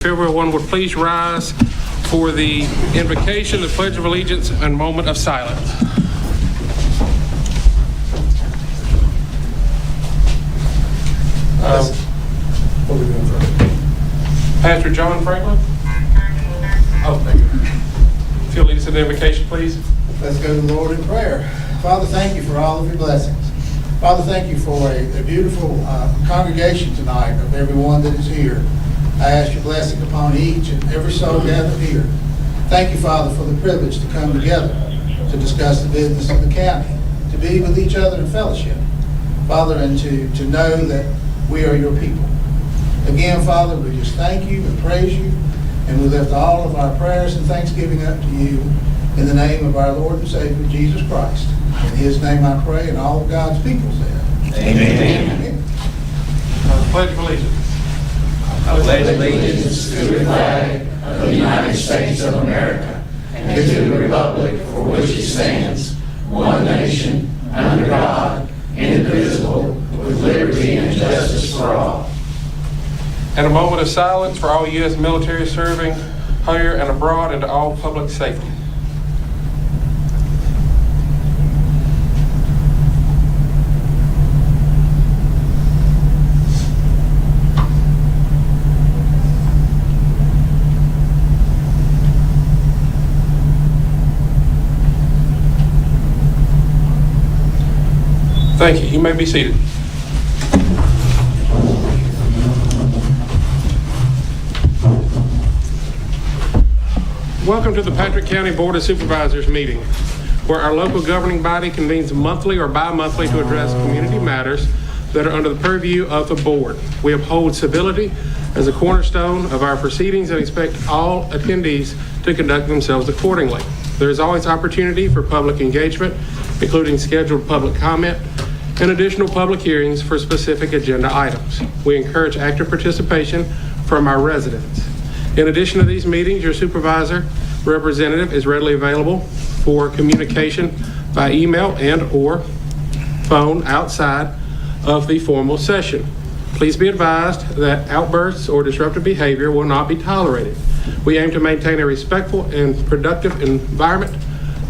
If everyone would please rise for the invocation, the Pledge of Allegiance, and moment of silence. What are we doing first? Pastor John Franklin. Oh, thank you. If you'll lead us in the invocation, please. Let's go to the Lord in prayer. Father, thank you for all of your blessings. Father, thank you for a beautiful congregation tonight of everyone that is here. I ask your blessing upon each and every soul gathered here. Thank you, Father, for the privilege to come together to discuss the business of the county, to be with each other in fellowship, Father, and to know that we are your people. Again, Father, we just thank you and praise you, and we lift all of our prayers and thanksgiving up to you in the name of our Lord and Savior, Jesus Christ. In his name I pray, and all of God's people said. Amen. Pledge of Allegiance. I pledge allegiance to the flag of the United States of America and to the republic for which it stands, one nation, under God, indivisible, with liberty and justice for all. And a moment of silence for all U.S. military serving here and abroad, and to all public safety. Thank you. You may be seated. Welcome to the Patrick County Board of Supervisors meeting, where our local governing body convenes monthly or bi-monthly to address community matters that are under the purview of the board. We uphold civility as a cornerstone of our proceedings and expect all attendees to conduct themselves accordingly. There is always opportunity for public engagement, including scheduled public comment and additional public hearings for specific agenda items. We encourage active participation from our residents. In addition to these meetings, your supervisor representative is readily available for communication by email and or phone outside of the formal session. Please be advised that outbursts or disruptive behavior will not be tolerated. We aim to maintain a respectful and productive environment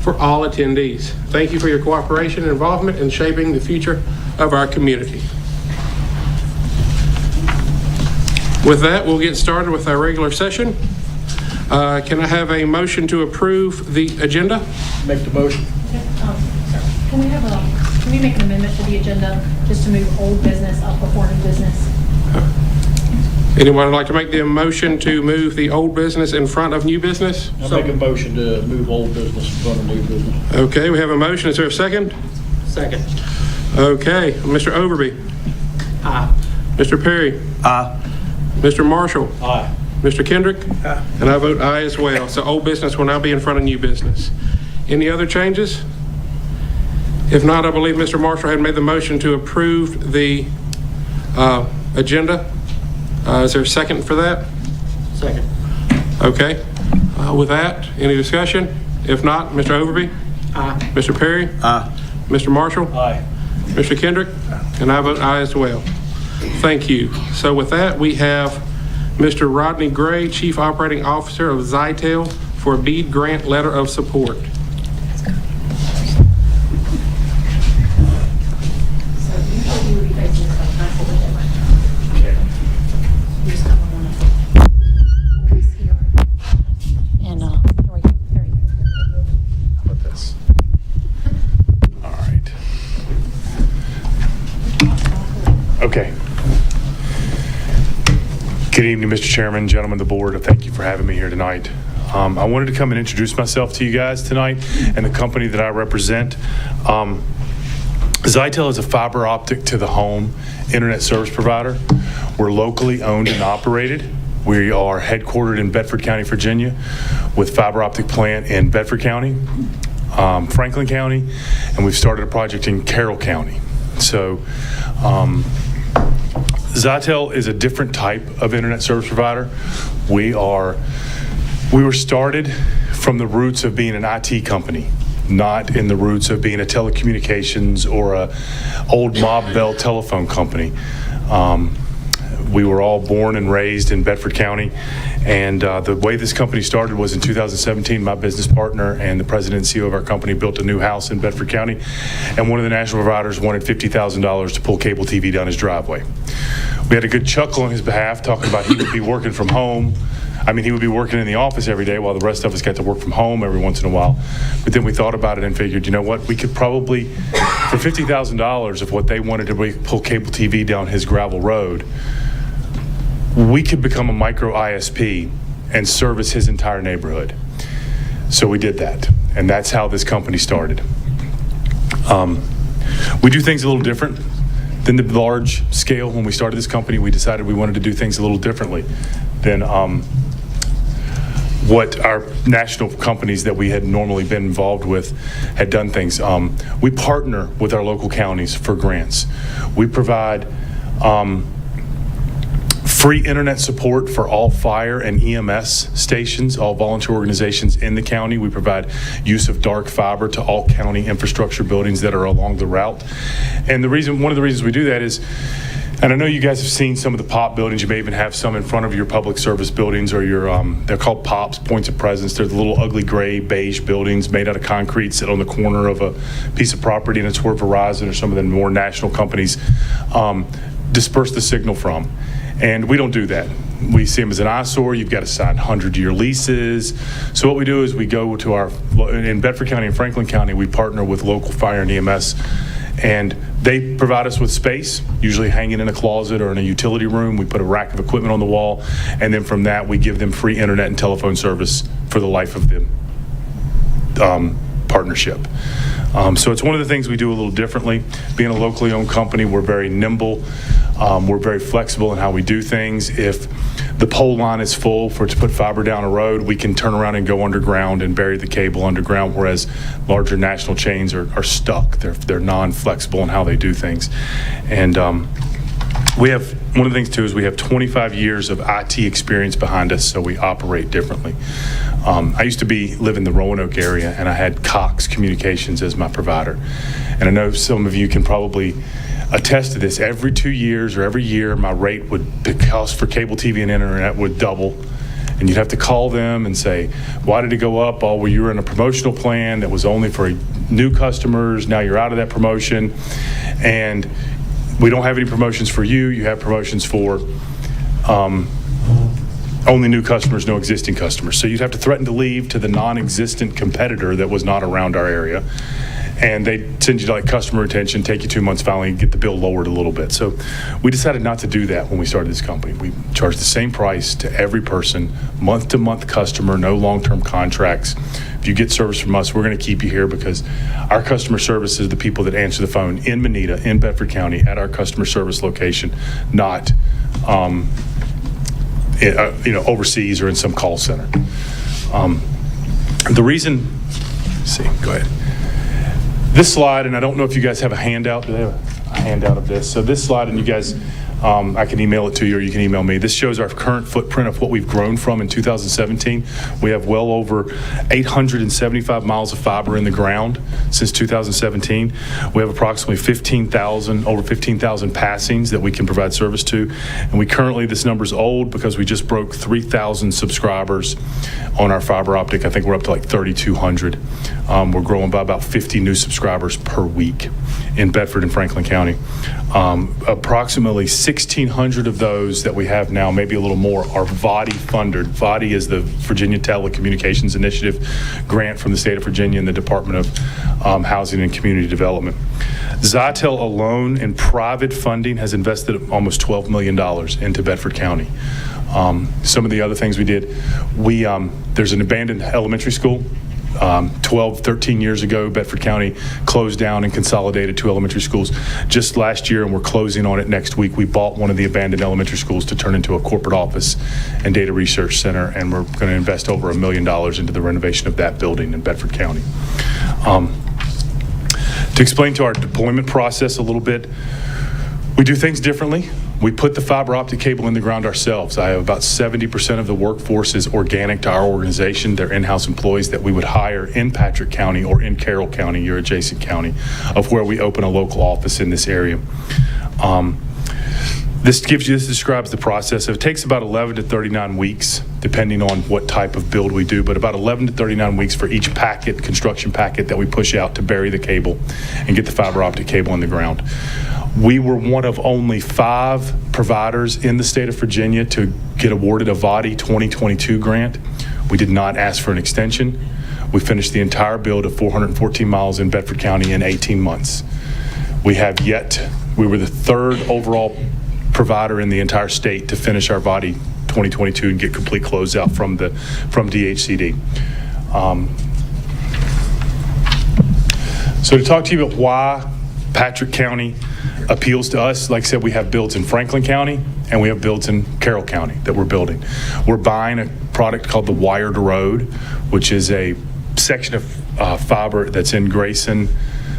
for all attendees. Thank you for your cooperation and involvement in shaping the future of our community. With that, we'll get started with our regular session. Can I have a motion to approve the agenda? Make the motion. Can we make an amendment to the agenda just to move old business up before new business? Anyone would like to make the motion to move the old business in front of new business? I'll make a motion to move old business in front of new business. Okay, we have a motion. Is there a second? Second. Okay, Mr. Overby. Aye. Mr. Perry. Aye. Mr. Marshall. Aye. Mr. Kendrick. Aye. And I vote aye as well. So old business will now be in front of new business. Any other changes? If not, I believe Mr. Marshall had made the motion to approve the agenda. Is there a second for that? Second. Okay. With that, any discussion? If not, Mr. Overby? Aye. Mr. Perry? Aye. Mr. Marshall? Aye. Mr. Kendrick? And I vote aye as well. Thank you. So with that, we have Mr. Rodney Gray, Chief Operating Officer of Zitel, for a BEAD grant letter of support. Okay. Good evening, Mr. Chairman, gentlemen of the board. Thank you for having me here tonight. I wanted to come and introduce myself to you guys tonight and the company that I represent. Zitel is a fiber optic to the home internet service provider. We're locally owned and operated. We are headquartered in Bedford County, Virginia, with fiber optic plant in Bedford County, Franklin County, and we've started a project in Carroll County. So Zitel is a different type of internet service provider. We were started from the roots of being an IT company, not in the roots of being a telecommunications or a old mob bell telephone company. We were all born and raised in Bedford County, and the way this company started was in 2017. My business partner and the president and CEO of our company built a new house in Bedford County, and one of the national providers wanted $50,000 to pull cable TV down his driveway. We had a good chuckle on his behalf, talking about he would be working from home. I mean, he would be working in the office every day while the rest of us got to work from home every once in a while. But then we thought about it and figured, you know what, we could probably, for $50,000 of what they wanted to pull cable TV down his gravel road, we could become a micro ISP and service his entire neighborhood. So we did that, and that's how this company started. We do things a little different than the large scale. When we started this company, we decided we wanted to do things a little differently than what our national companies that we had normally been involved with had done things. We partner with our local counties for grants. We provide free internet support for all fire and EMS stations, all volunteer organizations in the county. We provide use of dark fiber to all county infrastructure buildings that are along the route. And one of the reasons we do that is, and I know you guys have seen some of the POP buildings. You may even have some in front of your public service buildings, or your, they're called POPs, points of presence. They're the little ugly gray beige buildings made out of concrete, sit on the corner of a piece of property, and it's where Verizon or some of the more national companies disperse the signal from. And we don't do that. We see them as an eyesore. You've got to sign 100-year leases. So what we do is we go to in Bedford County and Franklin County, we partner with local fire and EMS, and they provide us with space, usually hanging in a closet or in a utility room. We put a rack of equipment on the wall, and then from that, we give them free internet and telephone service for the life of the partnership. So it's one of the things we do a little differently. Being a locally owned company, we're very nimble. We're very flexible in how we do things. If the pole line is full to put fiber down a road, we can turn around and go underground and bury the cable underground, whereas larger national chains are stuck. They're non-flexible in how they do things. And we have, one of the things too is we have 25 years of IT experience behind us, so we operate differently. I used to live in the Roanoke area, and I had Cox Communications as my provider. And I know some of you can probably attest to this. Every 2 years or every year, my rate the cost for cable TV and internet would double. And you'd have to call them and say, why did it go up? Oh, well, you were in a promotional plan that was only for new customers. Now you're out of that promotion. And we don't have any promotions for you. You have promotions for only new customers, no existing customers. So you'd have to threaten to leave to the non-existent competitor that was not around our area. And they send you to like customer retention, take you 2 months, finally get the bill lowered a little bit. So we decided not to do that when we started this company. We charge the same price to every person, month-to-month customer, no long-term contracts. If you get service from us, we're going to keep you here because our customer service is the people that answer the phone in Manita, in Bedford County, at our customer service location, not overseas or in some call center. The reason, let's see, go ahead. This slide, and I don't know if you guys have a handout. Do they have a handout of this? So this slide, and you guys, I can email it to you or you can email me. This shows our current footprint of what we've grown from in 2017. We have well over 875 miles of fiber in the ground since 2017. We have approximately over 15,000 passings that we can provide service to. And we currently, this number's old because we just broke 3,000 subscribers on our fiber optic. I think we're up to like 3,200. We're growing by about 50 new subscribers per week in Bedford and Franklin County. Approximately 1,600 of those that we have now, maybe a little more, are VODI funded. VODI is the Virginia Telecommunications Initiative grant from the state of Virginia and the Department of Housing and Community Development. Zitel alone in private funding has invested almost $12 million into Bedford County. Some of the other things we did, there's an abandoned elementary school. 13 years ago, Bedford County closed down and consolidated 2 elementary schools just last year, and we're closing on it next week. We bought one of the abandoned elementary schools to turn into a corporate office and data research center, and we're going to invest over $1 million into the renovation of that building in Bedford County. To explain to our deployment process a little bit, we do things differently. We put the fiber optic cable in the ground ourselves. I have about 70% of the workforce is organic to our organization. They're in-house employees that we would hire in Patrick County or in Carroll County, your adjacent county, of where we open a local office in this area. This describes the process. It takes about 11 to 39 weeks, depending on what type of build we do, but about 11 to 39 weeks for each packet, construction packet that we push out to bury the cable and get the fiber optic cable in the ground. We were one of only 5 providers in the state of Virginia to get awarded a VADI 2022 grant. We did not ask for an extension. We finished the entire build of 414 miles in Bedford County in 18 months. We were the 3rd overall provider in the entire state to finish our VADI 2022 and get complete closeout from DHCD. So to talk to you about why Patrick County appeals to us, like I said, we have builds in Franklin County and we have builds in Carroll County that we're building. We're buying a product called the Wired Road, which is a section of fiber that's in Grayson,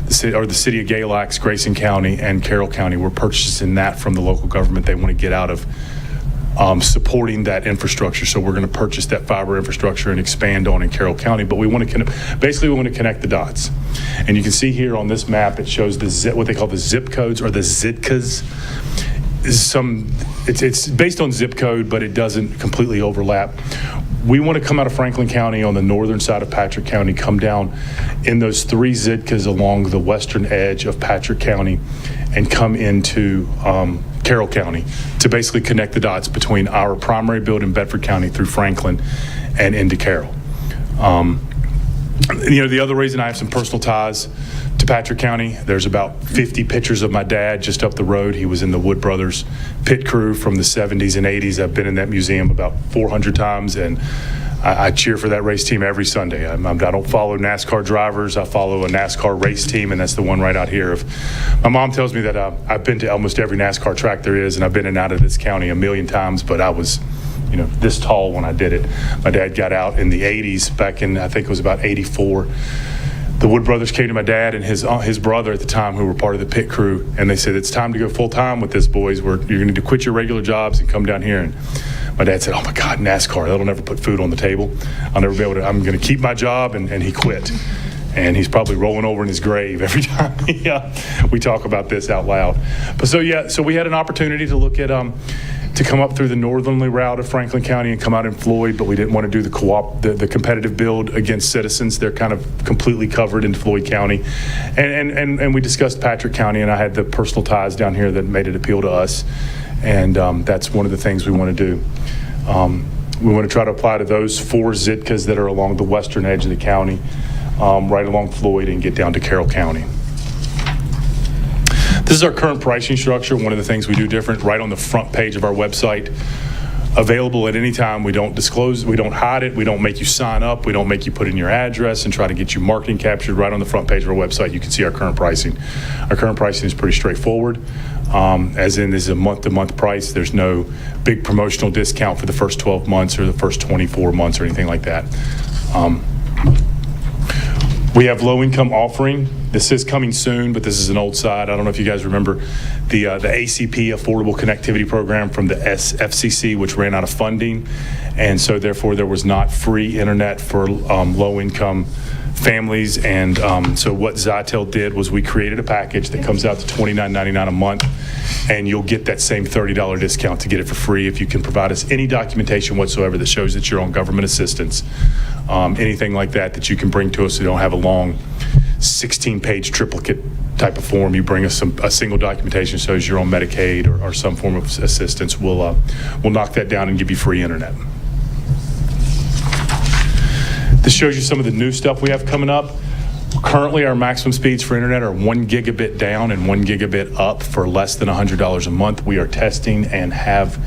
the city of Galax, Grayson County, and Carroll County. We're purchasing that from the local government. They want to get out of supporting that infrastructure. So we're going to purchase that fiber infrastructure and expand on in Carroll County. But we want to basically we want to connect the dots. And you can see here on this map, it shows what they call the zip codes or the ZITCAs. It's based on zip code, but it doesn't completely overlap. We want to come out of Franklin County on the northern side of Patrick County, come down in those 3 ZITCAs along the western edge of Patrick County and come into Carroll County to basically connect the dots between our primary build in Bedford County through Franklin and into Carroll. The other reason I have some personal ties to Patrick County, there's about 50 pictures of my dad just up the road. He was in the Wood Brothers pit crew from the 70s and 80s. I've been in that museum about 400 times, and I cheer for that race team every Sunday. I don't follow NASCAR drivers. I follow a NASCAR race team, and that's the one right out here. My mom tells me that I've been to almost every NASCAR track there is, and I've been in and out of this county a million times, but I was this tall when I did it. My dad got out in the 80s, back in, I think it was about 84. The Wood Brothers came to my dad and his brother at the time, who were part of the pit crew, and they said, "It's time to go full time with this, boys. You're going to need to quit your regular jobs and come down here." And my dad said, "Oh my God, NASCAR, that'll never put food on the table. I'll never be able to, I'm going to keep my job." And he quit. And he's probably rolling over in his grave every time we talk about this out loud. But so we had an opportunity to look at, to come up through the northerly route of Franklin County and come out in Floyd, but we didn't want to do the competitive build against Citizens. They're kind of completely covered in Floyd County. And we discussed Patrick County, and I had the personal ties down here that made it appeal to us. And that's one of the things we want to do. We want to try to apply to those 4 ZITCAs that are along the western edge of the county, right along Floyd, and get down to Carroll County. This is our current pricing structure. One of the things we do different, right on the front page of our website, available at any time. We don't disclose, we don't hide it, we don't make you sign up, we don't make you put in your address and try to get you marketing captured. Right on the front page of our website, you can see our current pricing. Our current pricing is pretty straightforward, as in this is a month-to-month price. There's no big promotional discount for the first 12 months or the first 24 months or anything like that. We have low-income offering. This is coming soon, but this is an old side. I don't know if you guys remember the ACP, Affordable Connectivity Program from the FCC, which ran out of funding. And so therefore there was not free internet for low-income families. And so what Zitel did was we created a package that comes out to $29.99 a month, and you'll get that same $30 discount to get it for free if you can provide us any documentation whatsoever that shows that you're on government assistance. Anything like that you can bring to us. So you don't have a long 16-page triplicate type of form. You bring us a single documentation that shows you're on Medicaid or some form of assistance. We'll knock that down and give you free internet. This shows you some of the new stuff we have coming up. Currently, our maximum speeds for internet are 1 gigabit down and 1 gigabit up for less than $100 a month. We are testing and have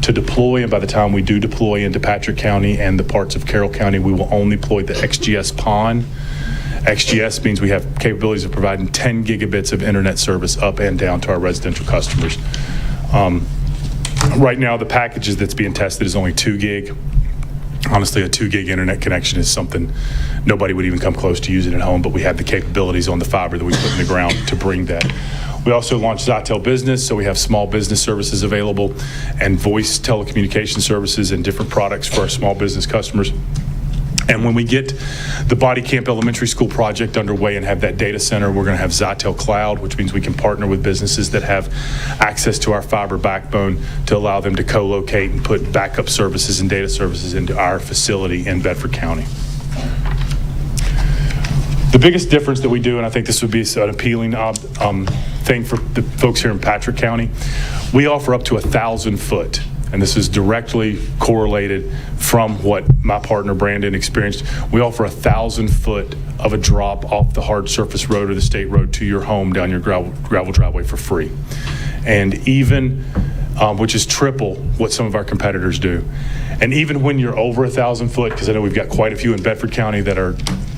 to deploy, and by the time we do deploy into Patrick County and the parts of Carroll County, we will only deploy the XGS PON. XGS means we have capabilities of providing 10 gigabits of internet service up and down to our residential customers. Right now, the packages that's being tested is only 2 gig. Honestly, a 2 gig internet connection is something nobody would even come close to using at home, but we have the capabilities on the fiber that we put in the ground to bring that. We also launched Zitel Business, so we have small business services available and voice telecommunication services and different products for our small business customers. And when we get the Body Camp Elementary School project underway and have that data center, we're going to have Zitel Cloud, which means we can partner with businesses that have access to our fiber backbone to allow them to co-locate and put backup services and data services into our facility in Bedford County. The biggest difference that we do, and I think this would be an appealing thing for the folks here in Patrick County, we offer up to 1,000 foot. And this is directly correlated from what my partner Brandon experienced. We offer 1,000 foot of a drop off the hard surface road or the state road to your home down your gravel driveway for free. And even, which is triple what some of our competitors do. And even when you're over 1,000 foot, because I know we've got quite a few in Bedford County that are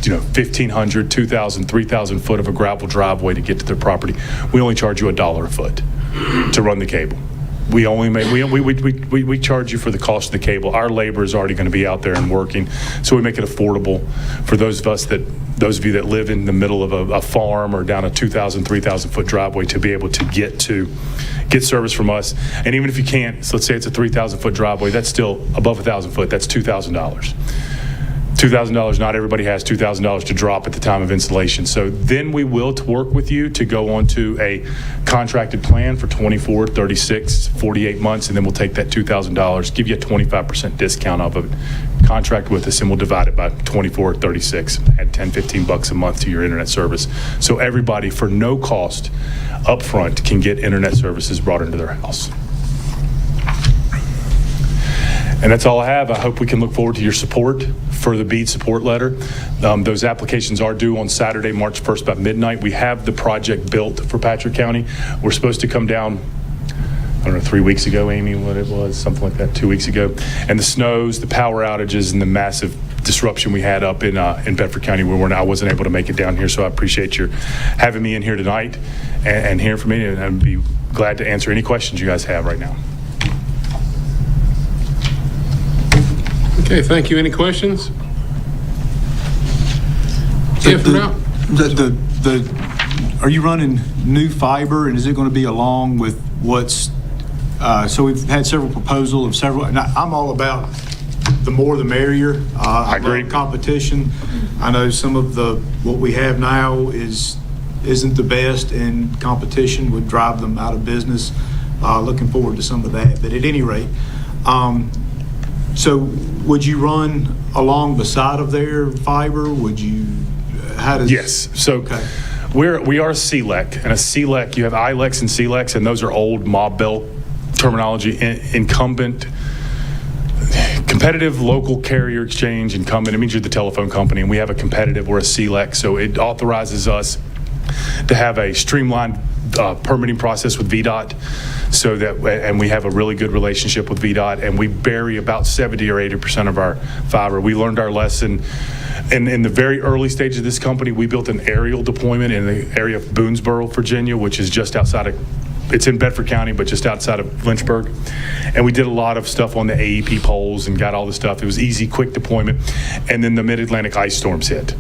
1,500, 2,000, 3,000 foot of a gravel driveway to get to their property, we only charge you $1 a foot to run the cable. We only make, we charge you for the cost of the cable. Our labor is already going to be out there and working, so we make it affordable for those of you that live in the middle of a farm or down a 2,000, 3,000 foot driveway to be able to get service from us. And even if you can't, so let's say it's a 3,000 foot driveway, that's still above 1,000 foot, that's $2,000. $2,000, not everybody has $2,000 to drop at the time of installation. So then we will work with you to go on to a contracted plan for 24, 36, 48 months, and then we'll take that $2,000, give you a 25% discount off of it, contract with us, and we'll divide it by 24, 36, add 10, 15 bucks a month to your internet service. So everybody, for no cost upfront, can get internet services brought into their house. And that's all I have. I hope we can look forward to your support for the BEAD support letter. Those applications are due on Saturday, March 1st by midnight. We have the project built for Patrick County. We're supposed to come down, I don't know, 3 weeks ago, Amy, what it was, something like that, 2 weeks ago. And the snows, the power outages, and the massive disruption we had up in Bedford County where I wasn't able to make it down here. So I appreciate your having me in here tonight and hearing from me, and I'd be glad to answer any questions you guys have right now. Okay, thank you. Any questions? If not, are you running new fiber, and is it going to be along with what's, so we've had several proposals of several, and I'm all about the more the merrier. I agree. love competition. I know some of what we have now isn't the best, and competition would drive them out of business. Looking forward to some of that, but at any rate, so would you run along the side of their fiber? Would you, how does? Yes, so Okay. we are a CLEC, and a CLEC, you have ILECs and CLECs, and those are old mob belt terminology. Incumbent, competitive local carrier exchange, incumbent, it means you're the telephone company, and we have a competitive, we're a CLEC, so it authorizes us to have a streamlined permitting process with VDOT, so that, and we have a really good relationship with VDOT, and we bury about 70 or 80% of our fiber. We learned our lesson in the very early stage of this company. We built an aerial deployment in the area of Boonesboro, Virginia, which is just outside of, it's in Bedford County, but just outside of Lynchburg. And we did a lot of stuff on the AEP poles and got all the stuff. It was easy, quick deployment. And then the mid-Atlantic ice storms hit.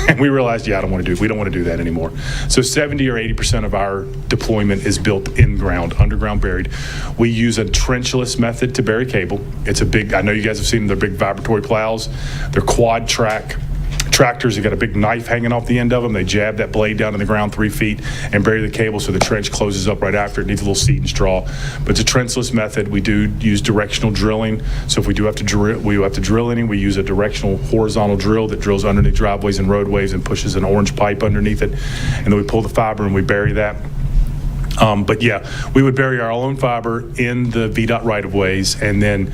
And we realized, we don't want to do that anymore. So 70 or 80% of our deployment is built in ground, underground buried. We use a trenchless method to bury cable. It's a big, I know you guys have seen them, they're big vibratory plows. They're quad track tractors. They got a big knife hanging off the end of them. They jab that blade down in the ground 3 feet and bury the cable so the trench closes up right after. It needs a little seed and straw. But it's a trenchless method. We do use directional drilling. So if we do have to drill any, we use a directional horizontal drill that drills underneath driveways and roadways and pushes an orange pipe underneath it. And then we pull the fiber and we bury that. But yeah, we would bury our own fiber in the VDOT right-of-ways, and then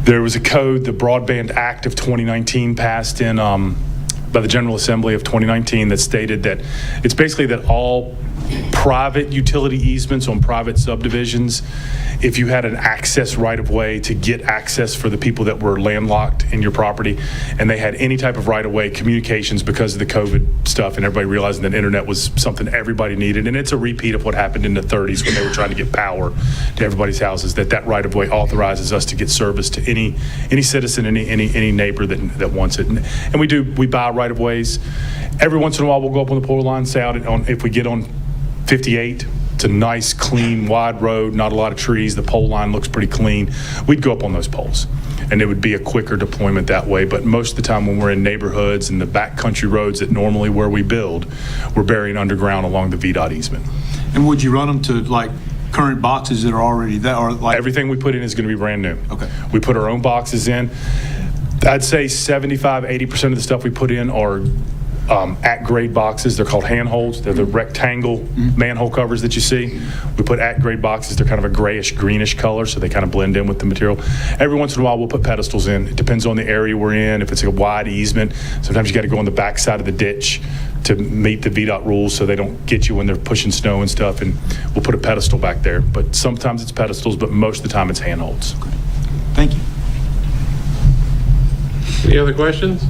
there was a code, the Broadband Act of 2019 passed in by the General Assembly of 2019 that stated that it's basically that all private utility easements on private subdivisions, if you had an access right-of-way to get access for the people that were landlocked in your property, and they had any type of right-of-way communications because of the COVID stuff and everybody realizing that internet was something everybody needed, and it's a repeat of what happened in the 30s when they were trying to get power to everybody's houses, that right-of-way authorizes us to get service to any citizen, any neighbor that wants it. And we buy right-of-ways. Every once in a while we'll go up on the power line, say out if we get on 58, It's a nice, clean, wide road, not a lot of trees. The pole line looks pretty clean. We'd go up on those poles, and it would be a quicker deployment that way. But most of the time when we're in neighborhoods and the backcountry roads that normally where we build, we're burying underground along the VDOT easement. And would you run them to like current boxes that are already there, or like? Everything we put in is going to be brand new. Okay. We put our own boxes in. I'd say 75-80% of the stuff we put in are at-grade boxes. They're called handholds. They're the rectangle manhole covers that you see. We put at-grade boxes. They're kind of a grayish-greenish color, so they kind of blend in with the material. Every once in a while, we'll put pedestals in. It depends on the area we're in. If it's a wide easement, sometimes you got to go on the back side of the ditch to meet the VDOT rules so they don't get you when they're pushing snow and stuff, and we'll put a pedestal back there. But sometimes it's pedestals, but most of the time it's handholds. Thank you. Any other questions?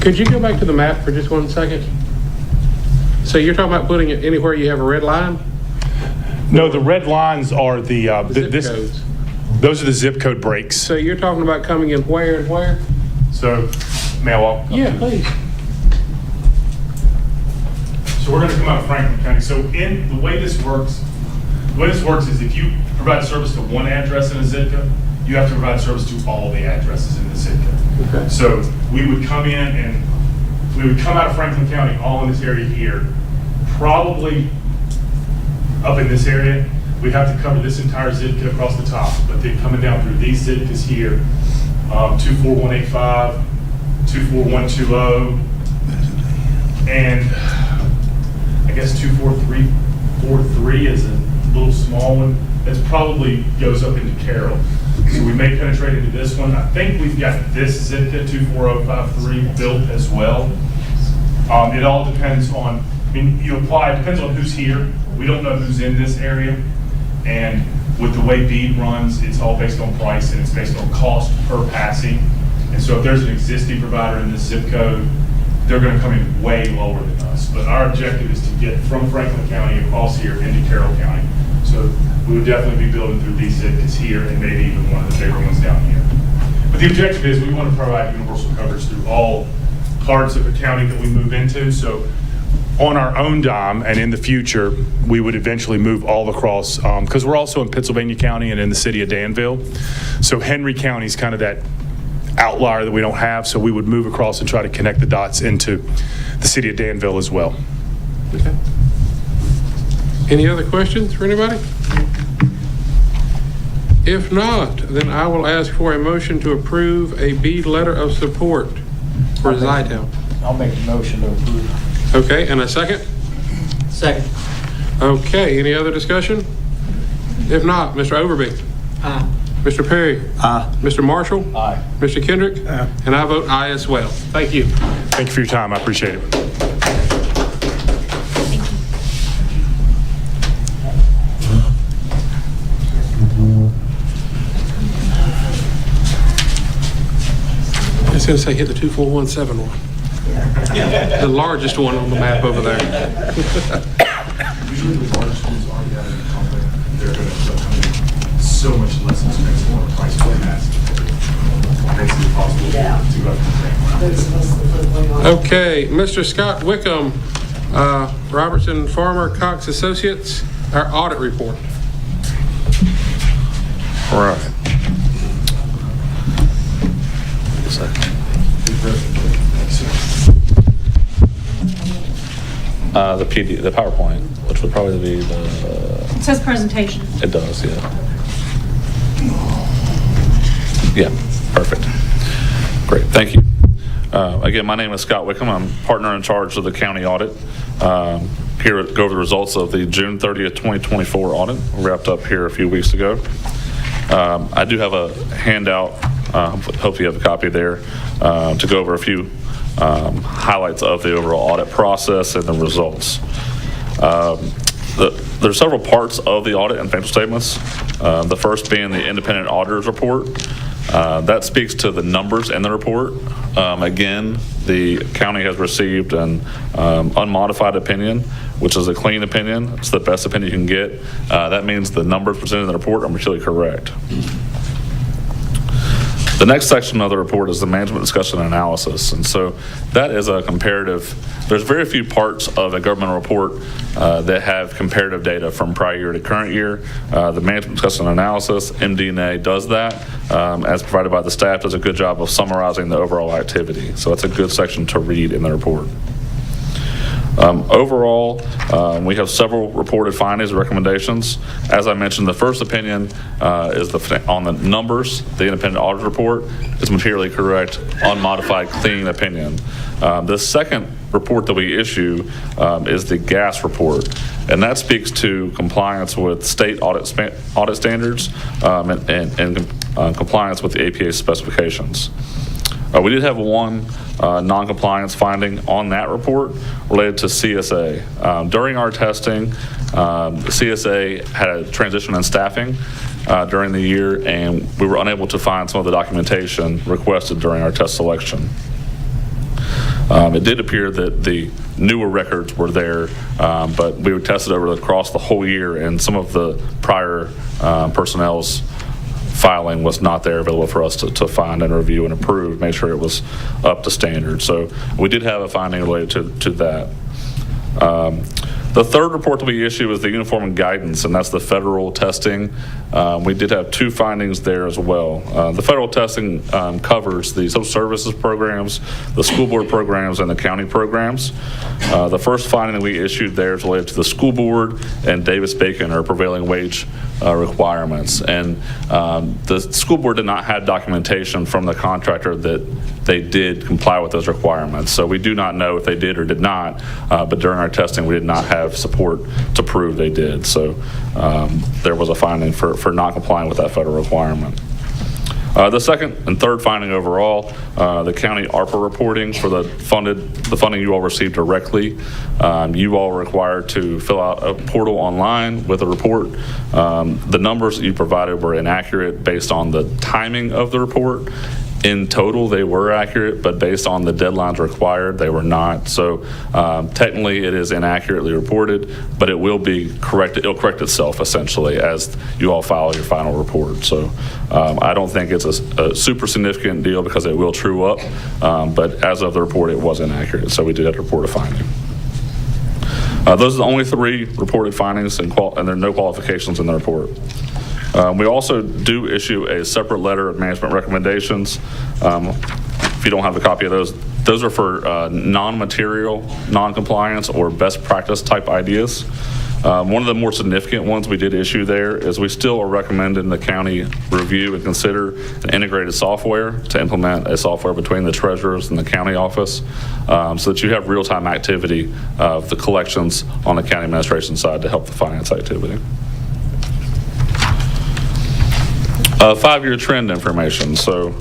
Could you go back to the map for just 1 second? So you're talking about putting it anywhere you have a red line? No, the red lines are the Zip codes. Those are the zip code breaks. So you're talking about coming in where and where? So, may I walk? Yeah, please. So we're going to come out of Franklin County. So in the way this works is if you provide service to one address in a zip code, you have to provide service to all the addresses in the zip code. Okay. So we would come in and we would come out of Franklin County all in this area here, probably up in this area. We'd have to cover this entire zip code across the top, but then coming down through these zip codes here, 24185, 24120, and I guess 24343 is a little small one. That probably goes up into Carroll. So we may penetrate into this one. I think we've got this zip code 24053 built as well. It all depends on, I mean, you apply, it depends on who's here. We don't know who's in this area. And with the way BEAD runs, it's all based on price and it's based on cost per passing. And so if there's an existing provider in this zip code, they're going to come in way lower than us. But our objective is to get from Franklin County across here into Carroll County. So we would definitely be building through these zip codes here and maybe even one of the bigger ones down here. But the objective is we want to provide universal coverage through all parts of the county that we move into. So on our own dime and in the future, we would eventually move all across, because we're also in Pennsylvania County and in the city of Danville. So Henry County is kind of that outlier that we don't have. So we would move across and try to connect the dots into the city of Danville as well. Okay. Any other questions for anybody? If not, then I will ask for a motion to approve a BEAD letter of support for Zitel. I'll make a motion to approve. Okay, and a second? Second. Okay, any other discussion? If not, Mr. Overby? Aye. Mr. Perry? Aye. Mr. Marshall? Aye. Mr. Kendrick? And I vote aye as well. Thank you. Thank you for your time. I appreciate it. I was going to say hit the 2417 one. The largest one on the map over there. Usually the largest ones already out in the company. They're going to come in so much less expensive on a price point as makes it possible to go up to Okay, Mr. Scott Wickham, Robertson Farmer Cox Associates, our audit report. All right. The PowerPoint, which would probably be the. It says presentation. It does, yeah. Yeah, perfect. Great, thank you. Again, my name is Scott Wickham. I'm partner in charge of the county audit. Here to go over the results of the June 30th, 2024 audit. We wrapped up here a few weeks ago. I do have a handout, hopefully you have a copy there, to go over a few highlights of the overall audit process and the results. There are several parts of the audit and financial statements. The first being the independent auditor's report. That speaks to the numbers in the report. Again, the county has received an unmodified opinion, which is a clean opinion. It's the best opinion you can get. That means the numbers presented in the report are materially correct. The next section of the report is the management discussion and analysis. And so that is a comparative. There's very few parts of a government report that have comparative data from prior year to current year. The management discussion and analysis, MD&A, does that. As provided by the staff, does a good job of summarizing the overall activity. So it's a good section to read in the report. Overall, we have several reported findings and recommendations. As I mentioned, the first opinion is on the numbers. The independent audit report is materially correct, unmodified, clean opinion. The second report that we issue is the gas report, and that speaks to compliance with state audit standards and compliance with the APA specifications. We did have one non-compliance finding on that report related to CSA. During our testing, CSA had a transition in staffing during the year, and we were unable to find some of the documentation requested during our test selection. It did appear that the newer records were there, but we tested across the whole year, and some of the prior personnel's filing was not there available for us to find and review and approve, make sure it was up to standard. So we did have a finding related to that. The third report that we issue is the uniform guidance, and that's the federal testing. We did have two findings there as well. The federal testing covers the social services programs, the school board programs, and the county programs. The first finding that we issued there is related to the school board and Davis-Bacon, or prevailing wage requirements. And the school board did not have documentation from the contractor that they did comply with those requirements. So we do not know if they did or did not, but during our testing we did not have support to prove they did. So there was a finding for not complying with that federal requirement. The second and third finding overall, the county ARPA reporting for the funding you all received directly. You all are required to fill out a portal online with a report. The numbers that you provided were inaccurate based on the timing of the report. In total, they were accurate, but based on the deadlines required, they were not. So technically, it is inaccurately reported, but it will be corrected. It'll correct itself essentially as you all file your final report. So I don't think it's a super significant deal because it will true up, but as of the report, it was inaccurate. So we did have to report a finding. Those are the only three reported findings, and there are no qualifications in the report. We also do issue a separate letter of management recommendations. If you don't have a copy of those are for non-material, non-compliance, or best practice type ideas. One of the more significant ones we did issue there is we still are recommending the county review and consider an integrated software to implement a software between the treasurers and the county office so that you have real-time activity of the collections on the county administration side to help the finance activity. 5-year trend information. So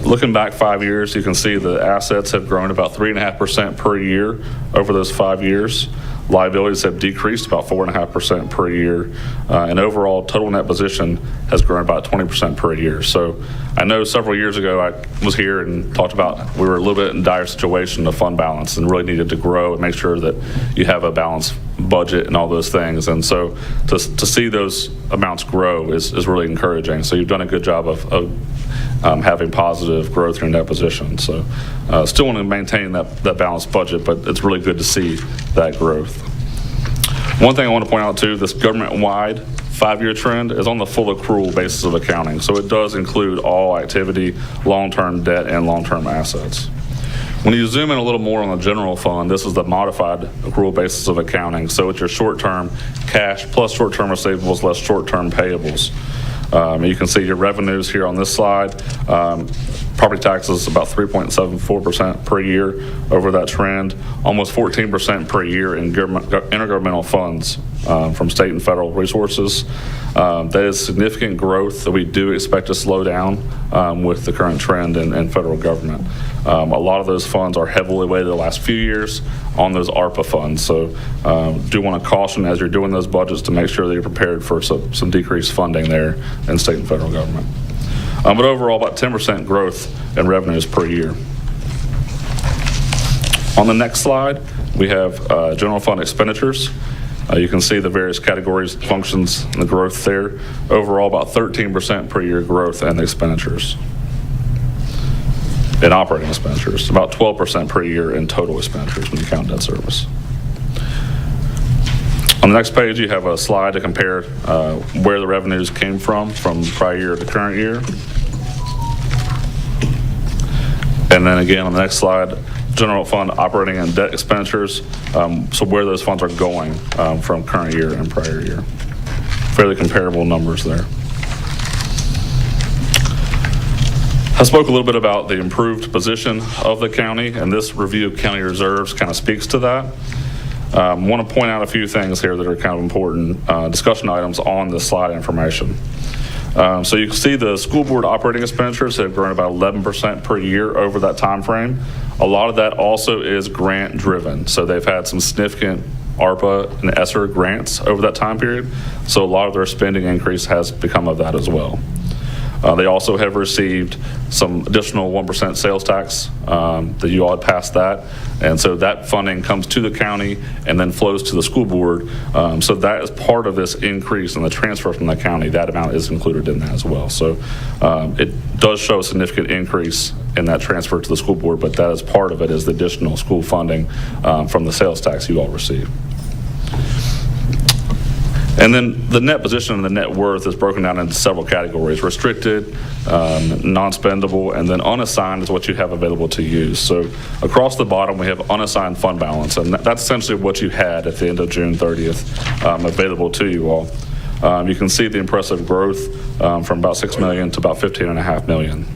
looking back 5 years, you can see the assets have grown about 3.5% per year over those 5 years. Liabilities have decreased about 4.5% per year. And overall total net position has grown about 20% per year. So I know several years ago I was here and talked about we were a little bit in dire situation of fund balance and really needed to grow and make sure that you have a balanced budget and all those things. And so to see those amounts grow is really encouraging. So you've done a good job of having positive growth in your net position. So still want to maintain that balanced budget, but it's really good to see that growth. One thing I want to point out too, this government-wide 5-year trend is on the full accrual basis of accounting. So it does include all activity, long-term debt, and long-term assets. When you zoom in a little more on the general fund, this is the modified accrual basis of accounting. So it's your short-term cash plus short-term receivables less short-term payables. You can see your revenues here on this slide. Property taxes about 3.74% per year over that trend, almost 14% per year in intergovernmental funds from state and federal resources. That is significant growth that we do expect to slow down with the current trend in federal government. A lot of those funds are heavily weighted the last few years on those ARPA funds. So do want to caution as you're doing those budgets to make sure that you're prepared for some decreased funding there in state and federal government. But overall, about 10% growth in revenues per year. On the next slide, we have general fund expenditures. You can see the various categories, functions, and the growth there. Overall, about 13% per year growth in expenditures. In operating expenditures, about 12% per year in total expenditures when you count debt service. On the next page, you have a slide to compare where the revenues came from prior year to current year. And then again, on the next slide, general fund operating and debt expenditures, so where those funds are going from current year and prior year. Fairly comparable numbers there. I spoke a little bit about the improved position of the county, and this review of county reserves kind of speaks to that. I want to point out a few things here that are kind of important discussion items on this slide information. So you can see the school board operating expenditures have grown about 11% per year over that time frame. A lot of that also is grant driven. So they've had some significant ARPA and ESSER grants over that time period. So a lot of their spending increase has become of that as well. They also have received some additional 1% sales tax that you all had passed that. And so that funding comes to the county and then flows to the school board. So that is part of this increase in the transfer from the county. That amount is included in that as well. So it does show a significant increase in that transfer to the school board, but that is part of it is the additional school funding from the sales tax you all receive. And then the net position and the net worth is broken down into several categories: restricted, non-spendable, and then unassigned is what you have available to use. So across the bottom, we have unassigned fund balance, and that's essentially what you had at the end of June 30th available to you all. You can see the impressive growth from about $6 million to about $15.5 million.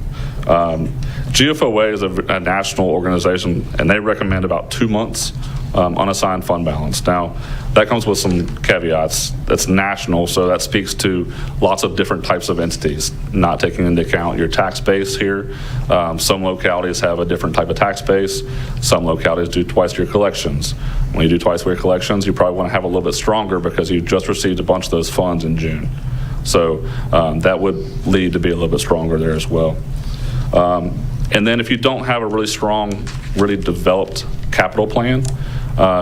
GFOA is a national organization, and they recommend about 2 months unassigned fund balance. Now, that comes with some caveats. That's national, so that speaks to lots of different types of entities, not taking into account your tax base here. Some localities have a different type of tax base. Some localities do twice your collections. When you do twice your collections, you probably want to have a little bit stronger because you just received a bunch of those funds in June. So that would lead to be a little bit stronger there as well. And then if you don't have a really strong, really developed capital plan,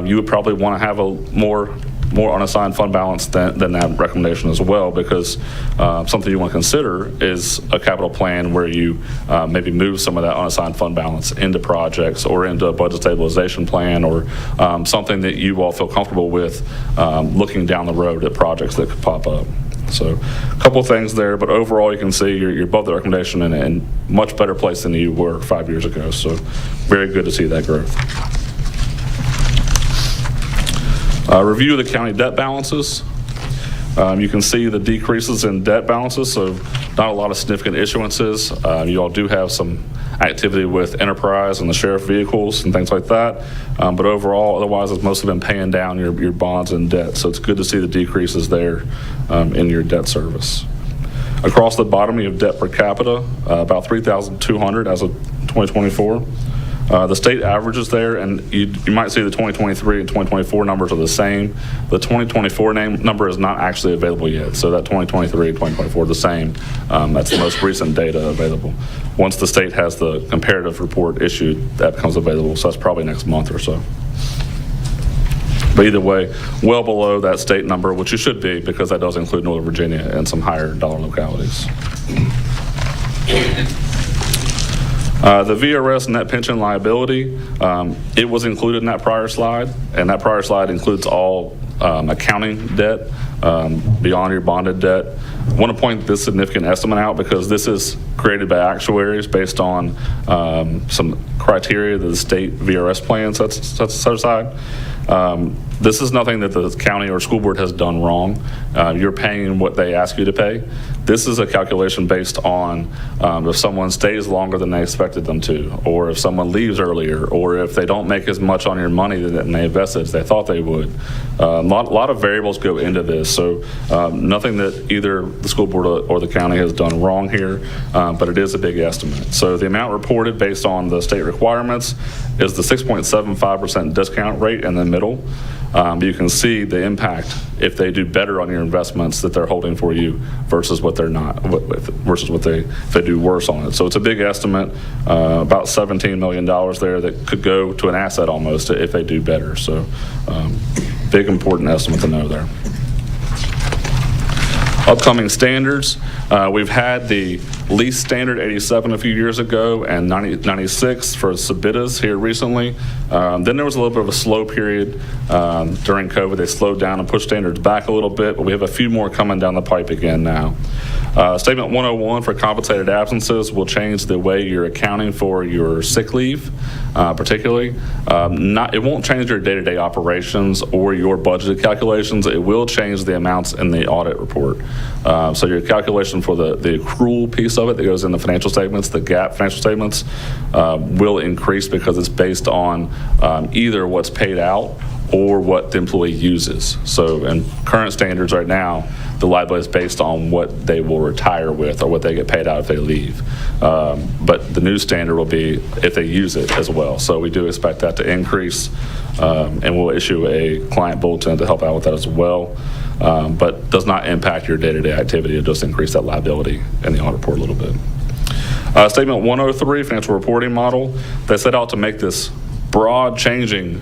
you would probably want to have a more unassigned fund balance than that recommendation as well, because something you want to consider is a capital plan where you maybe move some of that unassigned fund balance into projects or into a budget stabilization plan, or something that you all feel comfortable with looking down the road at projects that could pop up. So a couple of things there, but overall you can see you're above the recommendation and in much better place than you were 5 years ago. So very good to see that growth. Review of the county debt balances. You can see the decreases in debt balances, so not a lot of significant issuances. You all do have some activity with enterprise and the sheriff vehicles and things like that. But overall, otherwise, it's mostly been paying down your bonds and debt. So it's good to see the decreases there in your debt service. Across the bottom, you have debt per capita, about $3,200 as of 2024. The state averages there, and you might see the 2023 and 2024 numbers are the same. The 2024 number is not actually available yet, so that 2023 and 2024 are the same. That's the most recent data available. Once the state has the comparative report issued, that becomes available, so that's probably next month or so. But either way, well below that state number, which you should be, because that does include Northern Virginia and some higher dollar localities. The VRS net pension liability, it was included in that prior slide, and that prior slide includes all accounting debt beyond your bonded debt. I want to point this significant estimate out because this is created by actuaries based on some criteria that the state VRS plan sets aside. This is nothing that the county or school board has done wrong. You're paying what they ask you to pay. This is a calculation based on if someone stays longer than they expected them to, or if someone leaves earlier, or if they don't make as much on your money than they invested as they thought they would. A lot of variables go into this, so nothing that either the school board or the county has done wrong here, but it is a big estimate. So the amount reported based on the state requirements is the 6.75% discount rate in the middle. You can see the impact if they do better on your investments that they're holding for you versus what they're not, versus what if they do worse on it. So it's a big estimate, about $17 million there that could go to an asset almost if they do better. So big important estimate to know there. Upcoming standards, we've had the lease standard 87 a few years ago and 96 for SBITAs here recently. Then there was a little bit of a slow period during COVID. They slowed down and pushed standards back a little bit, but we have a few more coming down the pipe again now. Statement 101 for compensated absences will change the way you're accounting for your sick leave, particularly. It won't change your day-to-day operations or your budgeted calculations. It will change the amounts in the audit report. So your calculation for the accrual piece of it that goes in the financial statements, the GAAP financial statements, will increase because it's based on either what's paid out or what the employee uses. So in current standards right now, the liability is based on what they will retire with or what they get paid out if they leave. But the new standard will be if they use it as well. So we do expect that to increase, and we'll issue a client bulletin to help out with that as well. But does not impact your day-to-day activity. It just increase that liability in the audit report a little bit. Statement 103, financial reporting model. They set out to make this broad changing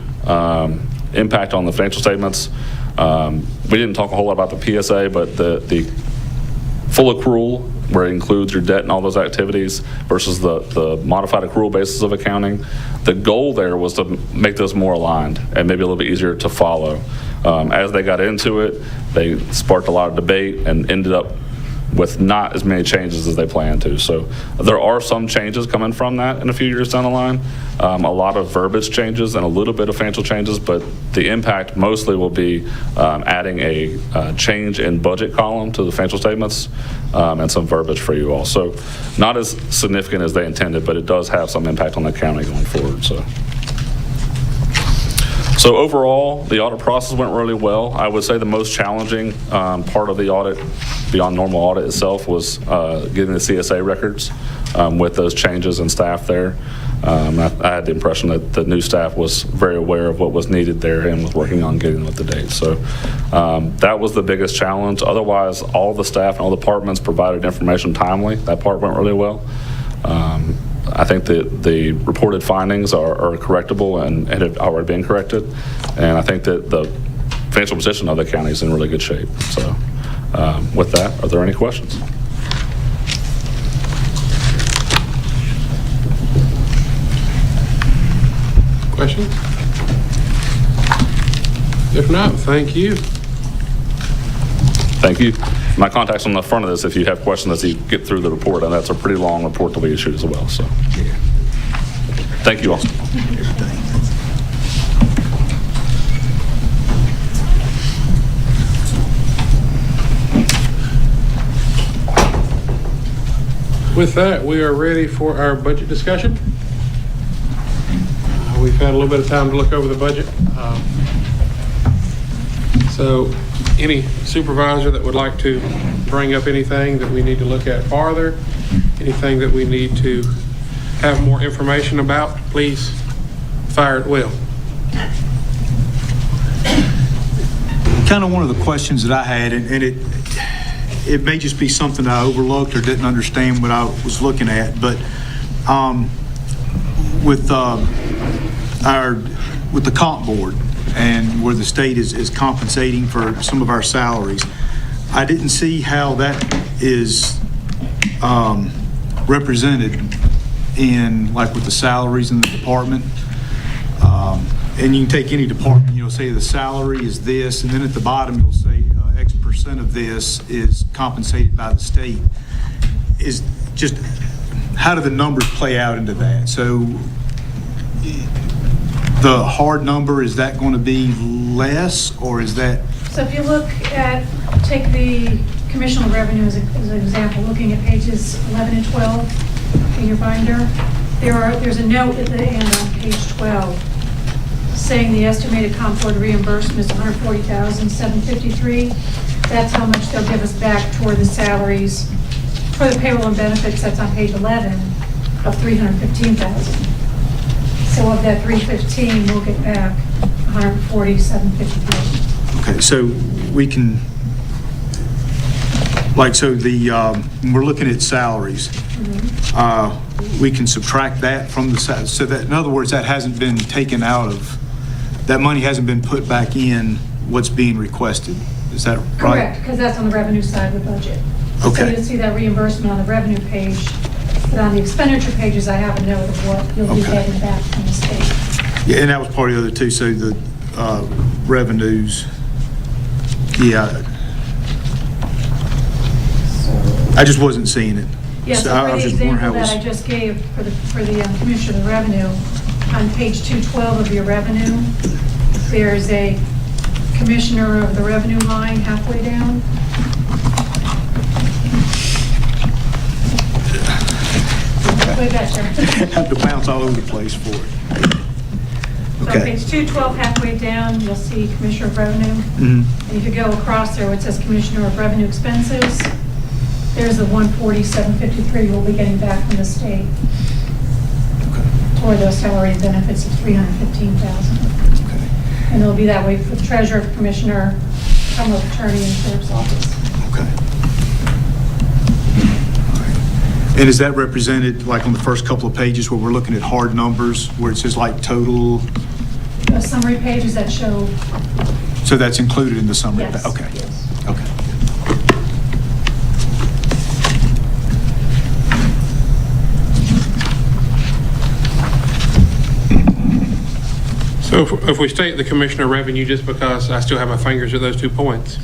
impact on the financial statements. We didn't talk a whole lot about the PSA, but the full accrual, where it includes your debt and all those activities, versus the modified accrual basis of accounting. The goal there was to make those more aligned and maybe a little bit easier to follow. As they got into it, they sparked a lot of debate and ended up with not as many changes as they planned to. So there are some changes coming from that in a few years down the line. A lot of verbiage changes and a little bit of financial changes, but the impact mostly will be adding a change in budget column to the financial statements and some verbiage for you all. So not as significant as they intended, but it does have some impact on the county going forward. So overall, the audit process went really well. I would say the most challenging part of the audit, beyond normal audit itself, was getting the CSA records with those changes in staff there. I had the impression that the new staff was very aware of what was needed there and was working on getting with the date. So that was the biggest challenge. Otherwise, all the staff and all the departments provided information timely. That part went really well. I think that the reported findings are correctable and have already been corrected. And I think that the financial position of the county is in really good shape. So with that, are there any questions? Questions? If not, thank you. Thank you. My contact's on the front of this if you have questions as you get through the report, and that's a pretty long report that we issued as well. So, thank you all. With that, we are ready for our budget discussion. We've had a little bit of time to look over the budget. So any supervisor that would like to bring up anything that we need to look at farther, anything that we need to have more information about, please fire at will. Kind of one of the questions that I had, and it may just be something I overlooked or didn't understand what I was looking at, but with the comp board and where the state is compensating for some of our salaries, I didn't see how that is represented in, like, with the salaries in the department. And you can take any department, say the salary is this, and then at the bottom you'll say X percent of this is compensated by the state. Is just, how do the numbers play out into that? So the hard number, is that going to be less, or is that? So if you look at, take the commissional revenue as an example, looking at pages 11 and 12 in your binder, there's a note at the end on page 12 saying the estimated comp board reimbursement is $140,753. That's how much they'll give us back toward the salaries for the payroll and benefits. That's on page 11 of $315,000. So of that $315,000, we'll get back $140,753. Okay, so we can, when we're looking at salaries, we can subtract that from the so that, in other words, that hasn't been taken out of, that money hasn't been put back in what's being requested. Is that right? Correct, because that's on the revenue side of the budget. So Okay. you'll see that reimbursement on the revenue page, but on the expenditure pages, I have a note of what you'll be Okay. getting back from the state. Yeah, and that was part of the other two, so the revenues, yeah. I just wasn't seeing it. Yes, So so I for was the just wondering how example it was- that I just gave for the Commissioner of the Revenue, on page 212 of your revenue, there's a Commissioner of the Revenue line halfway down. Way back there. Have to bounce all over the place for it. So on Okay. page 212, halfway down, you'll see Commissioner of Revenue. Mhm. And if you go across there, where it says Commissioner of Revenue Expenses, there's the 147.53 we'll be getting back from the state toward those salary and benefits of $315,000. Okay. And it'll be that way for the treasurer, commissioner, Commonwealth attorney, and sheriff's office. Okay. All right. And is that represented, like on the first couple of pages where we're looking at hard numbers, where it says like total, The summary pages that show, so that's included in the summary? yes. Okay. Yes. Okay. So if we state the Commissioner of Revenue, just because I still have my fingers at those 2 points,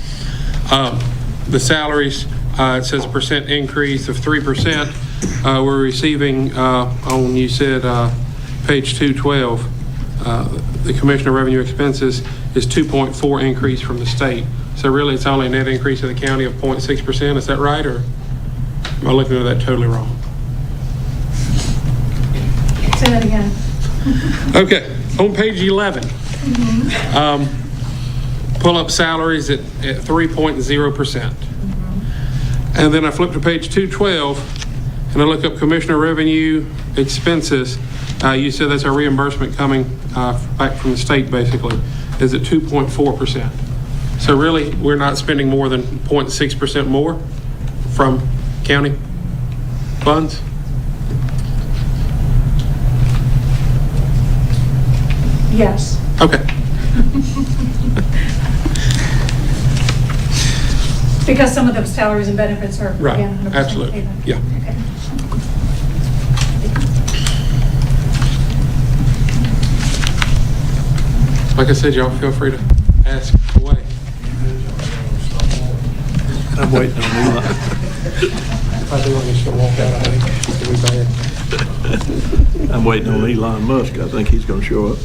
the salaries, it says a percent increase of 3%. We're receiving, on, you said, page 212, the Commissioner of Revenue expenses is 2.4 increase from the state. So really, it's only a net increase of the county of 0.6%. Is that right, or am I looking at that totally wrong? Say that again. Okay, on page 11, pull up salaries at 3.0%. And then I flip to page 212, and I look up Commissioner Revenue Expenses. You said that's our reimbursement coming back from the state, basically, is at 2.4%. So really, we're not spending more than 0.6% more from county funds? Yes. Okay. Because some of the salaries and benefits are, Right, again, 100% absolutely. paid. Yeah. Okay. Like I said, y'all feel free to ask away. I'm waiting on Eli. If I do, I'm just gonna walk out, I think it'll be bad. I'm waiting on Elon Musk. I think he's gonna show up.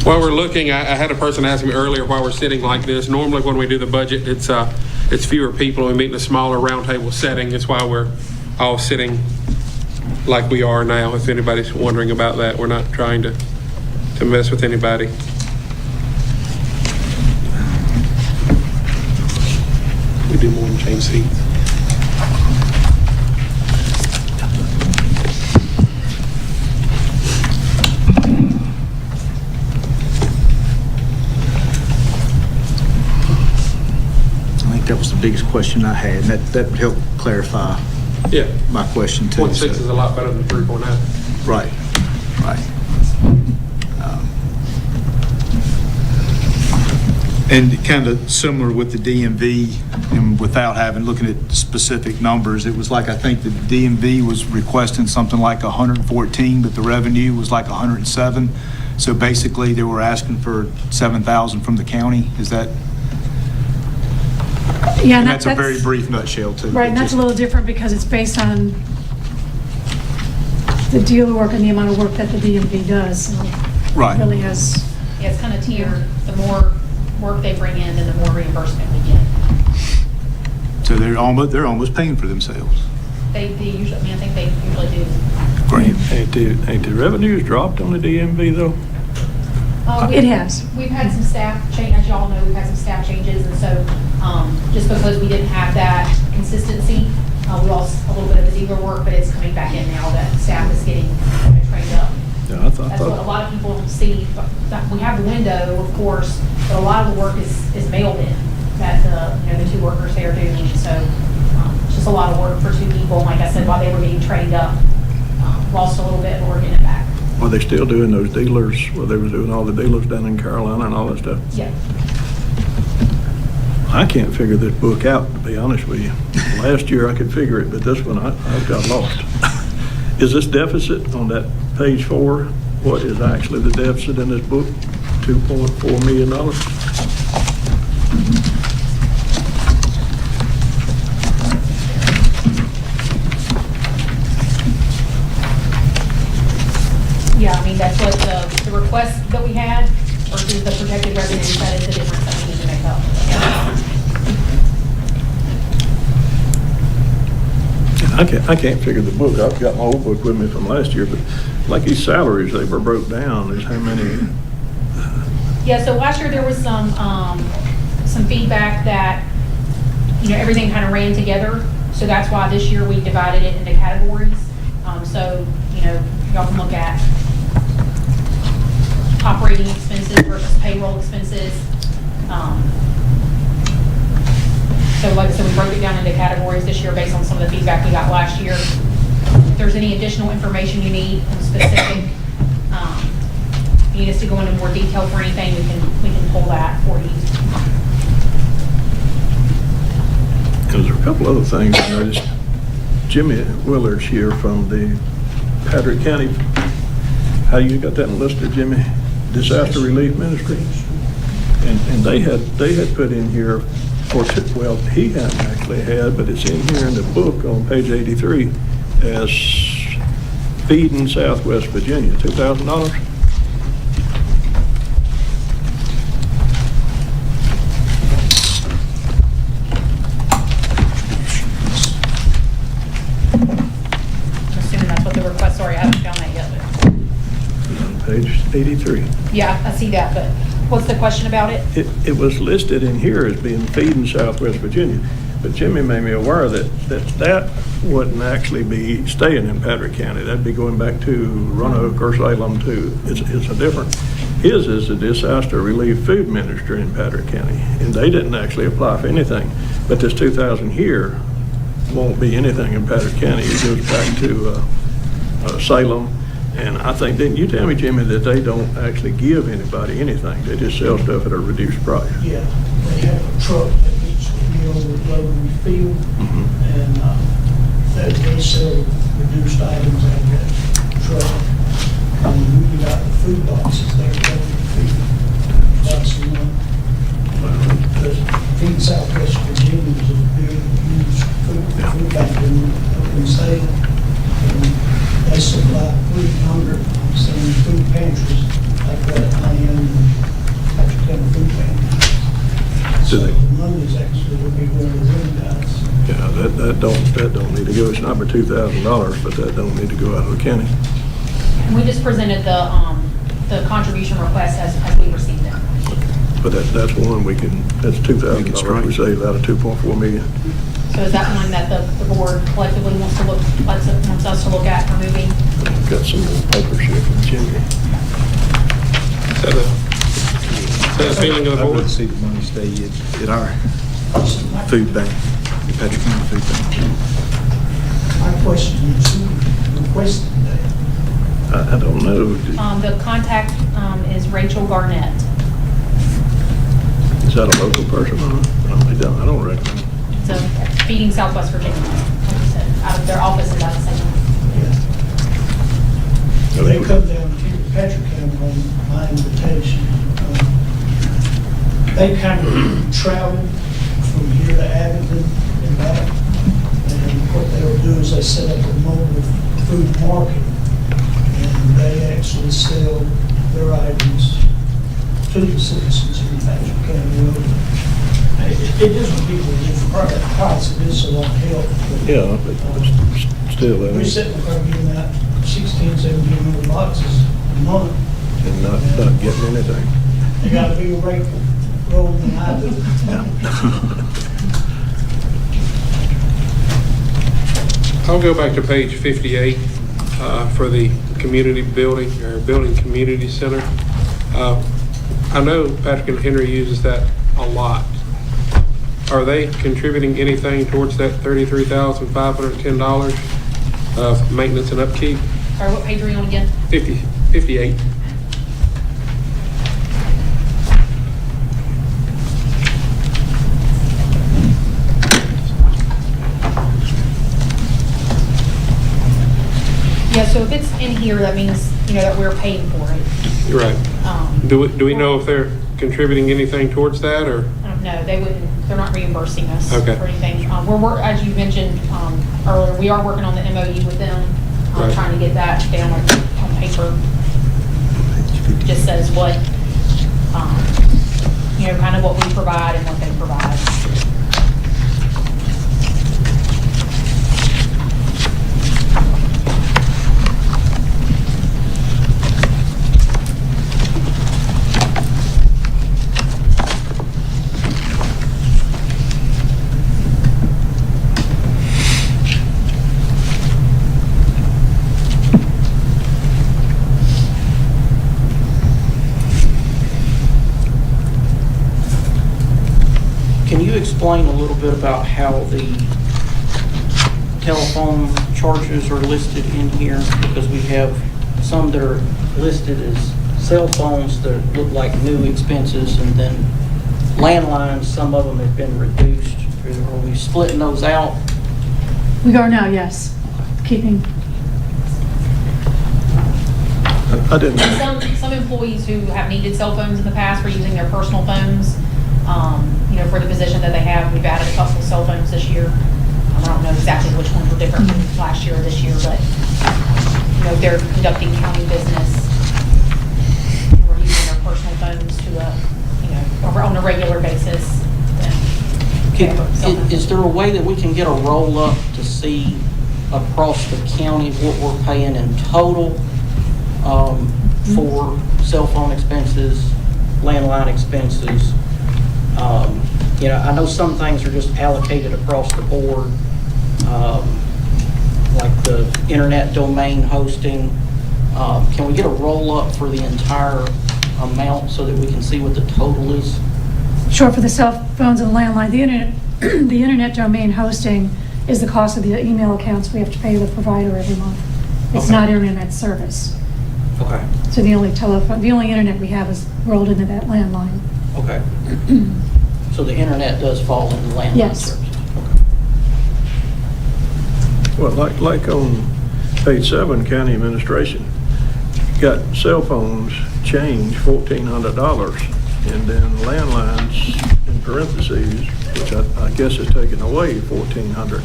While we're looking, I had a person ask me earlier why we're sitting like this. Normally, when we do the budget, it's fewer people. We meet in a smaller roundtable setting. That's why we're all sitting like we are now. If anybody's wondering about that, we're not trying to mess with anybody. We do more than change seats. I think that was the biggest question I had, and that would help clarify Yeah, my question too. 0.6 so- is a lot better than 3.9. Right, right. And kind of similar with the DMV, and without looking at specific numbers, it was like, I think the DMV was requesting something like 114, but the revenue was like 107. So basically, they were asking for 7,000 from the county. Is that? Yeah, And that's a very brief nutshell too. Right, and that's a little different because it's based on the dealer work and the amount of work that the DMV does. So Right. It really has, Yeah, it's kind of tiered. The more work they bring in, then the more reimbursement we get. So they're almost paying for themselves. They usually, I mean, I think they usually do. Great. Ain't the revenues dropped on the DMV though? it has. We've had some staff change, as y'all know, we've had some staff changes, and so just because we didn't have that consistency, we lost a little bit of the dealer work, but it's coming back in now that staff is getting trained up. Yeah, I That's what a thought, lot of people see. That we have the window, of course, but a lot of the work is mailed in that the two workers there do. So it's just a lot of work for two people. And like I said, while they were getting trained up, lost a little bit, but we're getting it back. Well, they still doing those dealers, well, they was doing all the dealers down in Carolina and all that stuff? Yeah. I can't figure this book out, to be honest with you. Last year I could figure it, but this one I got lost. Is this deficit on that page 4, what is actually the deficit in this book? $2.4 million? Yeah, I mean, that's what the request that we had versus the projected revenues, that is the difference that we need to make up. I can't figure the book. I've got my old book with me from last year, but like these salaries, they were broke down. There's how many? Yeah, so last year there was some feedback that, everything kind of ran together. So that's why this year we divided it into categories. So, y'all can look at operating expenses versus payroll expenses. So like I said, we broke it down into categories this year based on some of the feedback we got last year. If there's any additional information you need on specific, you need us to go into more detail for anything, we can pull that for you. There's a couple other things I noticed. Jimmy Willard's here from the Patrick County. How you got that listed, Jimmy? Disaster Relief Ministry? And they had put in here, well, he hadn't actually had, but it's in here in the book on page 83 as Feeding Southwest Virginia, $2,000. Assuming that's what the request, sorry, I haven't found that yet. Page 83. Yeah, I see that, but what's the question about it? It was listed in here as being Feeding Southwest Virginia, but Jimmy made me aware that wouldn't actually be staying in Patrick County. That'd be going back to Roanoke or Salem too. It's a different. His is the Disaster Relief Food Ministry in Patrick County, and they didn't actually apply for anything. But this 2,000 here won't be anything in Patrick County. It goes back to Salem. And I think, didn't you tell me, Jimmy, that they don't actually give anybody anything? They just sell stuff at a reduced price. Yeah, they have a truck that needs to be overloaded and filled, and they sell reduced items out of that truck. And we got the food boxes there, going to feed twice a month. The Feed Southwest Virginia is a big, huge food bank in the state. They supply 300 some food pantries like that in Patrick County food pantries. So the money's actually will be going to them guys. Yeah, that don't need to go. It's not for $2,000, but that don't need to go out of the county. And we just presented the contribution request as we received them. But that's one that's $2,000 we saved out of $2.4 million. So is that one that the board collectively wants us to look at for moving? Got some more papers here from Jimmy. Is that a feeling of the I'd board? rather see the money stay at our food bank, the Patrick County Food Bank. My question is, who requested that? I don't know. The contact is Rachel Garnett. Is that a local person? I don't reckon. So Feeding Southwest Virginia, like you said, out of their offices out of St. Yeah. They come down to Patrick County on my invitation. They kind of travel from here to Abington and back. And what they'll do is they set up a mobile food market, and they actually sell their items to the citizens in Patrick County. It doesn't give a different price, it is a lot of help. Yeah, but still, We're sitting there giving out 1,600 boxes a month. and not getting anything. They got a bigger rate roll than I do. I'll go back to page 58 for the community building, or building community center. I know Patrick and Henry uses that a lot. Are they contributing anything towards that $33,510 of maintenance and upkeep? Sorry, what page are you on again? 58. 58. Yeah, so if it's in here, that means, that we're paying for it. You're right. Do we know if they're contributing anything towards that, or? I don't know, they're not reimbursing us Okay. for anything. As you mentioned earlier, we are working on the MOU with them, Right. trying to get that down on paper. Just says what, kind of what we provide and what they provide. Can you explain a little bit about how the telephone charges are listed in here? Because we have some that are listed as cell phones that look like new expenses, and then landlines, some of them have been reduced. Are we splitting those out? We are now, yes. Keeping, I didn't, Some employees who have needed cell phones in the past were using their personal phones. For the position that they have, we've added a couple of cell phones this year. I don't know exactly which ones were different from last year or this year, but, they're conducting county business. And we're using their personal phones to, on a regular basis. Is there a way that we can get a roll-up to see across the county what we're paying in total for cell phone expenses, landline expenses? I know some things are just allocated across the board, like the internet domain hosting. Can we get a roll-up for the entire amount so that we can see what the total is? sure, for the cell phones and landline, the internet domain hosting is the cost of the email accounts we have to pay the provider every month. It's Okay. not internet service. Okay, So the only internet we have is rolled into that landline. okay. So the internet does fall into landline Yes. services? well, like on page 7, county administration, you got cell phones change $1,400, and then landlines in parentheses, which I guess is taken away $1,400.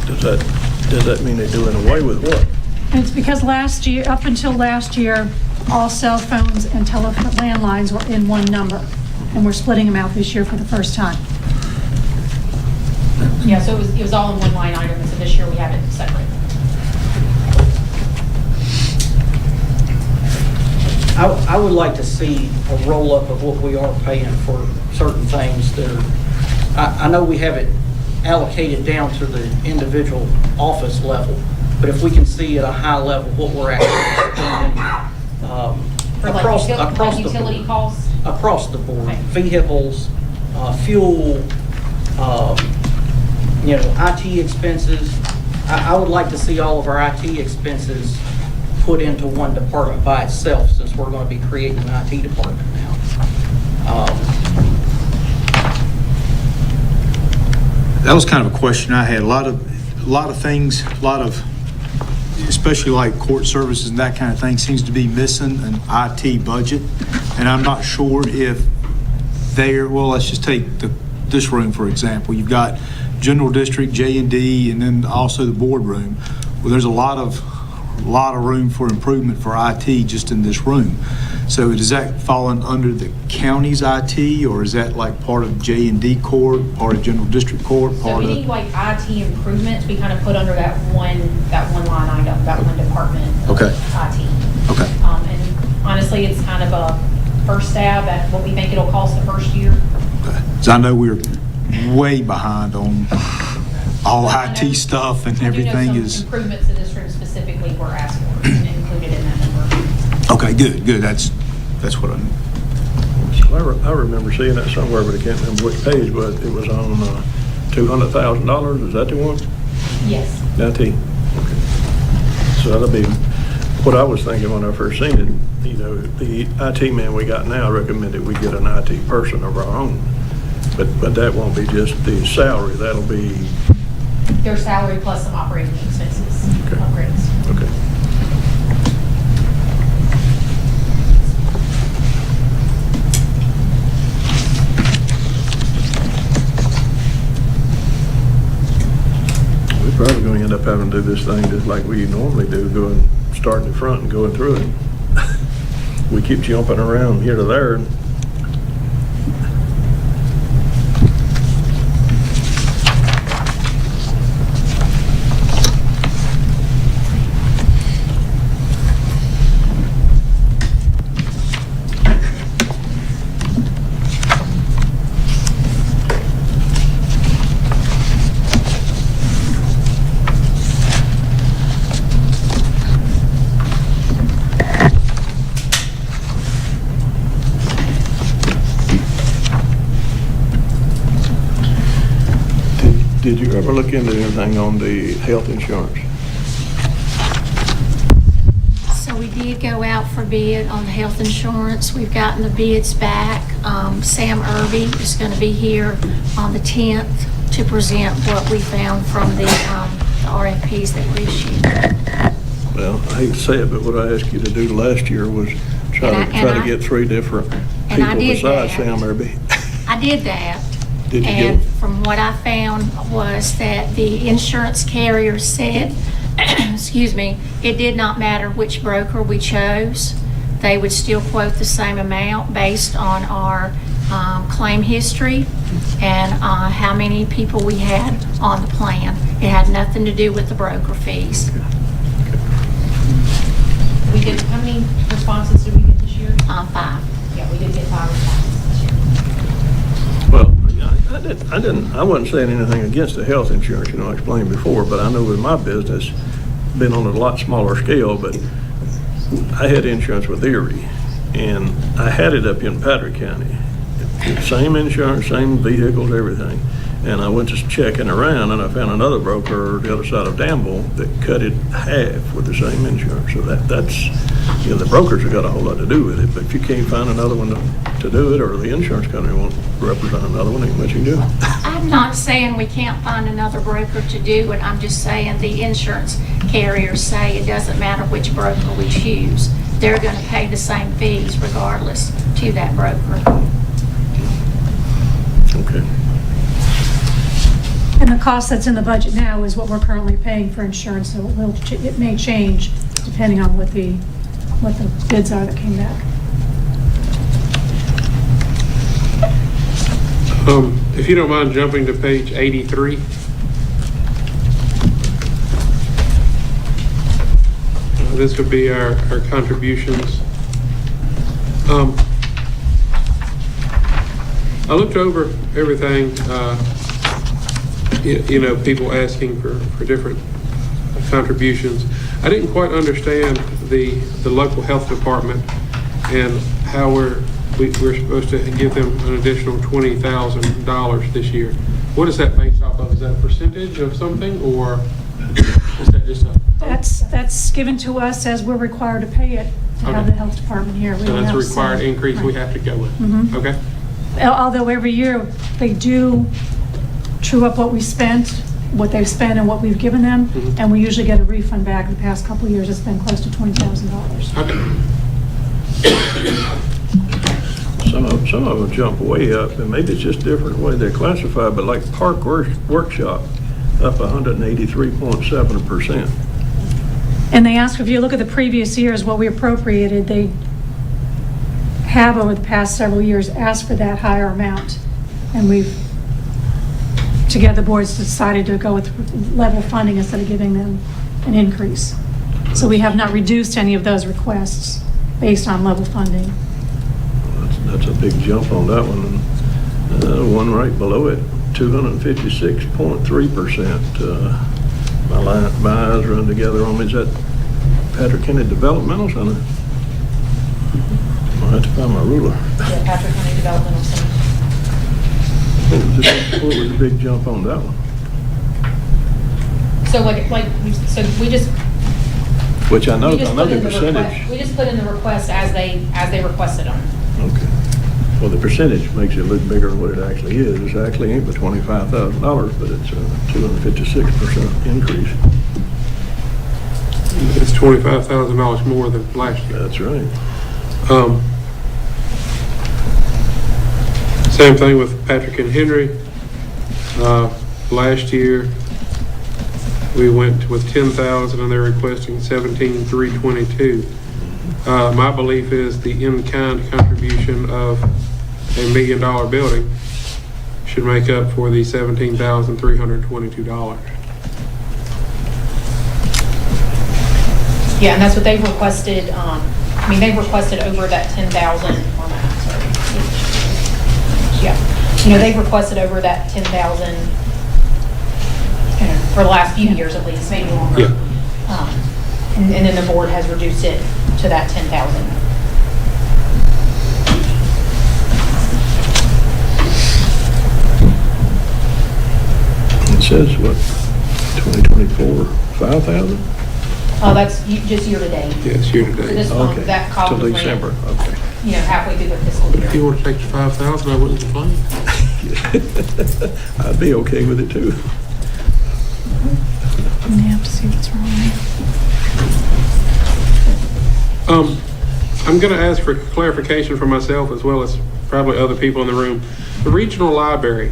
Does that mean they're doing away with what? And it's because last year, up until last year, all cell phones and landlines were in one number, and we're splitting them out this year for the first time. Yeah, so it was all in one line item, and so this year we have it separate. I would like to see a roll-up of what we are paying for certain things that are, I know we have it allocated down to the individual office level, but if we can see at a high level what we're actually spending For like across the utility board. costs? Across the board, Okay. vehicles, fuel, IT expenses. I would like to see all of our IT expenses put into one department by itself, since we're going to be creating an IT department now. That was kind of a question I had. A lot of things, especially like court services and that kind of thing, seems to be missing an IT budget. And I'm not sure if well, let's just take this room, for example. You've got general district, J&D, and then also the boardroom. Well, there's a lot of room for improvement for IT just in this room. So does that fall under the county's IT, or is that like part of J&D court, part of general district court, So part any of? like IT improvements, we kind of put under that one line item, that one department. of Okay. IT. Okay. And honestly, it's kind of a first stab at what we think it'll cost the first year. Because I know we're way behind on all IT stuff, and I do know everything some is. improvements in this room specifically were asked for and included in that number. Okay, good. That's what I. I remember seeing that somewhere, but I can't remember which page, but it was on $200,000, is that the one? Yes. IT. Okay. So that'll be what I was thinking when I first seen it, you know, the IT man we got now recommended we get an IT person of our own. But that won't be just the salary, that'll be, Their salary plus some operating expenses, Okay. upgrades. okay. We're probably going to end up having to do this thing just like we normally do, going, starting in front and going through it. We keep jumping around here to there. Did you ever look into anything on the health insurance? So we did go out for bid on the health insurance. We've gotten the bids back. Sam Irby is going to be here on the 10th to present what we found from the RFPs that were issued. Well, I hate to say it, but what I asked you to do last year was try to get 3 different And I people did besides that. Sam Irby. I did that. Did you get And them? from what I found was that the insurance carrier said, excuse me, it did not matter which broker we chose. They would still quote the same amount based on our claim history and how many people we had on the plan. It had nothing to do with the broker fees. We did, how many responses did we get this year? 5. Yeah, we did get 5 responses this year. Well, I wasn't saying anything against the health insurance, you know, I explained before, but I know with my business, been on a lot smaller scale, but I had insurance with Erie, and I had it up in Patrick County. Same insurance, same vehicles, everything. And I went just checking around, and I found another broker the other side of Danville that cut it half with the same insurance. So that's, you know, the brokers have got a whole lot to do with it. But if you can't find another one to do it, or the insurance company won't represent another one, ain't much you can do. I'm not saying we can't find another broker to do it. I'm just saying the insurance carriers say it doesn't matter which broker we choose. They're going to pay the same fees regardless to that broker. Okay. And the cost that's in the budget now is what we're currently paying for insurance, so it may change depending on what the bids are that came back. If you don't mind jumping to page 83. This would be our contributions. I looked over everything, you know, people asking for different contributions. I didn't quite understand the local health department and how we're supposed to give them an additional $20,000 this year. What is that based off of? Is that a percentage of something, or is that just a? That's given to us as we're required to pay it to have Okay. the health department here. We So don't that's a have to required say. increase we Right. have to go with? Mhm. Okay. Although every year they do true up what we spent, what they've spent and what we've given them, Mhm. and we usually get a refund back. The past couple of years, it's been close to $20,000. Okay. Some of them jump way up, and maybe it's just different way they're classified, but like Park Workshop, up 183.7%. And they ask, if you look at the previous years, what we appropriated, they have over the past several years asked for that higher amount. And we've, together, the boards decided to go with level funding instead of giving them an increase. So we have not reduced any of those requests based on level funding. That's a big jump on that one. And one right below it, 256.3%. My eyes run together on me. Is that Patrick County Developmental Center? I'll have to find my ruler. Yeah, Patrick County Developmental Center. What was the big jump on that one? So so we just, Which I know We just the put in request- percentage. We just put in the request as they requested them. Okay. Well, the percentage makes it look bigger than what it actually is. It actually ain't but $25,000, but it's a 256% increase. It's $25,000 more than last year. That's right. Same thing with Patrick and Henry. Last year, we went with 10,000 and they're requesting 17,322. My belief is the in-kind contribution of $1 million building should make up for the $17,322. Yeah, and that's what they've requested, they've requested over that 10,000, yeah. They've requested over that 10,000, for the last few years at least, maybe longer. Yeah. And then the board has reduced it to that 10,000. It says, what, 2024, 5,000? That's just year to date. Yes, year to So date. this Okay. that column Till ran, December, okay. Halfway through the fiscal year. If you want to take the 5,000, I wouldn't complain. I'd be okay with it too. We have to see what's wrong. I'm going to ask for clarification for myself as well as probably other people in the room. The regional library,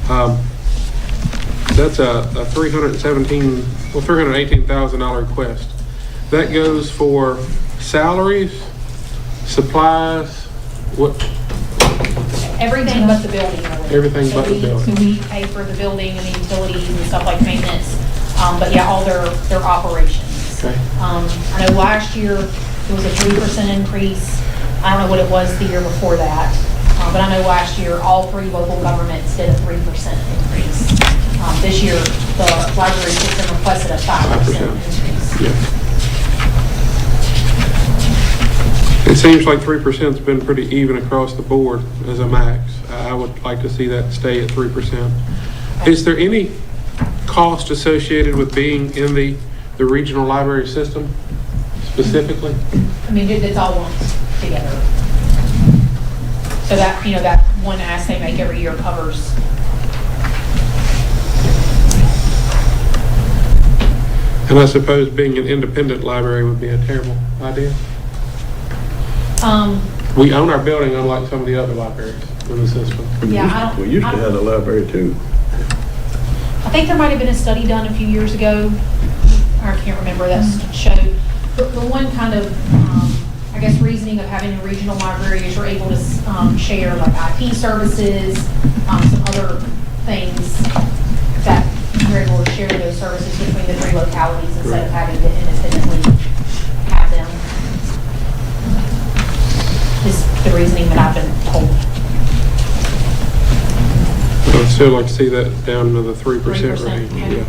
that's a $318,000 request. That goes for salaries, supplies, what? Everything but the building. Everything but the building. So we pay for the building and the utilities and stuff like maintenance, but yeah, all their operations. Okay. I know last year it was a 3% increase. I don't know what it was the year before that, but I know last year all 3 local governments did a 3% increase. This year, the library system requested a 5% increase. Yeah. It seems like 3% has been pretty even across the board as a max. I would like to see that stay at 3%. Is there any cost associated with being in the regional library system specifically? It's all lumped together. So that, that one ask they make every year covers. And I suppose being an independent library would be a terrible idea. We own our building unlike some of the other libraries in the system. Yeah, We used to have a library too. I think there might have been a study done a few years ago. I can't remember that showed. The one kind of, reasoning of having a regional library is you're able to share like IT services, some other things that you're able to share those services between the 3 localities instead of having to independently have them. Is the reasoning that I've been told. I'd still like to see that down to the 3% 3%, range. okay. Yeah.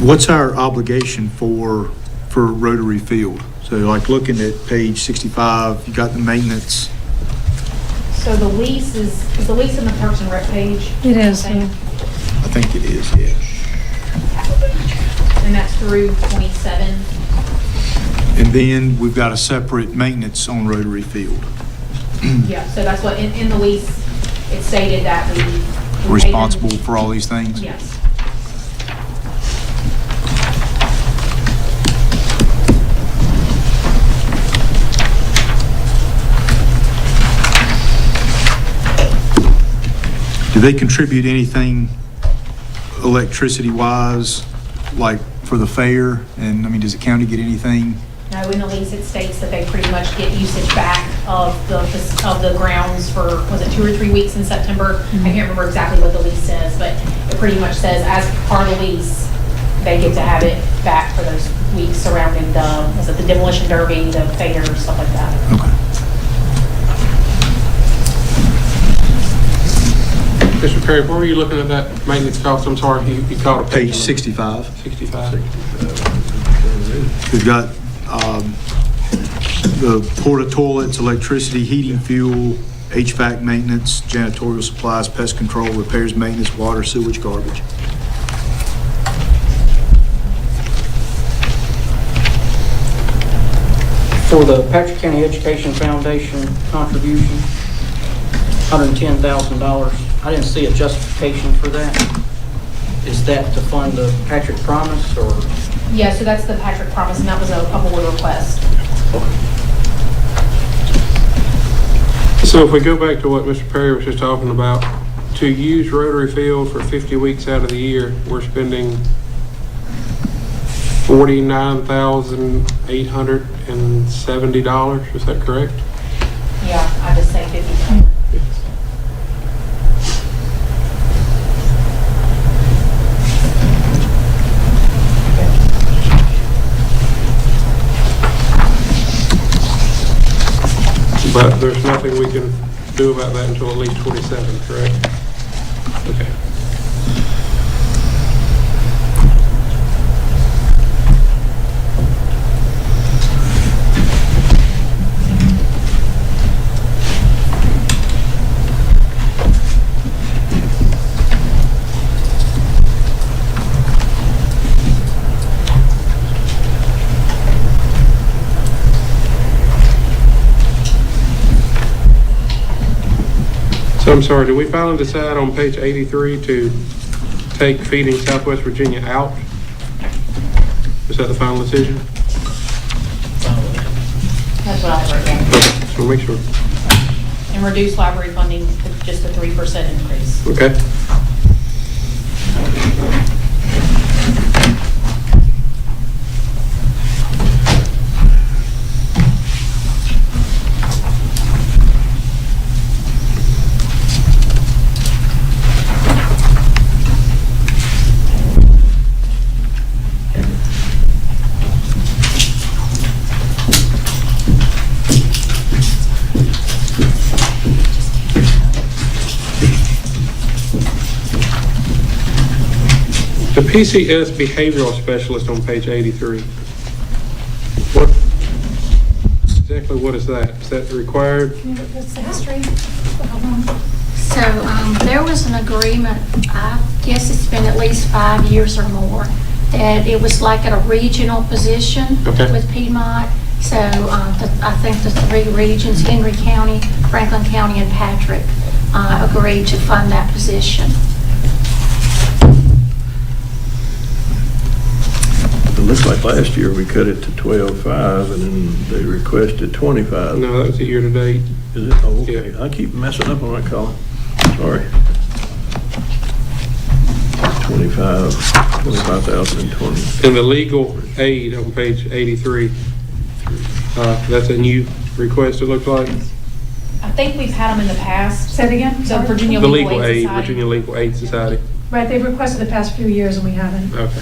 What's our obligation for Rotary Field? So like looking at page 65, you got the maintenance. So the lease is the lease in the Parks and Rec page? It is, yeah. I think it is, yeah. And that's through 27. And then we've got a separate maintenance on Rotary Field. Yeah, so that's what, in the lease, it stated that we pay them- Responsible for all these things? Yes. Do they contribute anything electricity-wise, like for the fair? And, does the county get anything? No, in the lease, it states that they pretty much get usage back of the grounds for, was it 2 or 3 weeks in September? I can't remember exactly what the lease says, but it pretty much says as part of the lease, they get to have it back for those weeks surrounding the demolition derby, the fair, stuff like that. Okay. Mr. Perry, where were you looking at that maintenance cost? I'm sorry, you called it. Page 65. 65. We've got the porta toilets, electricity, heating, fuel, HVAC maintenance, janitorial supplies, pest control, repairs, maintenance, water, sewage, garbage. For the Patrick County Education Foundation contribution, $110,000. I didn't see a justification for that. Is that to fund the Patrick Promise, or? Yeah, so that's the Patrick Promise, and that was a board request. So if we go back to what Mr. Perry was just talking about, to use Rotary Field for 50 weeks out of the year, we're spending $49,870. Is that correct? Yeah, I just say 50. But there's nothing we can do about that until at least 27, correct? Okay. So I'm sorry, did we finally decide on page 83 to take Feeding Southwest Virginia out? Is that the final decision? That's what I have written. Okay, just want to make sure. And reduce library funding to just a 3% increase. Okay. The PCS behavioral specialist on page 83. Exactly what is that? Is that required? That's the history. So there was an agreement, I guess it's been at least 5 years or more, that it was like at a regional position Okay. with Piedmont. So I think the 3 regions, Henry County, Franklin County, and Patrick, agreed to fund that position. It looks like last year we cut it to 12.5 and then they requested 25. No, that was the year-to-date. Is it? Oh, okay. Yeah. I keep messing up on my column. Sorry. 25,020. And the legal aid on page 83, that's a new request, it looks like. I think we've had them in the past. Say it again? So Virginia The Legal legal Aid aid, Society. Virginia Legal Aid Society. Right, they've requested the past few years and we haven't. Okay.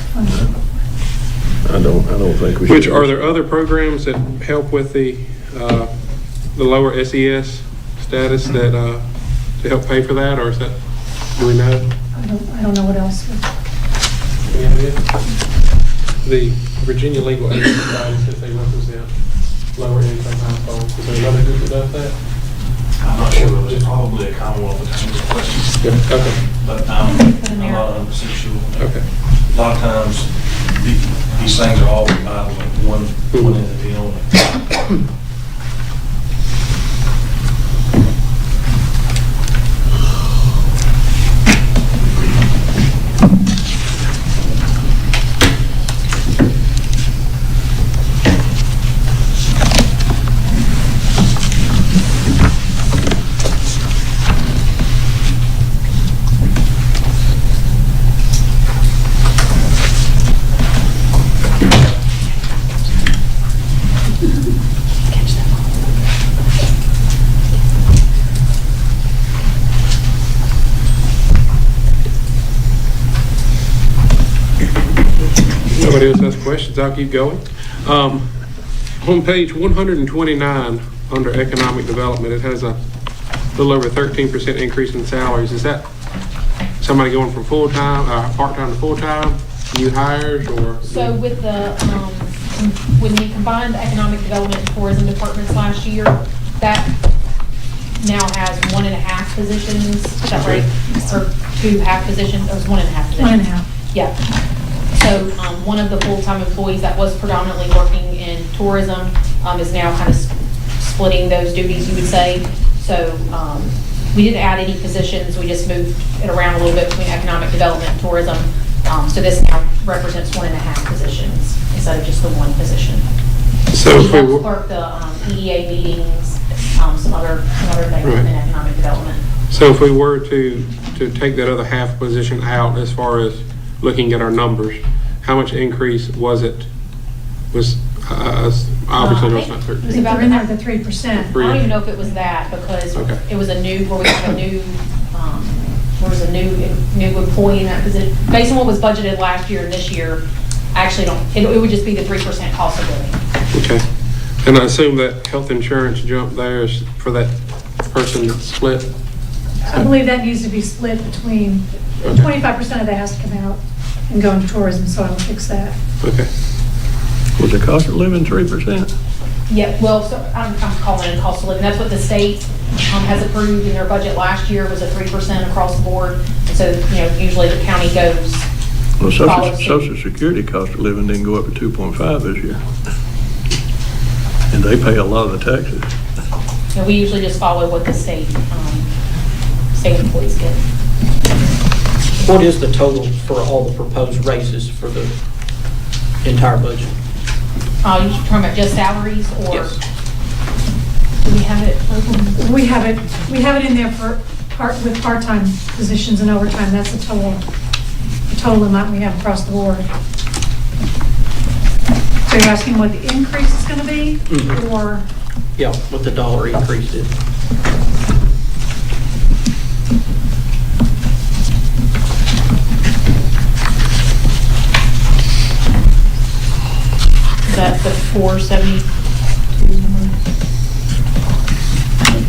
I don't think we should. Which, are there other programs that help with the lower SES status that, to help pay for that, or is that, do we know? I don't know what else. Any idea? The Virginia Legal Aid Society says they represent lower income households. Is there another group that does that? I'm not sure, but it's probably a Commonwealth of Texas question, Yeah, okay, but I'm not 100% sure. okay. A lot of times, these things are all by like one entity only. Nobody else has questions, I'll keep going. On page 129, under economic development, it has a little over 13% increase in salaries. Is that somebody going from full-time, part-time to full-time, new hires, or? So with the, when we combined economic development and tourism departments last year, that now has 1.5 positions, is that right? Or 2.5 positions, it was 1.5 positions. 1.5. Yeah. So one of the full-time employees that was predominantly working in tourism is now kind of splitting those duties, you would say. So we didn't add any positions, we just moved it around a little bit between economic development and tourism. So this now represents 1.5 positions instead of just the one position. So if we helps clerk the EDA meetings, some other things in economic development. So if we were to take that other half position out, as far as looking at our numbers, how much increase was it? Obviously no, it's not 13. I think they're in there at the 3%. I don't even know if it was that, because Okay. it was a new, where we have a new, there was a new employee in that position. Based on what was budgeted last year and this year, I actually don't, it would just be the 3% cost of living. Okay. And I assume that health insurance jump there is for that person that's split? I believe that needs to be split between, 25% of that has to come out and go into tourism, so I'll fix that. Okay. Was the cost of living 3%? Yeah, well, so I'm calling it a cost of living. That's what the state has approved in their budget last year, was a 3% across the board. And so, usually the county goes. Well, Social Security cost of living didn't go up to 2.5 this year. And they pay a lot of the taxes. And we usually just follow what the state employees get. What is the total for all the proposed raises for the entire budget? You're talking about just salaries, or? Yes. Do we have it? We have it in there with part-time positions and overtime. That's the total amount we have across the board. So you're asking what the increase is going to be, or? Yeah, what the dollar increase is. Is that the 472 number?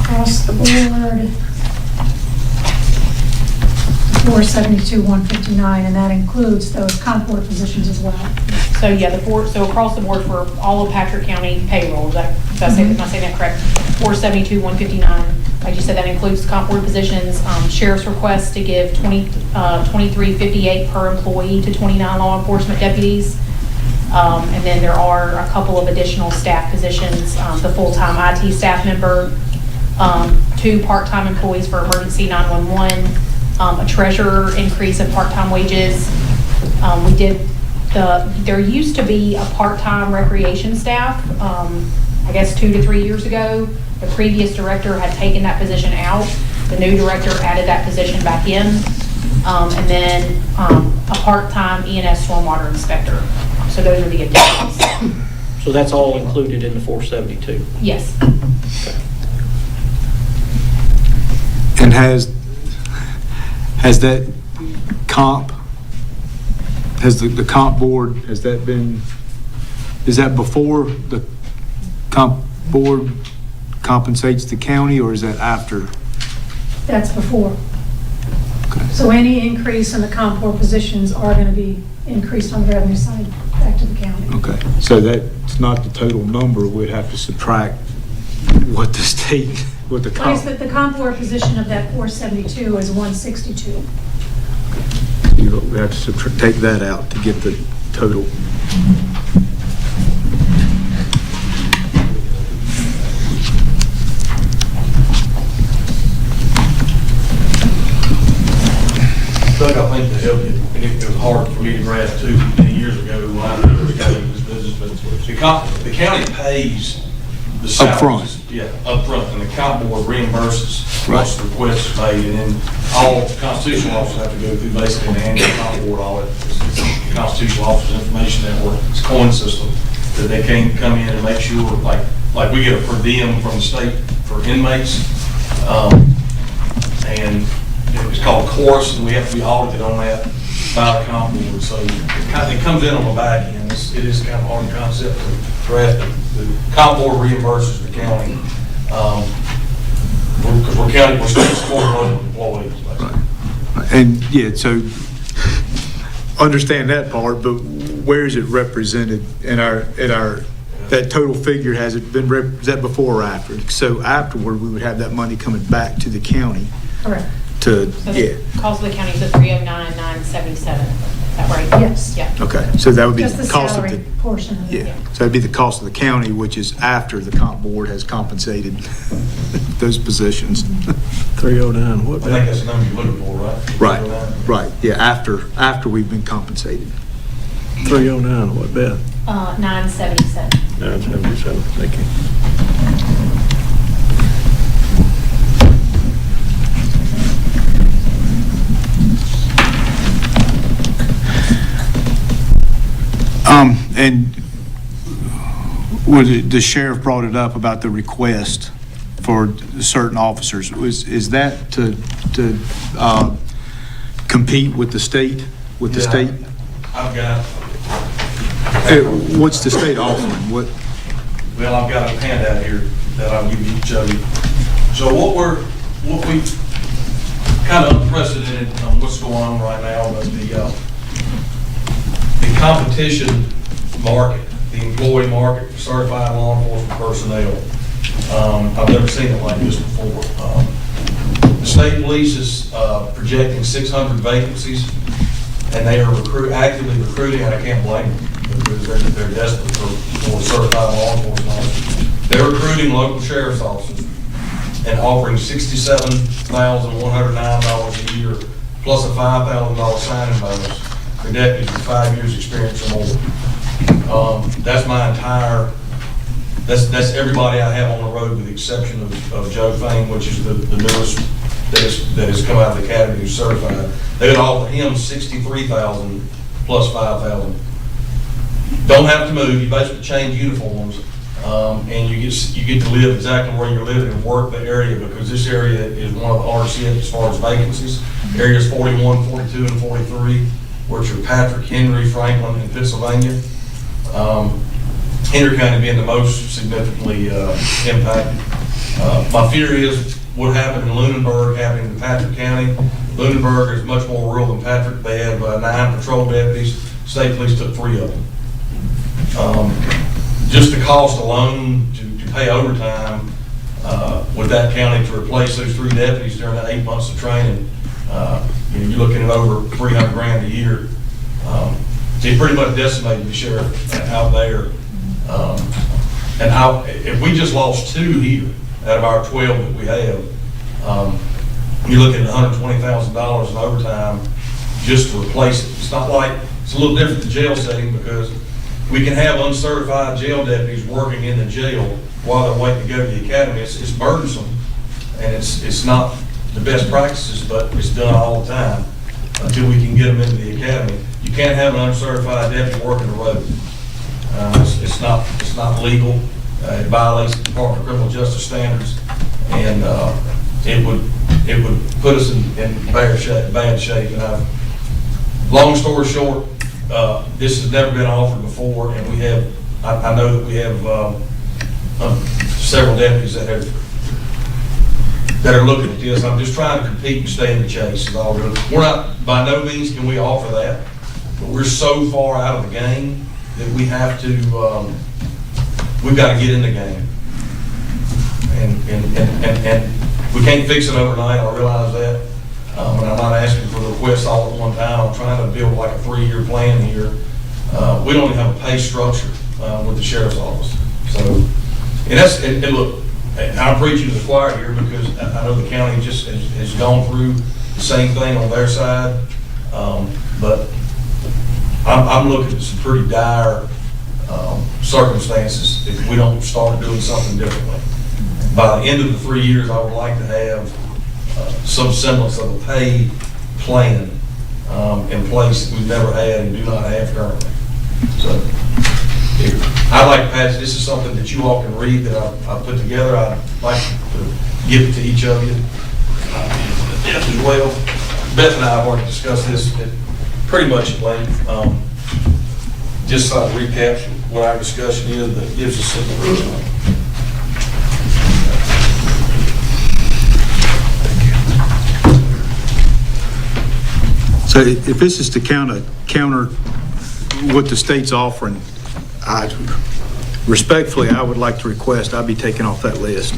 Across the board, 472, 159, and that includes those comp board positions as well. So yeah, so across the board for all of Patrick County payroll, am I saying that correct? 472, 159. Like you said, that includes comp board positions, sheriff's request to give $23.58 per employee to 29 law enforcement deputies. And then there are a couple of additional staff positions, the full-time IT staff member, 2 part-time employees for emergency 911, a treasurer increase of part-time wages. There used to be a part-time recreation staff, I guess 2 to 3 years ago. The previous director had taken that position out. The new director added that position back in. And then a part-time E&S stormwater inspector. So those are the additions. So that's all included in the 472? Yes. And has that comp, has the comp board, is that before the comp board compensates the county, or is that after? That's before. Okay. So any increase in the comp board positions are going to be increased on the revenue side back to the county. Okay, so that's not the total number, we'd have to subtract what the state, what the comp. Like the comp board position of that 472 is 162. We have to take that out to get the total. Doug, I think to help you, and it was hard for me to grasp too many years ago when I first got into this business, but the county pays the salaries. Up front. Yeah, up front, and the comp board reimburses Right. once the request is made, and then all constitutional officers have to go through basically an annual comp board audit. It's the Constitutional Officers Information Network, it's a coin system that they can come in and make sure, like we get a per diem from the state for inmates, and it's called course, and we have to be audited on that by the comp board. So it comes in on the back end. It is kind of hard concept to grasp. The comp board reimburses the county because we're state supporting local employees. Right. And, yeah, so understand that part, but where is it represented in our, that total figure, has it been, is that before or after? So afterward, we would have that money coming back to the county Correct. to, So yeah, the cost of the county is the 309,977. Is that right? Yes. Yeah. okay. So that would be Just the the cost of salary the, portion of it. yeah. So that'd be the cost of the county, which is after the comp board has compensated those positions. 309, what I think that's the number you're looking for, right? Right, right, yeah, after we've been compensated. 309, what, Beth? 977. 977, thank you. And the sheriff brought it up about the request for certain officers. Is that to compete with the state, Yeah, state? I've got, What's the state offering? What? well, I've got a handout here that I'll give each of you. So what we kind of unprecedented on what's going on right now, but the competition market, the employee market for certified law enforcement personnel. I've never seen it like this before. The state police is projecting 600 vacancies, and they are actively recruiting, and I can't blame them because they're desperate for certified law enforcement officers. They're recruiting local sheriff's officers and offering $67,109 a year plus a $5,000 signing bonus for deputies with 5 years experience or more. That's my entire, that's everybody I have on the road with the exception of Joe Fain, which is the newest that has come out of the academy who's certified. They would offer him $63,000 plus $5,000. Don't have to move, you basically change uniforms, and you get to live exactly where you're living and work the area, because this area is one of the hardest hit as far as vacancies. Areas 41, 42, and 43, which are Patrick, Henry, Franklin, and Pennsylvania. Henry County being the most significantly impacted. My fear is what happened in Lunenburg happening in Patrick County. Lunenburg is much more rural than Patrick. They have 9 patrol deputies. State police took 3 of them. Just the cost alone to pay overtime with that county to replace those 3 deputies during the 8 months of training, you're looking at over $300,000 a year. They pretty much decimated the sheriff out there. And if we just lost 2 here out of our 12 that we have, you're looking at $120,000 in overtime just to replace it. It's not like, it's a little different than jail setting, because we can have uncertified jail deputies working in the jail while they're waiting to go to the academy. It's burdensome, and it's not the best practices, but it's done all the time until we can get them into the academy. You can't have an uncertified deputy working the road. It's not legal. It violates the Department of Criminal Justice standards, and it would put us in bad shape. And long story short, this has never been offered before, and we have. I know that we have several deputies that are looking at this. I'm just trying to compete and stay in the chase. Is all we're not, by no means can we offer that, but we're so far out of the game that we have to. We've got to get in the game, and we can't fix it overnight. I realize that, and I'm not asking for the requests all at one time. I'm trying to build like a 3-year plan here. We don't even have a pay structure with the sheriff's office. So, and look, I'm preaching to the choir here because I know the county just has gone through the same thing on their side, but I'm looking at some pretty dire circumstances if we don't start doing something differently. By the end of the 3 years, I would like to have some semblance of a pay plan in place that we've never had and do not have currently. So I'd like to pass, this is something that you all can read that I've put together. I'd like to give it to each of you as well. Beth and I have already discussed this pretty much at length. Just to recap what our discussion is, that gives us some original. So if this is to counter what the state's offering, respectfully, I would like to request I be taken off that list.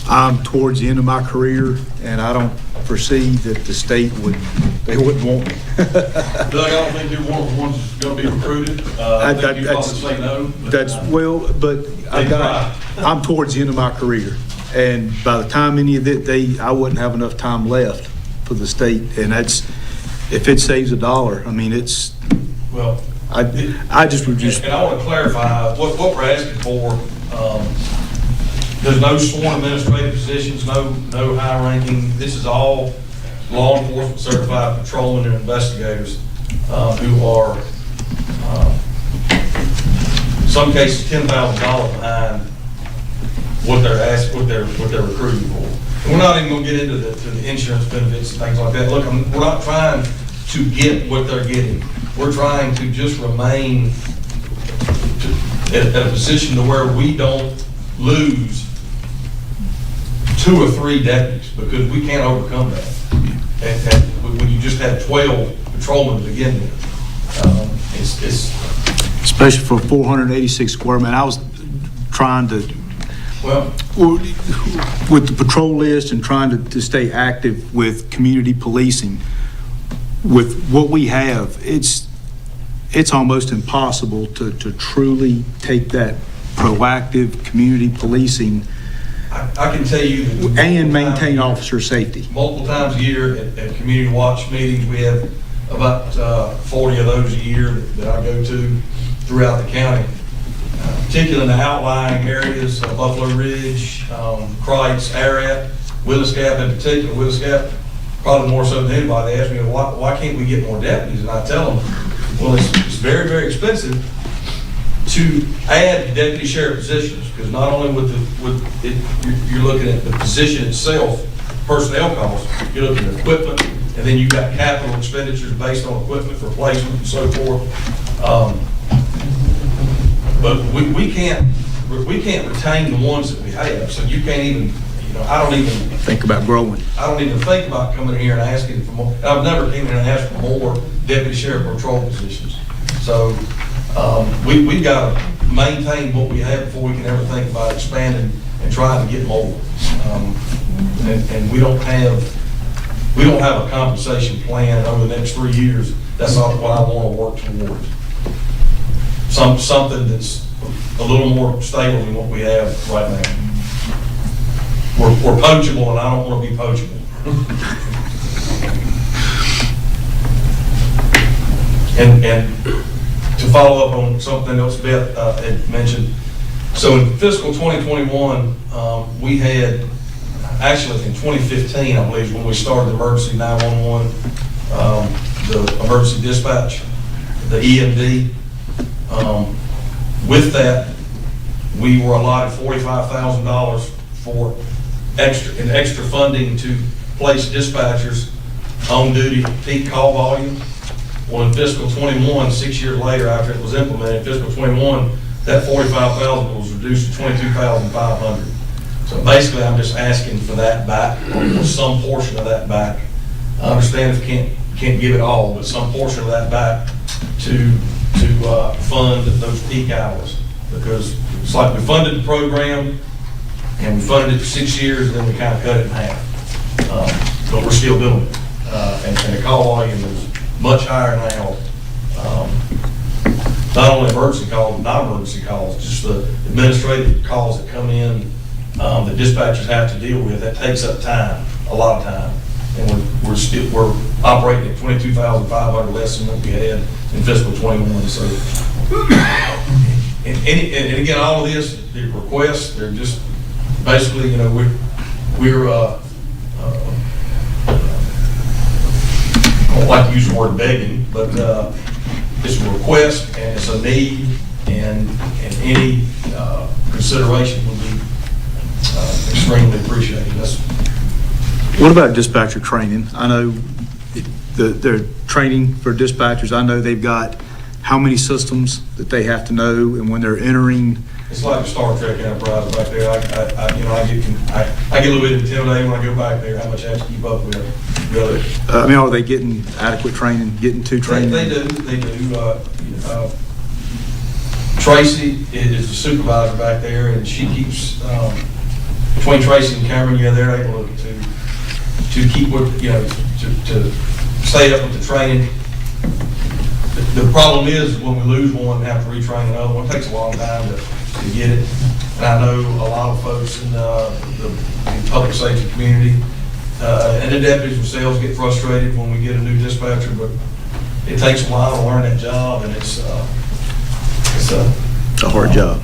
I'm towards the end of my career, and I don't foresee that the state wouldn't want me. Doug, I don't think you're one of the ones that's going to be recruited. I think you probably say no. But I'm towards the end of my career, and by the time any of that, I wouldn't have enough time left for the state, and if it saves $1, I mean, Well, I just would just. And I want to clarify, what we're asking for, there's no sworn administrative positions, no high ranking. This is all law enforcement certified patrolmen and investigators who are, in some cases, $10,000 behind what they're asking, what they're recruiting for. And we're not even going to get into the insurance benefits and things like that. Look, we're not trying to get what they're getting. We're trying to just remain at a position to where we don't lose 2 or 3 deputies, because we can't overcome that. And when you just have 12 patrolmen to begin with, it's Especially for 486 square man, I was trying to, well, with the patrol list and trying to stay active with community policing. With what we have, it's almost impossible to truly take that proactive community policing I can tell you that and maintain officer safety. multiple times a year at community watch meetings, we have about 40 of those a year that I go to throughout the county, particularly in the outlying areas of Buffalo Ridge, Crites, Ararat, Willis Gap in particular. Willis Gap, probably more so than anybody, they ask me, why can't we get more deputies? And I tell them, well, it's very, very expensive to add deputy sheriff positions, because not only you're looking at the position itself, personnel costs, you're looking at equipment, and then you've got capital expenditures based on equipment replacement and so forth. But we can't retain the ones that we have, so you can't even, I don't even think about growing. I don't even think about coming in here and asking for more. I've never came in and asked for more deputy sheriff patrol positions. So we've got to maintain what we have before we can ever think about expanding and trying to get more. And we don't have a compensation plan over the next 3 years. That's not what I want to work towards. Something that's a little more stable than what we have right now. We're poachable, and I don't want to be poachable. And to follow up on something else Beth had mentioned, so in fiscal 2021, we had, actually in 2015, I believe, when we started the emergency 911, the emergency dispatch, the EMD. With that, we were allotted $45,000 for extra funding to place dispatchers on duty at peak call volume. Well, in fiscal 21, 6 years later after it was implemented, fiscal 21, that $45,000 was reduced to $22,500. So basically, I'm just asking for that back, or some portion of that back. I understand if you can't give it all, but some portion of that back to fund those peak hours, because it's like we funded the program and we funded it for 6 years, and then we kind of cut it in half. But we're still doing it. And the call volume is much higher now. Not only emergency calls, but non-emergency calls, just the administrative calls that come in that dispatchers have to deal with. That takes up time, a lot of time. And we're operating at $22,500 less than what we had in fiscal 21. So, and again, all of this, the requests, they're just basically, we're I don't like to use the word begging, but it's a request and it's a need, and any consideration would be extremely appreciated. What about dispatcher training? I know their training for dispatchers, I know they've got how many systems that they have to know, and when they're entering it's like a Star Trek Enterprise back there. I get a little bit intimidated when I go back there, how much I have to keep up with, really. I mean, are they getting adequate training, getting to training? They do. Tracy is the supervisor back there, and she keeps, between Tracy and Cameron, they're able to keep with, to stay up with the training. The problem is when we lose one and have to retrain another one, it takes a long time to get it. And I know a lot of folks in the public safety community, and the deputies themselves get frustrated when we get a new dispatcher, but it takes a while to learn that job, and it's a hard job.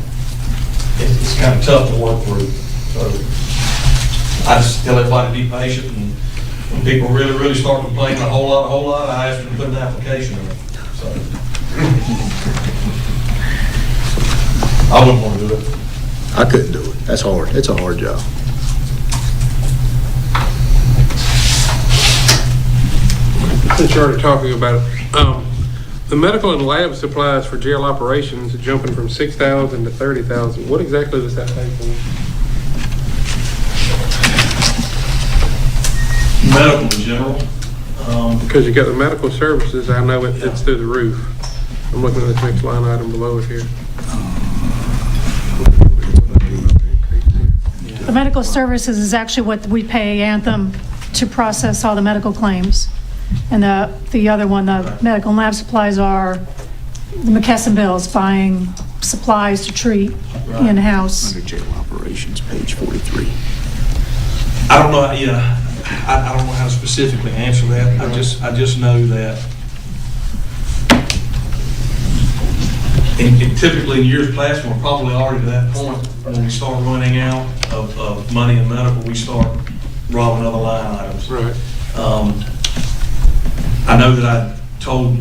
It's kind of tough to work through. So I just tell everybody to be patient, and when people really start complaining a whole lot, I ask them to put an application in. So I wouldn't want to do it. I couldn't do it. That's hard. It's a hard job. Since you're already talking about it, the medical and lab supplies for jail operations jumping from 6,000 to 30,000. What exactly does that pay for? Medical in general. Because you got the medical services, I know it's through the roof. I'm looking at this next line item below it here. The medical services is actually what we pay Anthem to process all the medical claims. And the other one, the medical and lab supplies, are the McKesson bills, buying supplies to treat in-house. Under jail operations, page 43. I don't know. I don't know how to specifically answer that. I just know that. And typically in years past, we're probably already to that point when we start running out of money in medical, we start robbing other line items. Right. I know that I told,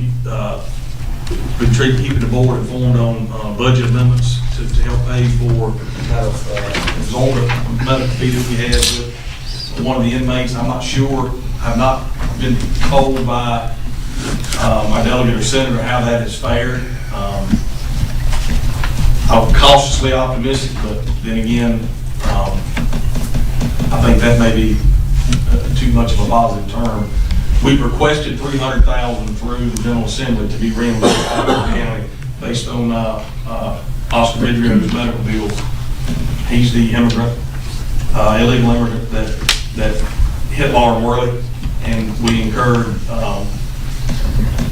been keeping the board informed on budget amendments to help pay for kind of older medical fee that we had with one of the inmates. I'm not sure, I've not been told by my delegate or senator how that is fared. I'm cautiously optimistic, but then again, I think that may be too much of a positive term. We've requested $300,000 through the General Assembly to be reimbursed by the county based on Oscar Vidrio's medical bills. He's the immigrant, illegal immigrant that hit Lauren Worley, and we incurred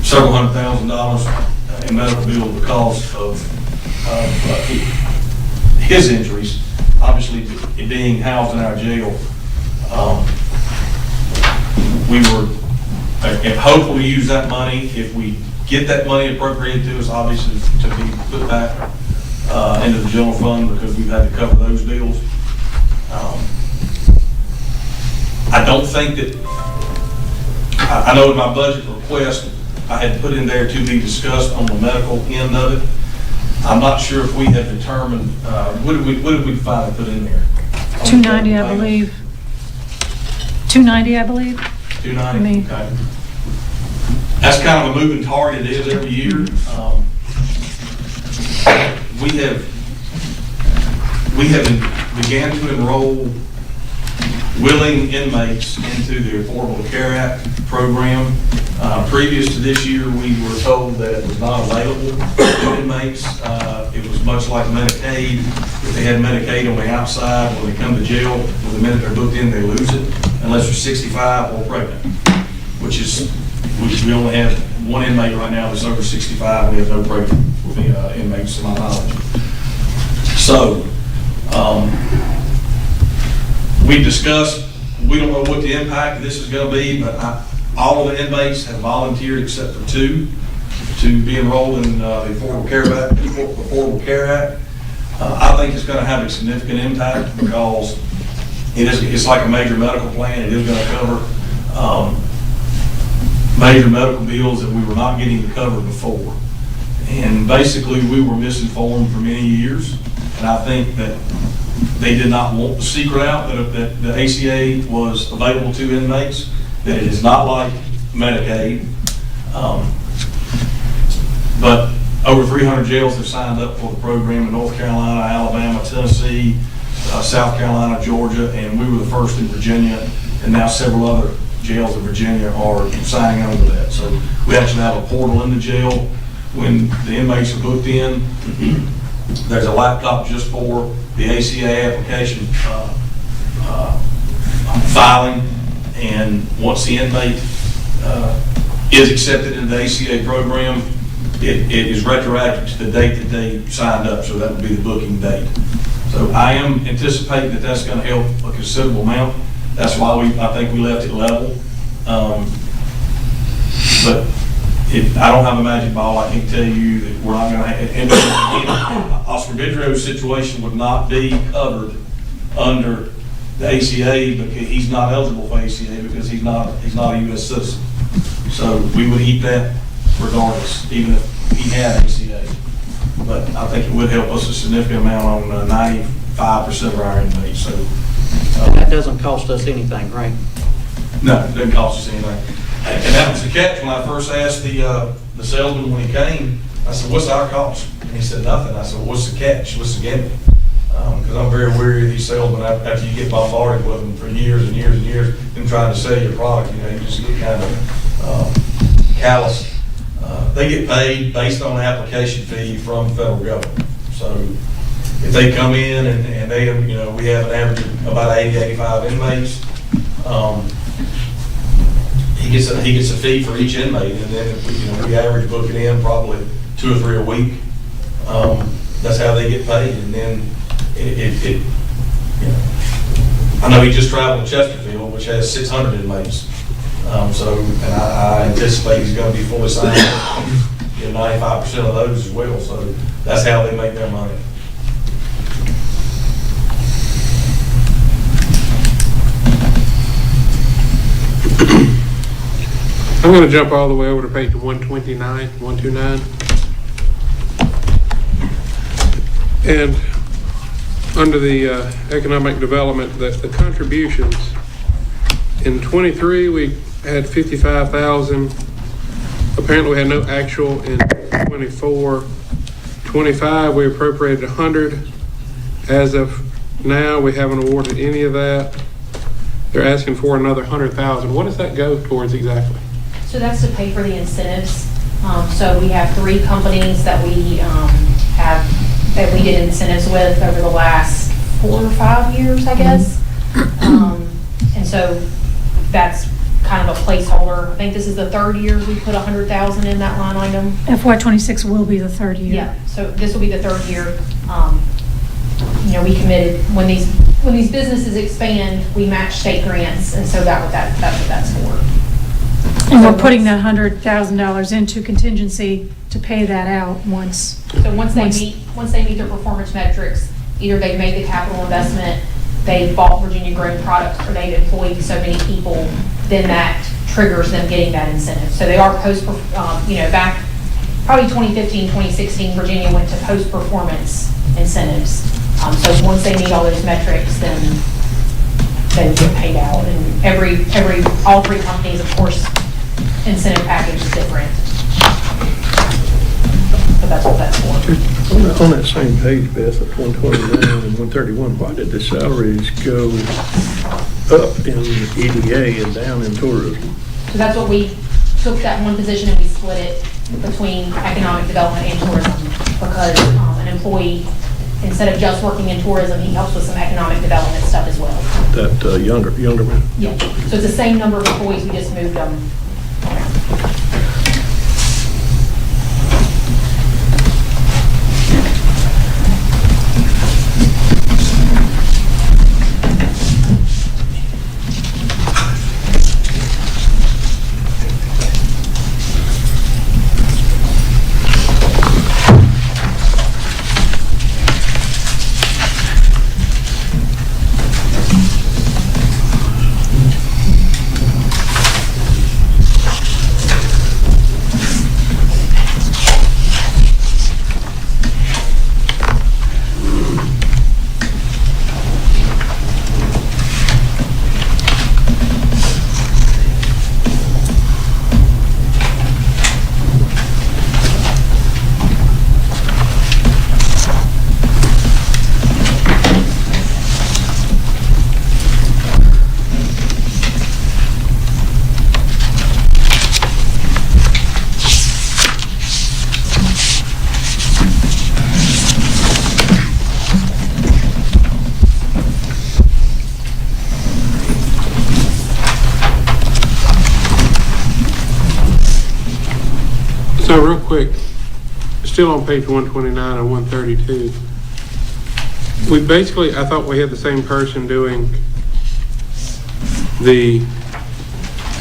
several $100,000 in medical bills because of his injuries. Obviously, it being housed in our jail, we were hopeful to use that money. If we get that money appropriated to us, obviously to be put back into the general fund, because we've had to cover those bills. I don't think that, I know in my budget request, I had put in there to be discussed on the medical end of it. I'm not sure if we have determined, what did we finally put in there? 290, I believe. 290, I believe. 290, okay. That's kind of a moving target, it is every year. We have began to enroll willing inmates into the Affordable Care Act program. Previous to this year, we were told that it was not available to inmates. It was much like Medicaid. If they had Medicaid on the outside, when they come to jail, the minute they're booked in, they lose it, unless they're 65 or pregnant, which we only have one inmate right now that's over 65. We have no pregnant inmates, to my knowledge. So, we discussed, we don't know what the impact of this is going to be, but all of the inmates have volunteered except for 2 to be enrolled in the Affordable Care Act. I think it's going to have a significant impact because it's like a major medical plan. It is going to cover major medical bills that we were not getting to cover before. And basically, we were misinformed for many years, and I think that they did not want the secret out that the ACA was available to inmates, that it is not like Medicaid. But over 300 jails have signed up for the program in North Carolina, Alabama, Tennessee, South Carolina, Georgia, and we were the first in Virginia, and now several other jails in Virginia are signing on to that. So we actually have a portal in the jail. When the inmates are booked in, there's a laptop just for the ACA application filing, and once the inmate is accepted in the ACA program, it is retroactive to the date that they signed up, so that would be the booking date. So I am anticipating that that's going to help a considerable amount. That's why I think we left it level. But I don't have a magic ball. I can tell you that we're not going to have, Oscar Vidro's situation would not be covered under the ACA because he's not eligible for ACA because he's not a U.S. citizen. So we would eat that regardless, even if he had ACA. But I think it would help us a significant amount on 95% of our inmates. So That doesn't cost us anything, right? no, it doesn't cost us anything. And that was the catch when I first asked the salesman when he came. I said, "What's our cost?" And he said, "Nothing." I said, well, "What's the catch? What's the gimmick?" Because I'm very weary of these salesmen after you get bombarded with them for years and years and years and trying to sell your product. You know, you just get kind of callous. They get paid based on an application fee from the federal government. So if they come in and they, you know, we have an average of about 80, 85 inmates. He gets a fee for each inmate, and then if we average book it in probably 2 or 3 a week. That's how they get paid, and then it I know he just traveled to Chesterfield, which has 600 inmates. And I anticipate he's going to be fully signed up, 95% of those as well. So that's how they make their money. I'm going to jump all the way over to page 129. And under the economic development, the contributions, in 23 we had 55,000. Apparently we had no actual in 24. 25 we appropriated 100. As of now, we haven't awarded any of that. They're asking for another 100,000. What does that go towards exactly? So that's to pay for the incentives. So we have 3 companies that we we did incentives with over the last 4 or 5 years, I guess. And so that's kind of a placeholder. I think this is the 3rd year we put 100,000 in that line item. FY26 will be the 3rd year. Yeah, so this will be the 3rd year. We committed, when these businesses expand, we match state grants, and so that's what that's for. And we're putting that $100,000 into contingency to pay that out once. So once they meet their performance metrics, either they've made the capital investment, they've bought Virginia grown products, or they've employed so many people, then that triggers them getting that incentive. So they are back probably 2015, 2016, Virginia went to post-performance incentives. So once they meet all those metrics, then they get paid out. And all 3 companies, of course, incentive package is different. But that's what that's for. On that same page, Beth, at 129 and 131, why did the salaries go up in EDA and down in tourism? So that's what we took that one position and we split it between economic development and tourism, because an employee, instead of just working in tourism, he helps with some economic development stuff as well. That younger man? Yeah, so it's the same number of employees, we just moved them around. quick, still on page 129 and 132. We basically, I thought we had the same person doing the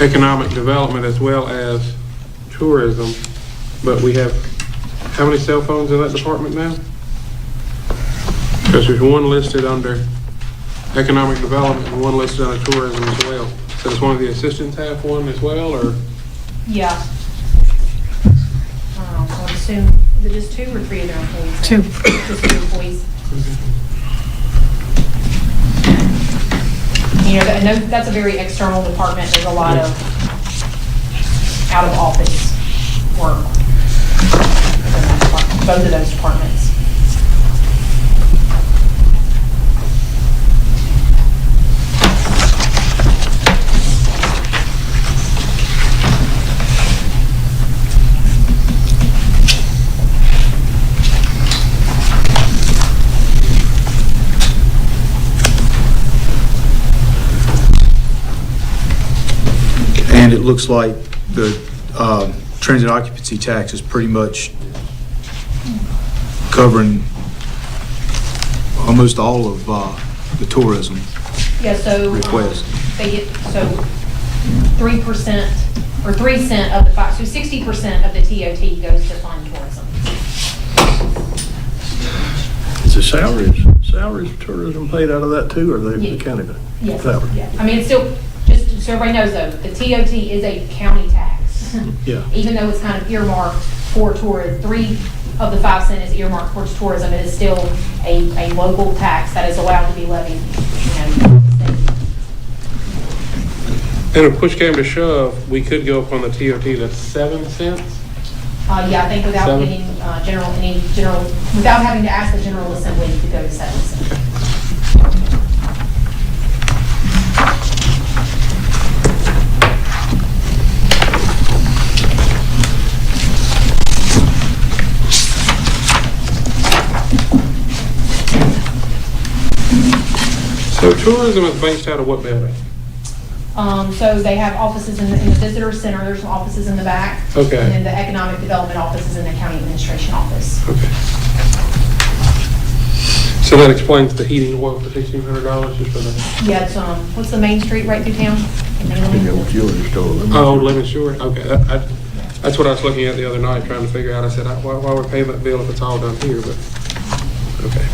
economic development as well as tourism, but we have, how many cell phones in that department now? Because there's one listed under economic development and one listed under tourism as well. So does one of the assistants have one as well, or? Yeah. I would assume, is it just 2 or 3 of their employees? 2. Just 2 employees. You know, and that's a very external department. There's a lot of out-of-office work in that department, both of those departments. And it looks like the transit occupancy tax is pretty much covering almost all of the tourism Yeah, so request. they get, so 3% or 3 cent of the 5, so 60% of the TOT goes to fund tourism. Is the salaries of tourism paid out of that too, or the Yeah. county? Yes, Salary? yeah. I mean, it's still, just so everybody knows though, the TOT is a county tax. Yeah. Even though it's kind of earmarked for tourism, 3 of the 5 cent is earmarked towards tourism, it is still a local tax that is allowed to be levied, you know. And if push came to shove, we could go up on the TOT to 7 cents? Yeah, I think without 7? getting without having to ask the General Assembly to go to 7 cents. So tourism is based out of what building? So they have offices in the visitor center, there's some offices in the back. Okay. And then the economic development office is in the county administration office. Okay. So that explains the heating oil for $1,600 just for that? Yeah, it's, what's the main street right through town? Oh, Lemon Shore, okay. That's what I was looking at the other night, trying to figure out. I said, why we're paying that bill if it's all done here, but, okay.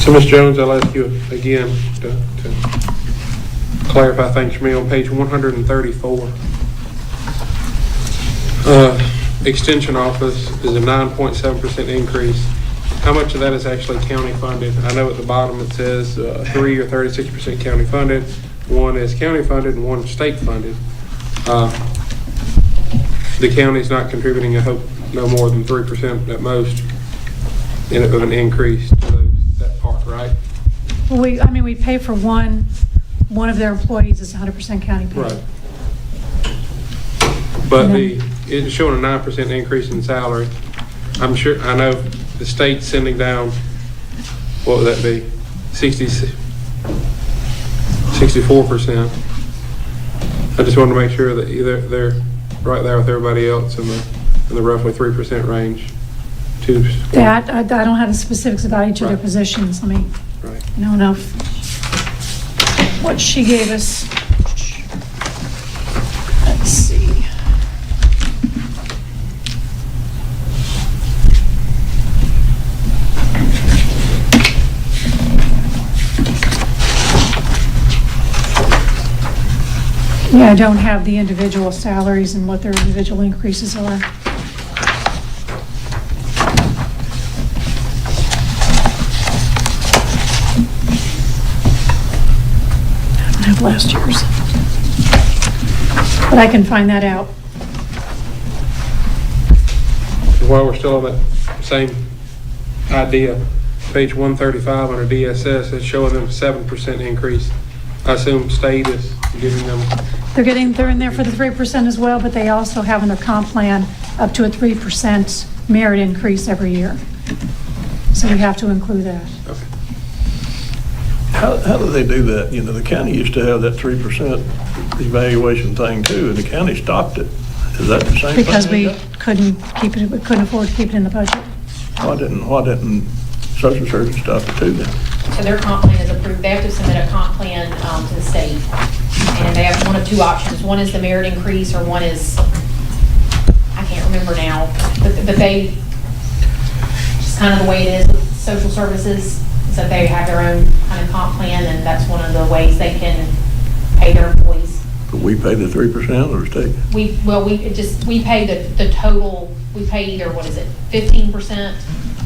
So, Ms. Jones, I'll ask you again to clarify things for me on page 134. Extension office is a 9.7% increase. How much of that is actually county funded? I know at the bottom it says 3 or 36% county funded, 1 is county funded and 1 is state funded. The county's not contributing, I hope, no more than 3% at most of an increase to that part, right? Well, we pay for one of their employees is 100% county paid. Right. But it's showing a 9% increase in salary. I'm sure, I know the state's sending down, what would that be? 64%. I just wanted to make sure that they're right there with everybody else in the roughly 3% range. That, I don't have the specifics about each of their positions. I mean, Right. I don't know if, what she gave us. Let's see. Yeah, I don't have the individual salaries and what their individual increases are. I don't have last year's, but I can find that out. While we're still on that same idea, page 135 under DSS, it's showing them 7% increase. I assume state is giving them, They're in there for the 3% as well, but they also have in their comp plan up to a 3% merit increase every year. So we have to include that. okay. How do they do that? You know, the county used to have that 3% evaluation thing too, and the county stopped it. Is that the same thing? Because we couldn't keep it, we couldn't afford to keep it in the budget. Why didn't social services stop it too then? So their comp plan is approved. They have to submit a comp plan to the state. And they have one of two options. One is the merit increase, or one is, I can't remember now, but they, just kind of the way it is with social services, so they have their own kind of comp plan, and that's one of the ways they can pay their employees. But we pay the 3% or state? We pay the total, we pay either, 15%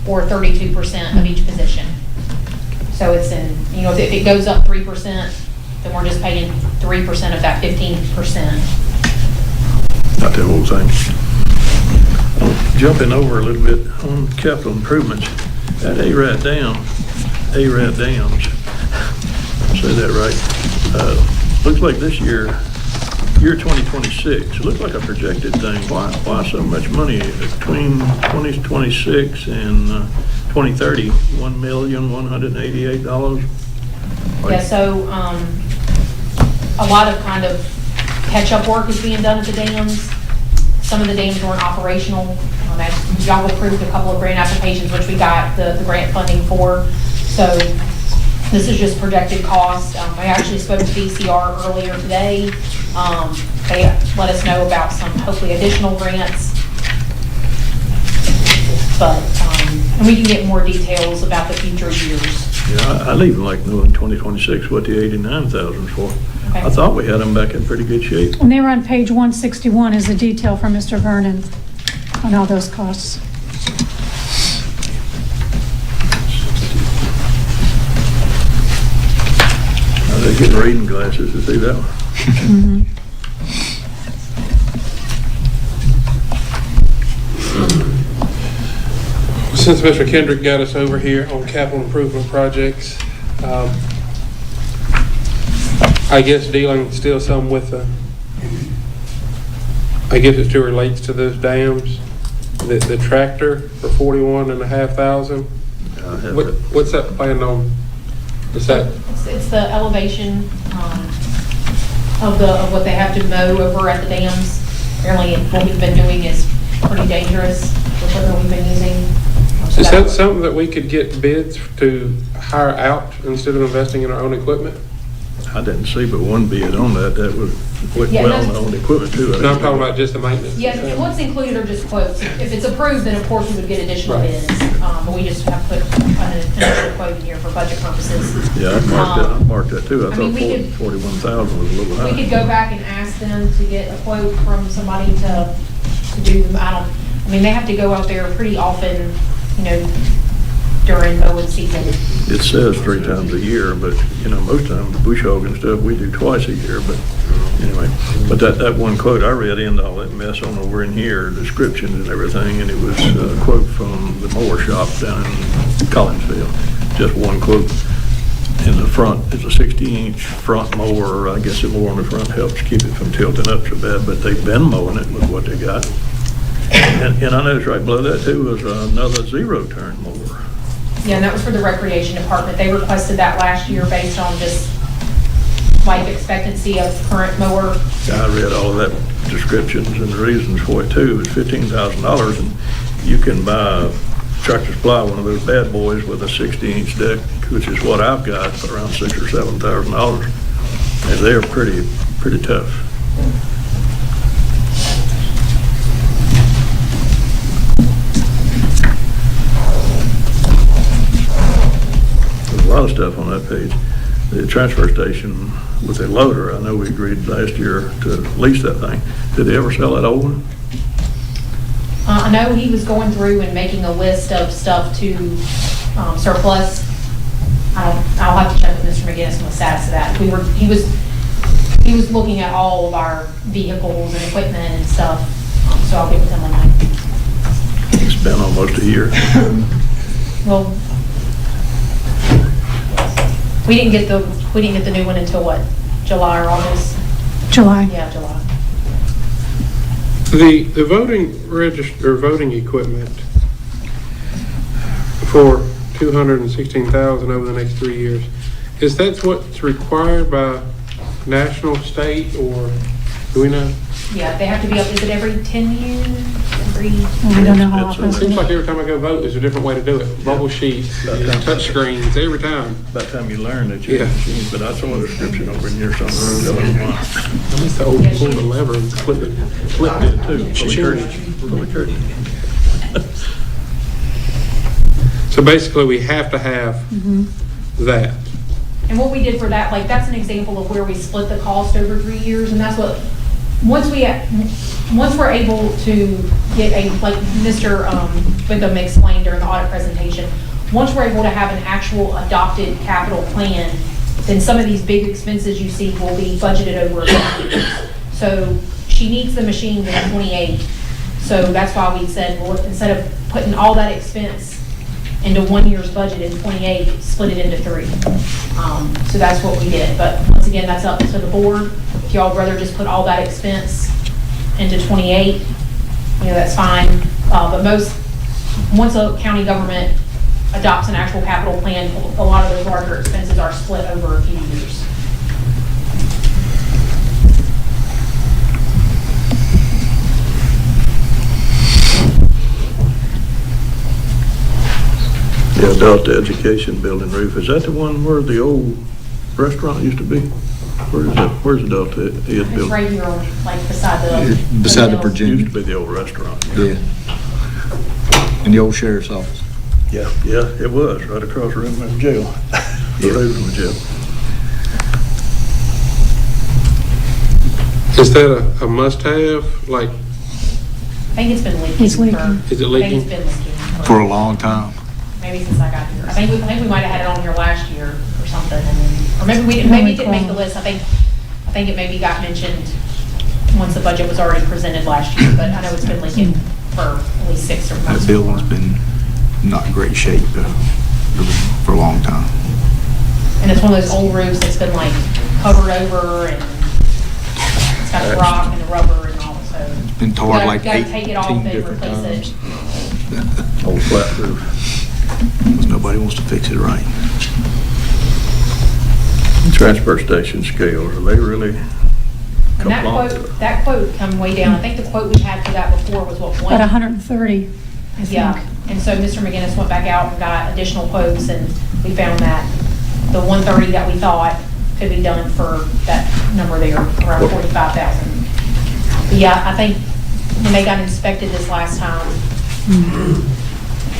or 32% of each position. So it's if it goes up 3%, then we're just paying 3% of that 15%. Not the whole thing. Jumping over a little bit on capital improvements, at ARAD dams, say that right, looks like this year 2026, it looks like a projected thing. Why so much money between 2026 and 2030, $1,188? Yeah, so a lot of kind of catch-up work is being done at the dams. Some of the dams weren't operational. Y'all approved a couple of grant applications, which we got the grant funding for. So this is just projected cost. I actually spoke to DCR earlier today. They let us know about some hopefully additional grants. But, and we can get more details about the future years. Yeah, I'd even like knowing 2026 what the 89,000 is for. Okay. I thought we had them back in pretty good shape. And they were on page 161 is the detail from Mr. Vernon on all those costs. They're getting reading glasses to see that one. Mm-hmm. Since Mr. Kendrick got us over here on capital improvement projects, I guess dealing still some with I guess it still relates to those dams. The tractor for $41,500. What's that planned on? Is that? It's the elevation of what they have to mow over at the dams. Apparently, what we've been doing is pretty dangerous, the equipment we've been using. Is that something that we could get bids to hire out instead of investing in our own equipment? I didn't see but one bid on that. That was on the equipment too. No, I'm talking about just the maintenance. Yeah, and what's included are just quotes. If it's approved, then of course we would get additional bids. But we just have put an initial quote in here for budget purposes. Yeah, I marked that too. I thought mean, 41,000 was a little high. We could go back and ask them to get a quote from somebody to do them. I mean, they have to go out there pretty often, during mowing season. It says 3 times a year, but, most times the bush hog and stuff, we do twice a year, but anyway. But that one quote I read into all that mess on over in here, descriptions and everything, and it was a quote from the mower shop down in Collinsville. Just one quote. In the front, it's a 60-inch front mower. I guess the mower on the front helps keep it from tilting up so bad, but they've been mowing it with what they got. And I noticed right below that too was another zero-turn mower. Yeah, and that was for the recreation department. They requested that last year based on just life expectancy of the current mower. I read all of that descriptions and the reasons for it too. It's $15,000 and you can buy Tractor Supply, one of those bad boys with a 60-inch deck, which is what I've got, for around $6,000 or $7,000. And they're pretty tough. A lot of stuff on that page. The transfer station with the loader, I know we agreed last year to lease that thing. Did they ever sell that old one? I know he was going through and making a list of stuff to surplus. I'll have to check with Mr. McGinnis on the status of that. He was looking at all of our vehicles and equipment and stuff, so I'll get with him on that. been almost a year. Well, we didn't get the new one until what, July or August? July. Yeah, July. The voting equipment for $216,000 over the next 3 years, is that what's required by national, state, or do we know? Yeah, they have to be up, is it every 10 years? I don't know how often. It seems like every time I go vote, there's a different way to do it. Bubble sheets, touch screens, every time. By the time you learn that you're Yeah. machine, but I saw a description over in here somewhere. I miss the old pull the lever and flip it. I did too, for the church. So basically, we have to have that. And what we did for that, like, that's an example of where we split the cost over 3 years, and that's what, once we're able to get a, like Mr. Wickham explained during the audit presentation, once we're able to have an actual adopted capital plan, then some of these big expenses you see will be budgeted over 5 years. So she needs the machine in 28, so that's why we said, well, instead of putting all that expense into 1 year's budget in 28, split it into 3. So that's what we did. But once again, that's up to the board. If y'all would rather just put all that expense into 28, that's fine. But once a county government adopts an actual capital plan, a lot of those larger expenses are split over a few years. The adult education building roof, is that the one where the old restaurant used to be? Where is that, where's adult ed building? It's right here, like beside Beside the mill. Virginia. Used to be the old restaurant. Yeah. In the old sheriff's office. Yeah, it was, right across the room from the jail. The road from the jail. Is that a must-have? Like, I think it's been leaking. It's leaking. Is it I leaking? think it's been leaking. For a long time. Maybe since I got here. I think we might have had it on here last year or something, and then, or maybe it didn't make the list. I think it maybe got mentioned once the budget was already presented last year, but I know it's been leaking for at least 6 or months. That building's been not in great shape for a long time. And it's one of those old roofs that's been like covered over, and it's got the rock and the rubber and all, so. It's been tarred like Gotta take it off 18 and different replace times. it. Old flat roof. Because nobody wants to fix it right. Transfer station scales, are they really And that quote come way down. I think the quote we had for that before was what, About 130, I think. Yeah, and so Mr. McGinnis went back out and got additional quotes, and we found that the 130 that we thought could be done for that number there, around 45,000. But yeah, I think when they got inspected this last time,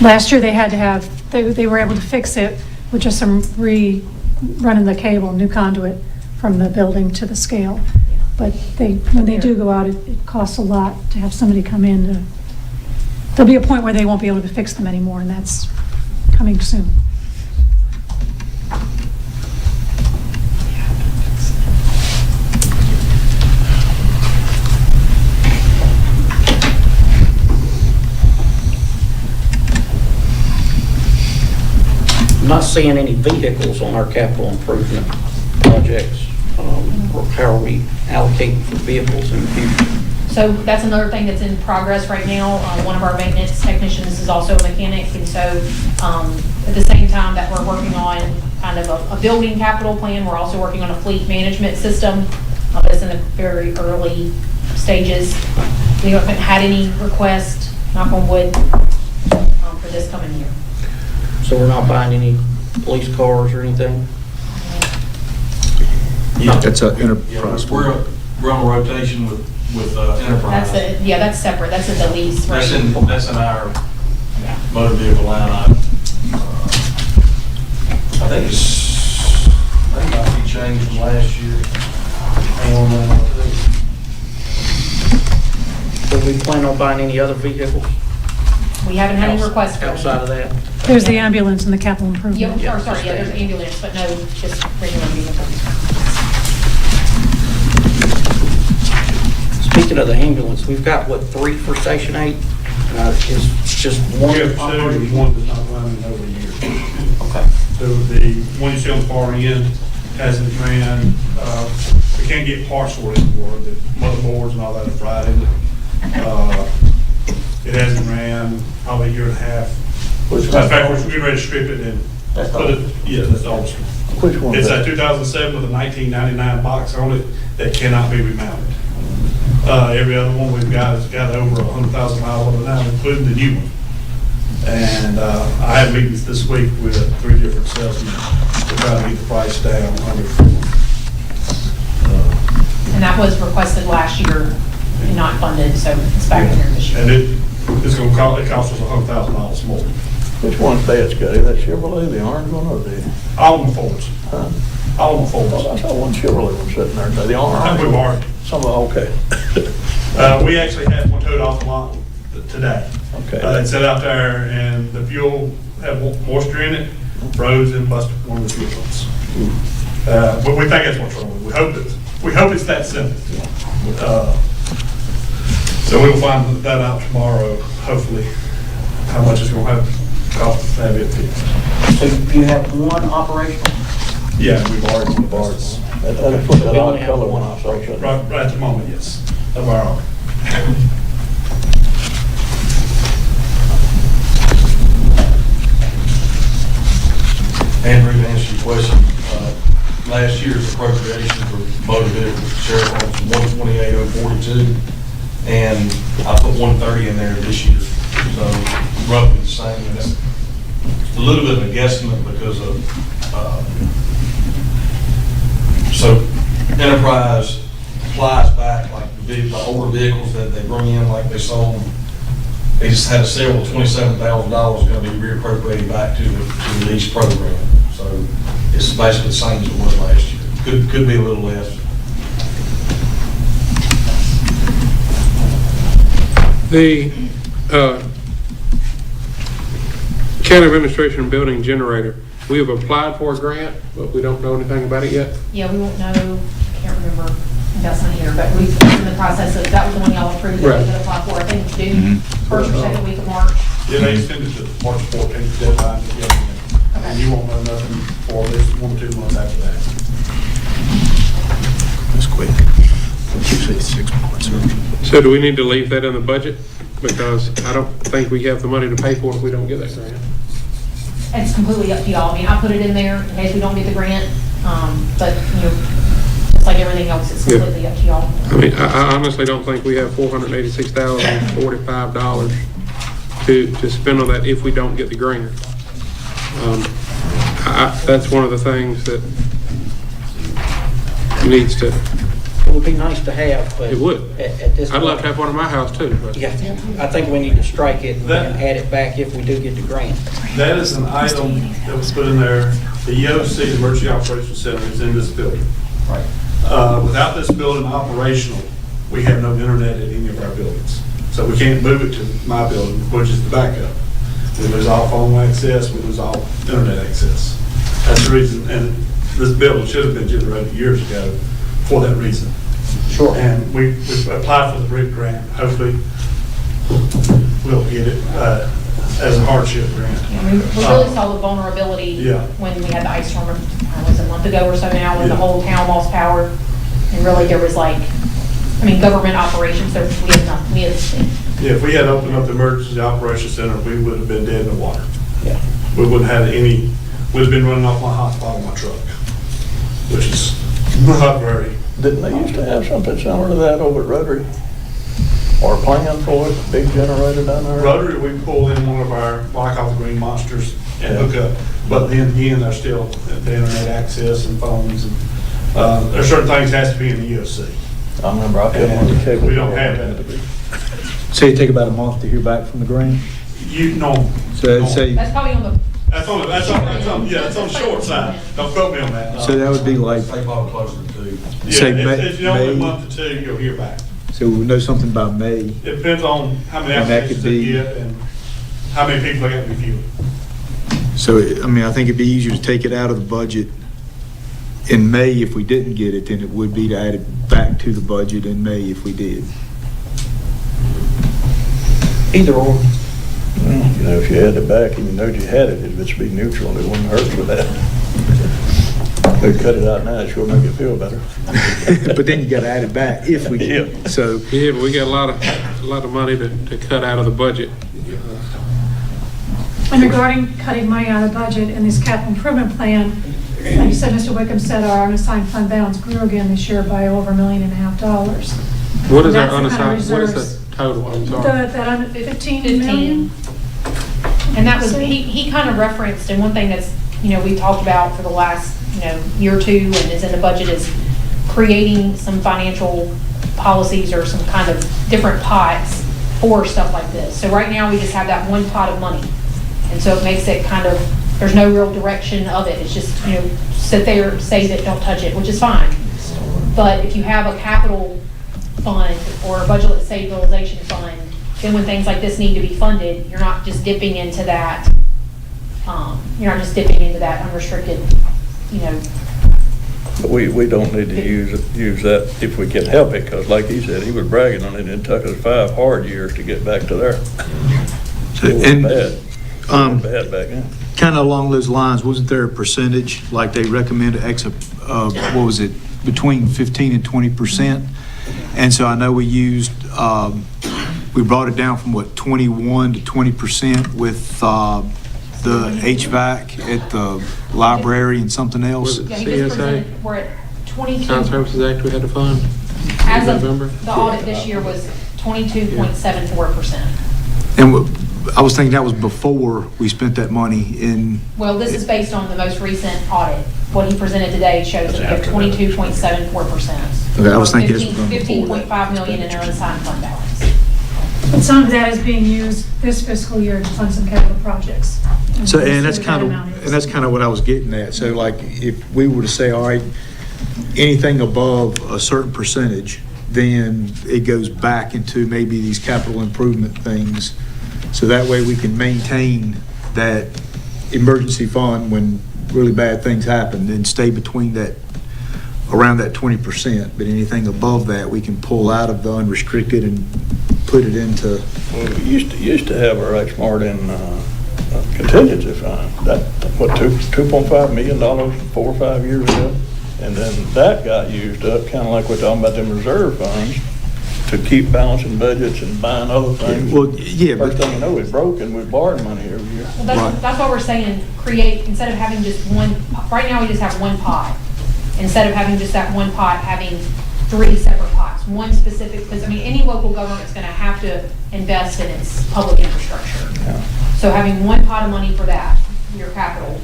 Last year, they had to have, they were able to fix it with just some running the cable, new conduit from the building to the scale. But when they do go out, it costs a lot to have somebody come in. There'll be a point where they won't be able to fix them anymore, and that's coming soon. I'm not seeing any vehicles on our capital improvement projects. Or how are we allocating for vehicles in the future? so that's another thing that's in progress right now. One of our maintenance technicians is also a mechanic, and so at the same time that we're working on kind of a building capital plan, we're also working on a fleet management system. But it's in the very early stages. We haven't had any requests, knock on wood, for this coming year. So we're not buying any police cars or anything? That's an Yeah, enterprise. we're on a rotation with Enterprise. That's separate, that's in the lease, right? That's in our motor vehicle line item. I think it might be changed from last year. Hang on a minute, Do we plan on buying any other vehicles We haven't had any requests for it. outside of that? There's the ambulance and the capital improvement. Yeah, or sorry, yeah, there's ambulance, but no, just regular vehicles. Speaking of the ambulance, we've got, what, 3 for Station 8? It's just one. We have two, and one that's not running in over a year. Okay. So the one you see on the far end hasn't ran, we can't get parts for it anymore, the motherboards and all that are fried in it. It hasn't ran probably a year and a half. In fact, we're getting ready to strip it and put it, yeah, that's the oldest one. Which one? It's a 2007 with a 1999 box on it that cannot be remounted. Every other one we've got has got over 100,000 miles on it now, including the new one. And I had meetings this week with 3 different salesmen to try to get the price down under 4. And that was requested last year and not funded, so it's back in there this year. And it's going to cost us $100,000 more. Which one's bad, Scotty? That Chevrolet, the orange one, or the? All of them Fords. Huh? All of them Oh, Fords. I saw one Chevrolet one sitting there, the orange. I think we borrowed. Some of, okay. We actually had one towed off the lot today. Okay. It sat out there and the fuel had moisture in it, froze and busted one of the fuel pumps. But we think that's what's wrong with it. We hope it's that simple. So we'll find that out tomorrow, hopefully, how much it's going to have to cost to have it fixed. So you have one operational? Yeah, we borrowed one of ours. That's what that odd color one I saw. Right at the moment, yes, of our own. Andrew, to answer your question, last year's appropriation for motor vehicles, sheriff office, 128,042, and I put 130 in there this year, so roughly the same. And that's a little bit of a guesstimate because of, so Enterprise flies back like the older vehicles that they bring in, like they sold them. They just had a sale of $27,000 going to be reappropriated back to the lease program. So it's basically the same as it was last year. Could be a little less. The County Administration and Building Generator, we have applied for a grant, but we don't know anything about it yet. Yeah, we won't know, I can't remember, that's not here, but we've been in the process of, that was the one y'all approved that we could apply for, I think it's due first or second week of March. Yeah, they extended to March 14th deadline to get in. And you won't know nothing for at least 1 or 2 months after that. That's quick. What'd you say, 6 months? So do we need to leave that in the budget? Because I don't think we have the money to pay for it if we don't get that grant. It's completely up to y'all. I mean, I put it in there in case we don't get the grant, but, you know, just like everything else, it's completely up to y'all. I mean, I honestly don't think we have $486,045 to spend on that if we don't get the grant. That's one of the things that needs to. It would be nice to have, but. It would. At this point. I'd love to have one in my house too. But. Yeah, I think we need to strike it and add it back if we do get the grant. That is an item that was put in there. The EOC, the Emergency Operations Center, is in this building. Right. Without this building operational, we have no internet at any of our buildings. So we can't move it to my building, which is the backup. We lose all phone access, we lose all internet access. That's the reason, and this building should have been generated years ago for that reason. Sure. And we applied for the BRIC grant. Hopefully, we'll get it as a hardship grant. Yeah, we really saw the vulnerability when we had the ice storm, was it a month ago or so now, when the whole town lost power. And really there was like, I mean, government operations, so we had nothing, we had Yeah, if we had opened up the Emergency Operations Center, we would have been dead in the water. Yeah. We wouldn't have any, we'd have been running off my hotspot on my truck, which is not very. Didn't they used to have something similar to that over at Rotary? Or a plan for it, a big generator down there? Rotary, we pull in one of our, what I call the green monsters, and hook up. But then again, there's still the internet access and phones, and there's certain things has to be in the EOC. I remember I had one of the cable. We don't have that. So you take about a month to hear back from the grant? You know. So say, That's probably on the. That's on the short side. Don't quote me on that. so that would be like, They probably closer to 2. say Yeah, if you know, in a May, month or 2, you'll hear back. so we'll know something by May. It depends on how many And that applications could they be- get and how many people they got to review it. So, I mean, I think it'd be easier to take it out of the budget in May if we didn't get it than it would be to add it back to the budget in May if we did. Either or. You know, if you had it back and you knowed you had it, it'd just be neutral and it wouldn't hurt with that. They'd cut it out now, it sure make it feel better. But then you gotta add it back if we can. Yeah. So, Yeah, but we got a lot of money to cut out of the budget. And regarding cutting money out of the budget and this capital improvement plan, like you said, Mr. Wickham said our unassigned fund balance grew again this year by over $1.5 million. What is our That's the kind of unassigned, what is reserves. the total? I'm sorry. That under 15 million? And that was, he kind of referenced, and one thing that's, we talked about for the last, year or two and is in the budget is creating some financial policies or some kind of different pots for stuff like this. So right now, we just have that one pot of money. And so it makes it kind of, there's no real direction of it. It's just, sit there, save it, don't touch it, which is fine. But if you have a capital fund or a budget stabilization fund, then when things like this need to be funded, you're not just dipping into that, unrestricted, But we don't need to use that if we can help it, because like he said, he was bragging on it, and it took us 5 hard years to get back to there. It was bad. Bad back then. kind of along those lines, wasn't there a percentage, like they recommended what was it, between 15 and 20%? And so I know we used, we brought it down from what, 21 to 20% with the HVAC at the library and something else? Was it Yeah, he just CSA? presented, we're at 22. Town Services Act we had to fund As in of November? the audit this year was 22.74%. And I was thinking that was before we spent that money in, Well, this is based on the most recent audit. What he presented today shows that we have 22.74%. okay, I was thinking this was before that. 15.5 million in unassigned fund balance. But some of that is being used this fiscal year to fund some capital projects. So, we'll and see that's what kind that of, amount is. and that's kind of what I was getting at. So like, if we were to say, all right, anything above a certain percentage, then it goes back into maybe these capital improvement things. So that way we can maintain that emergency fund when really bad things happen and stay between that, around that 20%. But anything above that, we can pull out of the unrestricted and put it into. Well, we used to have our X-Mart in contingency fund. That, what, $2.5 million 4 or 5 years ago? And then that got used up, kind of like we're talking about them reserve funds, to keep balancing budgets and buying other things. Well, yeah, but. First thing you know, it's broken, we're borrowing money every year. Well, that's why we're saying create, instead of having just one, right now we just have one pot. Instead of having just that one pot, having 3 separate pots, one specific, because I mean, any local government's gonna have to invest in its public infrastructure. Yeah. So having one pot of money for that, your capital,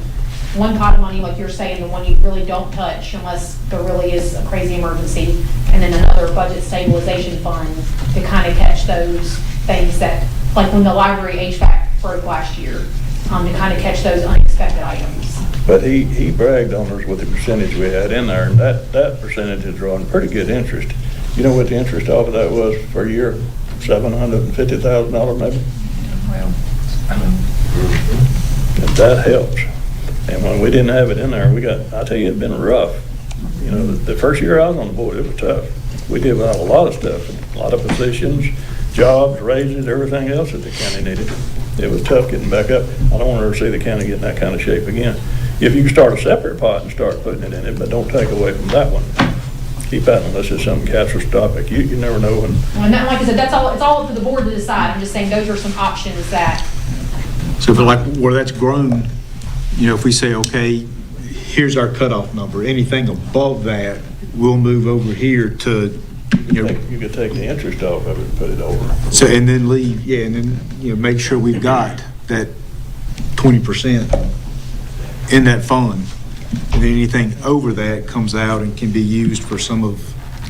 one pot of money, like you're saying, the one you really don't touch unless there really is a crazy emergency, and then another budget stabilization fund to kind of catch those things that, like when the library HVAC broke last year, to kind of catch those unexpected items. But he bragged on us with the percentage we had in there, and that percentage is drawing pretty good interest. You know what the interest off of that was for a year? $750,000 maybe? Well, And that helps. And when we didn't have it in there, I tell you, it'd been rough. You know, the first year I was on the board, it was tough. We did a lot of stuff, a lot of positions, jobs, raises, everything else that the county needed. It was tough getting back up. I don't want to ever see the county get in that kind of shape again. If you can start a separate pot and start putting it in it, but don't take away from that one. Keep that unless it's something catastrophic. You never know when. and that, like I said, it's all up to the board to decide. I'm just saying those are some options that. So for like where that's grown, you know, if we say, okay, here's our cutoff number, anything above that, we'll move over here to, you know. You could take the interest off of it and put it over. So, and then leave, yeah, and then, you know, make sure we've got that 20% in that fund. And then anything over that comes out and can be used for some of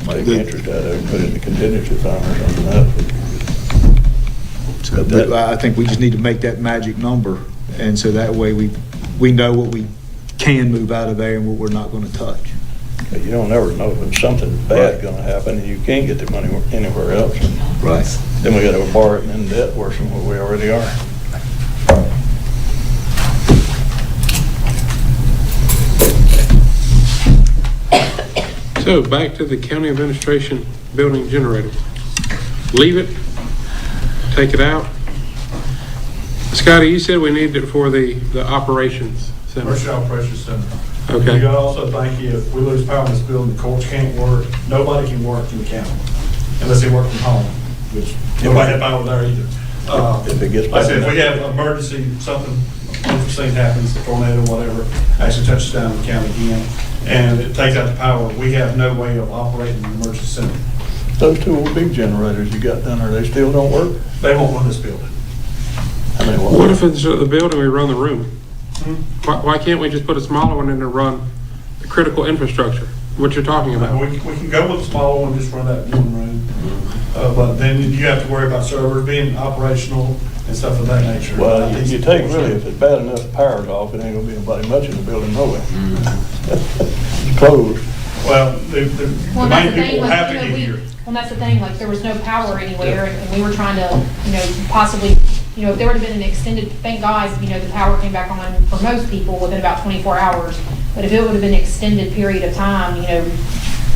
Take the interest out of it and put it in the contingency fund or something else. So, but I think we just need to make that magic number. And so that way we know what we can move out of there and what we're not going to touch. But you don't ever know when something bad's gonna happen and you can't get the money anywhere else. Right. Then we gotta borrow it and in debt worse than what we already are. So back to the county administration building generator. Leave it, take it out, Scotty, you said we needed it for the operations center. Commercial Operations Center. Okay. You gotta also think if we lose power in this building, the courts can't work, nobody can work in the county unless they work from home, which nobody had power there either. If it gets Like I bad said, if we enough. have emergency, something unforeseen happens, a tornado, whatever, actually touches down in the county again, and it takes out the power, we have no way of operating an emergency center. Those two old big generators you got down there, they still don't work? They won't run this building. I mean, What if instead of the building, we run the room? Hmm? Why can't we just put a smaller one in and run the critical infrastructure, what you're talking about? We can go with the smaller one, just run that one room. But then you have to worry about servers being operational and stuff of that nature. Well, you take really, if it's bad enough, the power's off, it ain't gonna be nobody much in the building, no way. It's closed. Well, the Well, main that's the thing, people like, have to you know, get here. well, that's the thing, like, there was no power anywhere, and we were trying to, possibly, if there would have been an extended, thank God, the power came back on for most people within about 24 hours, but if it would have been an extended period of time,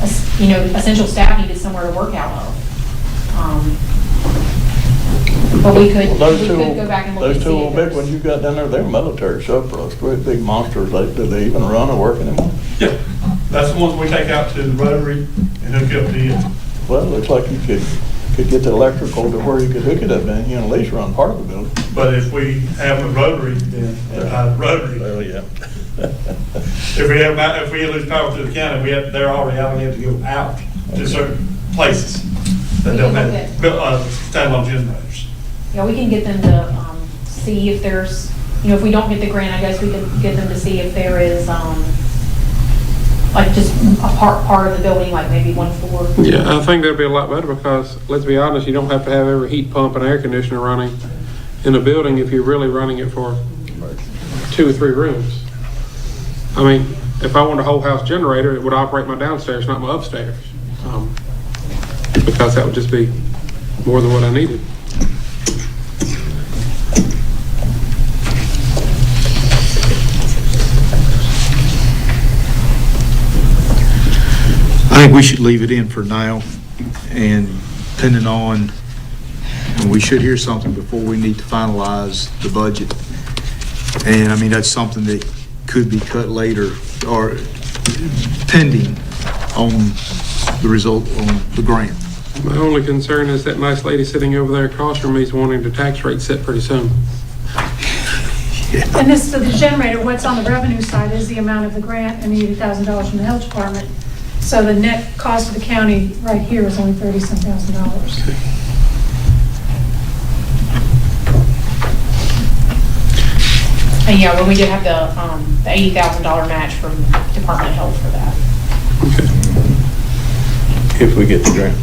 essential staff needed somewhere to work out of. But we could go back and look and Those two see old if big there's. ones you got down there, they're military surplus, great big monsters, do they even run or work anymore? Yeah, that's the ones we take out to the rotary and hook up to it. Well, it looks like you could get the electrical to where you could hook it up and, at least run part of the building. But if we have a rotary, then rotary. Well, yeah. If we lose power to the county, they're already obligated to go out to certain places that don't have standalone generators. Yeah, we can get them to see if there's, if we don't get the grant, I guess we can get them to see if there is, like just a part of the building, like maybe one floor. Yeah, I think that'd be a lot better because, let's be honest, you don't have to have every heat pump and air conditioner running in a building if you're really running it for 2 or 3 rooms. I mean, if I want a whole house generator, it would operate my downstairs, not my upstairs. Because that would just be more than what I needed. I think we should leave it in for now, and depending on, and we should hear something before we need to finalize the budget. And I mean, that's something that could be cut later, or pending on the result on the grant. My only concern is that nice lady sitting over there across from me is wanting the tax rate set pretty soon. And this, so the generator, what's on the revenue side is the amount of the grant and the $80,000 from the health department. So the net cost of the county right here is only $30-some thousand. And yeah, when we did have the $80,000 match from Department of Health for that. If we get the grant.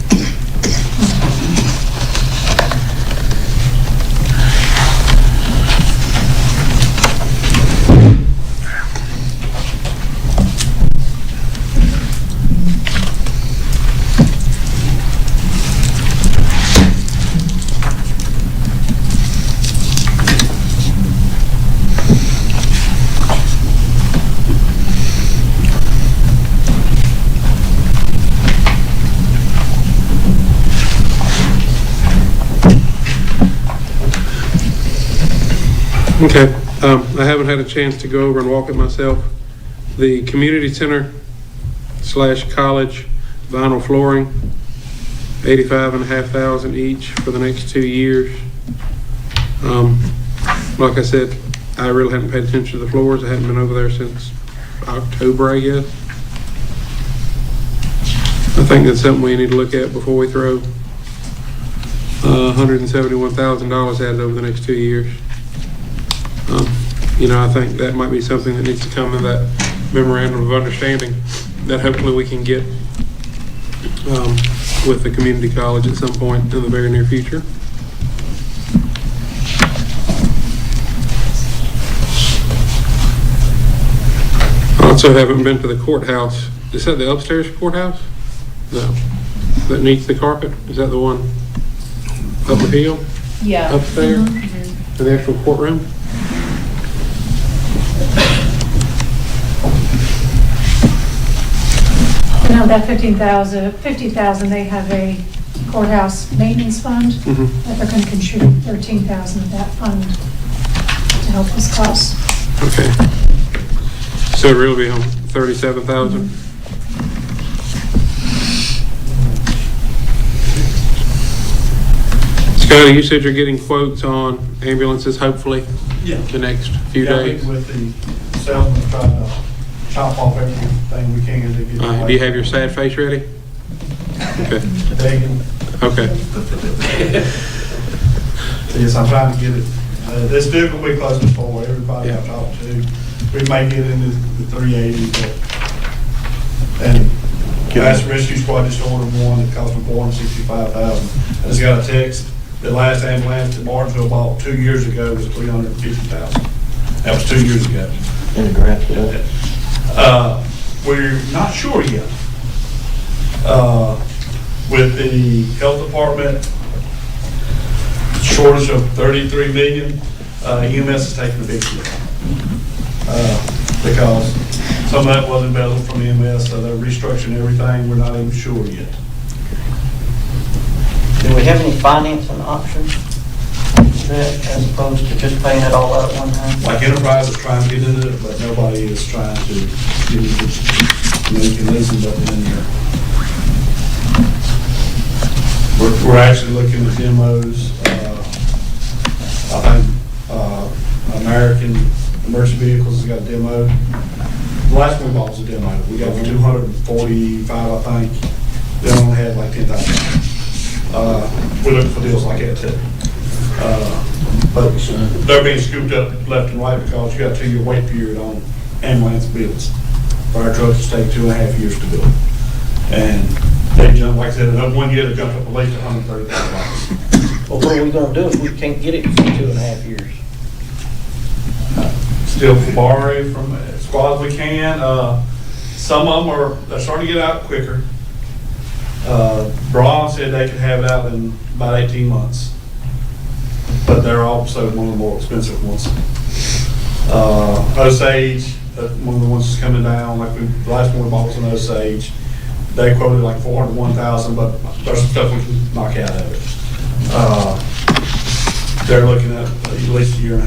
Okay, I haven't had a chance to go over and walk it myself. The community center / college vinyl flooring, $85,500 each for the next 2 years. Like I said, I really hadn't paid attention to the floors. I hadn't been over there since October, I guess. I think that's something we need to look at before we throw $171,000 at it over the next 2 years. I think that might be something that needs to come in that memorandum of understanding that hopefully we can get with the community college at some point in the very near future. I also haven't been to the courthouse. Is that the upstairs courthouse? No. That needs the carpet? Is that the one up the hill? Yeah. Up there? Mhm. In the actual courtroom? And of that $50,000, they have a courthouse maintenance fund that they're going to contribute $13,000 of that fund office costs. Okay. So it'd really be on 37,000? Scotty, you said you're getting quotes on ambulances, hopefully, Yeah. the next few Yeah, days? with the salesman trying to chop off everything we can to get. Do you have your sad face ready? Okay. Begging. Okay. Yes, I'm trying to get it, this vehicle will be close to 4, everybody I've talked to. We may get into the 380, but, and last rescue squad just ordered one that cost them $465,000. I just got a text, the last ambulance that Martinsville bought 2 years ago was $350,000. That was 2 years ago. In the grant, yeah. We're not sure yet. With the health department shortage of 33 million, EMS is taking a big hit. Because some of that was embezzled from EMS, so they're restructuring everything. We're not even sure yet. Do we have any financing options that, as opposed to just paying it all out at one time? Like Enterprise is trying to get into it, but nobody is trying to get into it. You can listen up in there. We're actually looking at demos. I think American Emergency Vehicles has got a demo. The last one we bought was a demo. We got 245, I think. They only had like 10,000. We're looking for deals like that too. But they're being scooped up left and right because you got a 2-year wait period on ambulance builds. Fire trucks take 2.5 years to build. And they jump, like I said, in 1 year they jumped up at least $130,000. Well, what are we gonna do if we can't get it for 2.5 years? Still borrow from squads we can. Some of them they're starting to get out quicker. Braun said they could have it out in about 18 months. But they're also one of the more expensive ones. Osage, one of the ones that's coming down, like the last one we bought was an Osage. They quoted like $401,000, but there's some stuff we can knock out of it. They're looking at least 1.5 years.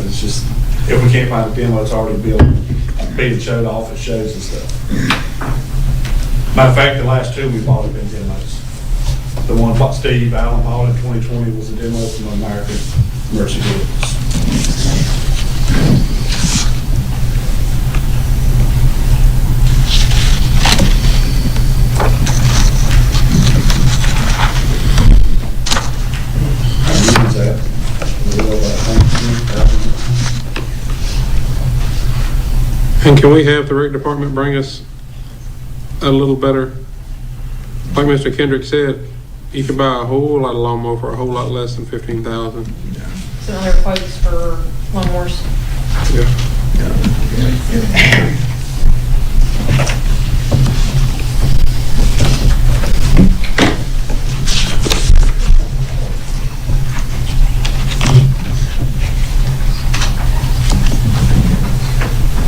It's just, if we can't find a demo, it's already built, being showed off at shows and stuff. Matter of fact, the last 2 we bought have been demos. The one Steve Allen bought in 2020 was a demo from American Emergency Vehicles. And can we have the rec department bring us a little better, like Mr. Kendrick said, you could buy a whole lot of lawnmower for a whole lot less than 15,000. Some other quotes for lawnmowers. Yeah.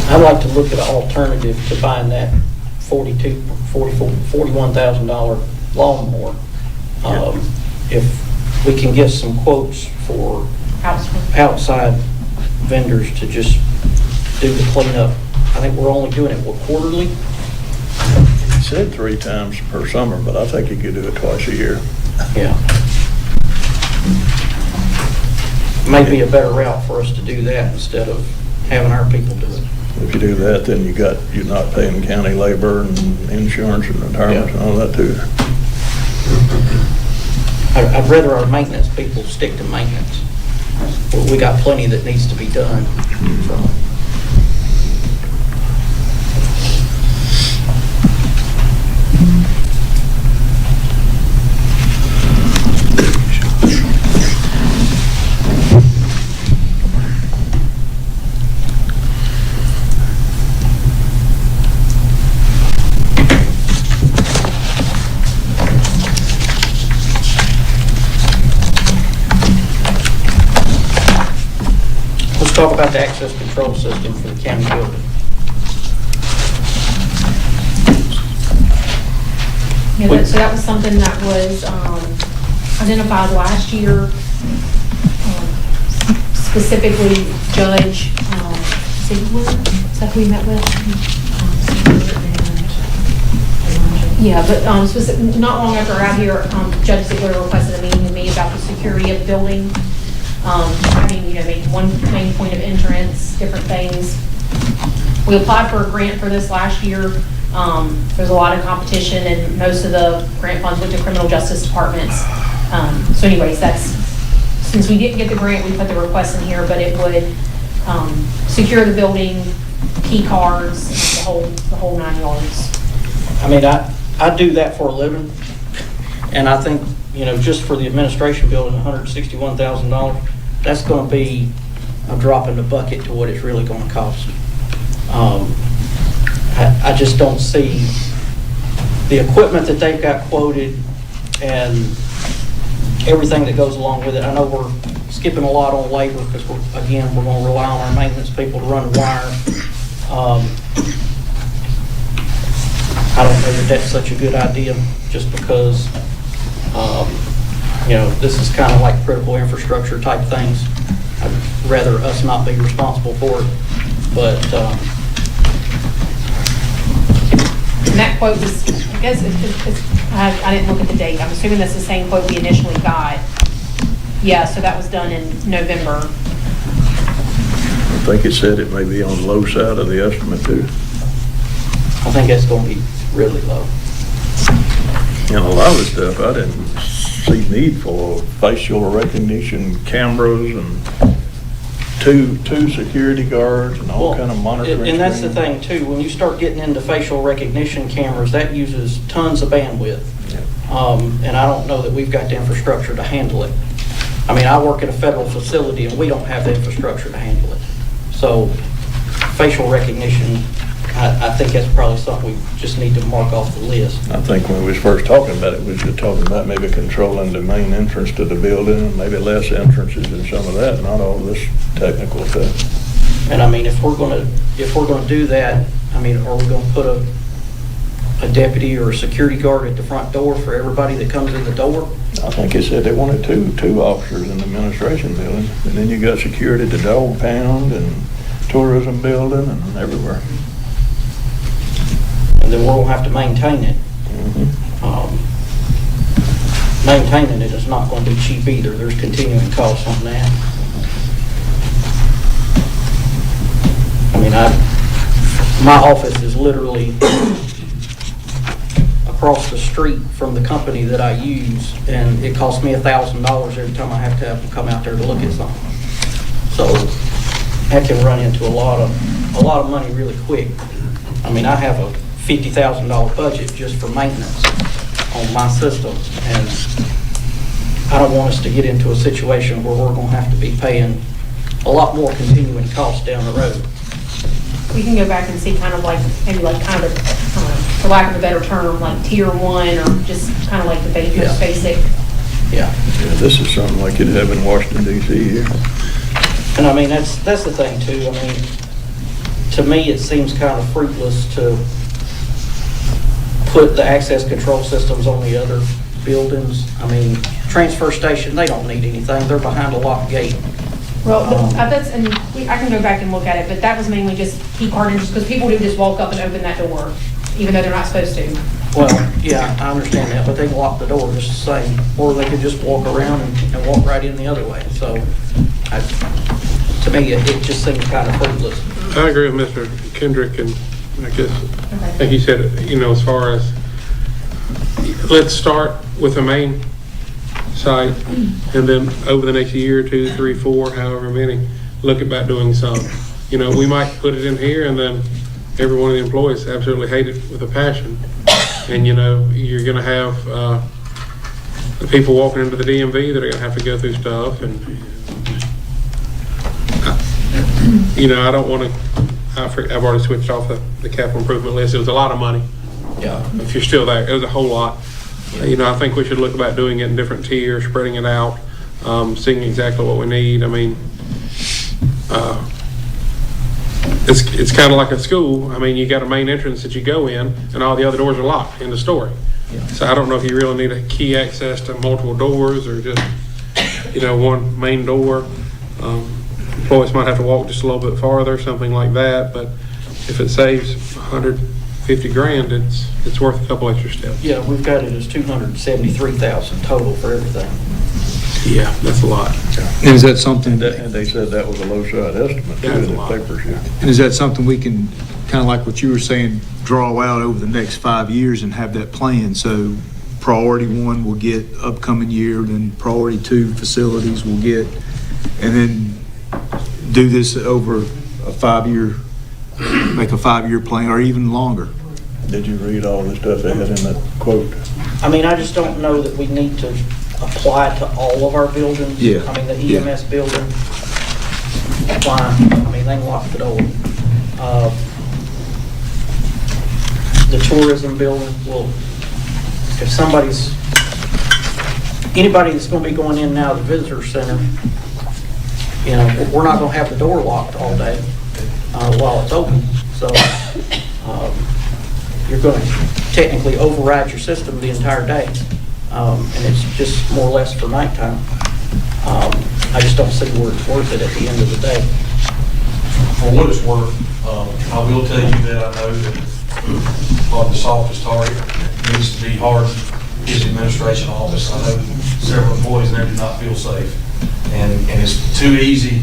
I'd like to look at an alternative to buying that $41,000 lawnmower. If we can get some quotes for outside vendors to just do the cleanup. I think we're only doing it, quarterly? He said 3 times per summer, but I think he could do it twice a year. Yeah. Maybe a better route for us to do that instead of having our people do it. If you do that, then you're not paying county labor and insurance and retirement and all that too. I'd rather our maintenance people stick to maintenance. We got plenty that needs to be done. Let's talk about the access control system for the county building. Yeah, so that was something that was identified last year, specifically Judge Ziegler, is that who we met with? Yeah, but not long after I got here, Judge Ziegler requested a meeting with me about the security of the building. Having, maybe one main point of entrance, different things. We applied for a grant for this last year. There's a lot of competition, and most of the grant funds went to criminal justice departments. So anyways, since we didn't get the grant, we put the request in here, but it would secure the building, key cards, the whole 9 yards. I mean, I do that for a living, and I think, just for the administration building, $161,000, that's going to be a drop in the bucket to what it's really going to cost. I just don't see the equipment that they've got quoted and everything that goes along with it. I know we're skipping a lot on labor because, we're going to rely on our maintenance people to run the wire. I don't know that that's such a good idea, just because, this is kind of like critical infrastructure type things. I'd rather us not be responsible for it, but, and that quote is, I guess, I didn't look at the date. I'm assuming that's the same quote we initially got. Yeah, so that was done in November. I think it said it may be on the low side of the estimate too. I think that's going to be really low. And a lot of the stuff, I didn't see need for facial recognition cameras and two security guards and all kind of monitoring. And that's the screens. thing too, when you start getting into facial recognition cameras, that uses tons of bandwidth. And I don't know that we've got the infrastructure to handle it. I mean, I work at a federal facility and we don't have the infrastructure to handle it. So facial recognition, I think that's probably something we just need to mark off the list. I think when we was first talking about it, we was just talking about maybe controlling the main entrance to the building and maybe less entrances and some of that, not all this technical stuff. And I mean, if we're gonna do that, I mean, are we gonna put a deputy or a security guard at the front door for everybody that comes in the door? I think it said they wanted two officers in the administration building, and then you got security at the dog pound and tourism building and everywhere. And then we'll have to maintain it. Maintaining it is not going to be cheap either. There's continuing costs on that. I mean, my office is literally across the street from the company that I use, and it costs me $1,000 every time I have to have them come out there to look at something. So that can run into a lot of money really quick. I mean, I have a $50,000 budget just for maintenance on my system, and I don't want us to get into a situation where we're going to have to be paying a lot more continuing costs down the road. We can go back and see kind of like, maybe like kind of, for lack of a better term, like tier 1 or just kind of like the most basic. Yeah. This is something like you'd have in Washington DC here. And I mean, that's the thing too. I mean, to me, it seems kind of fruitless to put the access control systems on the other buildings. I mean, transfer station, they don't need anything. They're behind a locked gate. Well, I can go back and look at it, but that was mainly just key card entries, because people do just walk up and open that door, even though they're not supposed to. Well, yeah, I understand that, but they can lock the door just the same, or they could just walk around and walk right in the other way. So, to me, it just seems kind of fruitless. I agree with Mr. Kendrick, and I guess, like you said, as far as, let's start with the main site, and then over the next year, 2, 3, 4, however many, look about doing some. We might put it in here, and then every one of the employees absolutely hate it with a passion. And you're going to have the people walking into the DMV that are going to have to go through stuff, and I don't want to. I've already switched off the capital improvement list. It was a lot of money. Yeah. If you're still there, it was a whole lot. I think we should look about doing it in different tiers, spreading it out, seeing exactly what we need. I mean, it's kind of like a school. I mean, you got a main entrance that you go in, and all the other doors are locked in the story. Yeah. So I don't know if you really need a key access to multiple doors or just, one main door. employees might have to walk just a little bit farther, something like that, but if it saves 150 grand, it's worth a couple extra steps. Yeah, we've got it as 273,000 total for everything. Yeah, that's a lot. And is that something, And they said that was a low side estimate too Yeah, in a lot. the papers, yeah. and is that something we can, kind of like what you were saying, draw out over the next 5 years and have that plan? So priority 1 will get upcoming year, then priority 2 facilities will get, and then do this over a 5-year, make a 5-year plan or even longer. Did you read all the stuff they had in that quote? I mean, I just don't know that we need to apply to all of our buildings. Yeah. I mean, the Yeah. EMS building, apply, I mean, they can lock the door. The tourism building, well, if anybody that's gonna be going in and out of the visitor center, you know, we're not gonna have the door locked all day while it's open. So you're gonna technically override your system the entire day. And it's just more or less for nighttime. I just don't see where it's worth it at the end of the day. For what it's worth, I will tell you that I know that probably the softest target needs to be hard is the administration office. I know several employees there do not feel safe. And it's too easy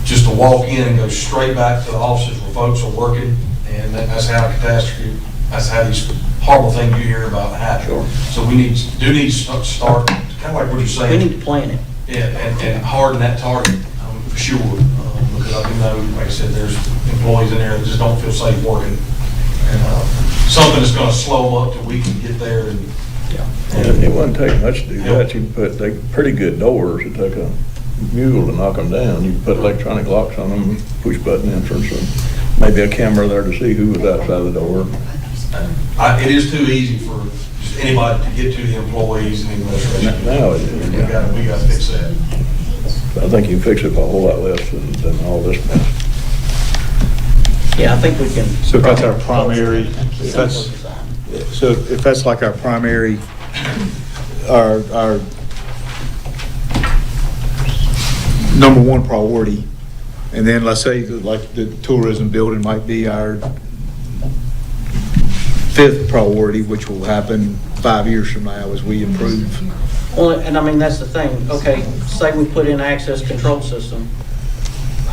just to walk in and go straight back to the offices where folks are working. And that's how a catastrophe, that's how these horrible things you hear about happen. Sure. So we need to start, kind of like what you're saying. We need to plan it. Yeah, and harden that target, for sure. Because I do know, like I said, there's employees in there that just don't feel safe working. And something that's gonna slow them up till we can get there and. And it wouldn't take much to do that. You can put, they pretty good doors. It took a mule to knock them down. You can put electronic locks on them, push button entrance, and maybe a camera there to see who was outside the door. It is too easy for just anybody to get to the employees and the administration. Now it is, yeah. We gotta fix that. I think you can fix it for a whole lot less than all this mess. Yeah, I think we can. So if that's our primary, if that's like our primary, our number 1 priority, and then let's say that, like the tourism building might be our 5th priority, which will happen 5 years from now as we improve. Well, and I mean, that's the thing. Okay, say we put in access control system.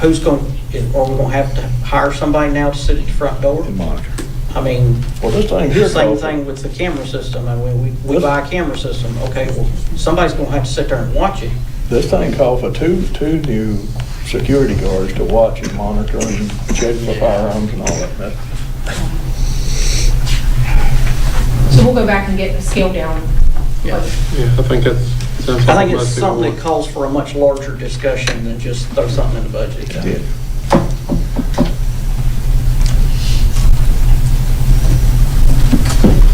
Who's going, are we going to have to hire somebody now to sit at the front door? And monitor. I mean, Well, this thing here. same thing with the camera system. I mean, we buy a camera system. Okay, well, somebody's going to have to sit there and watch it. This thing called for two new security guards to watch and monitor and check for firearms and all that. So we'll go back and get the scale down. Yeah. Yeah, I think that sounds like I think it's most people something that want. calls for a much larger discussion than just throw something in the budget. Yeah.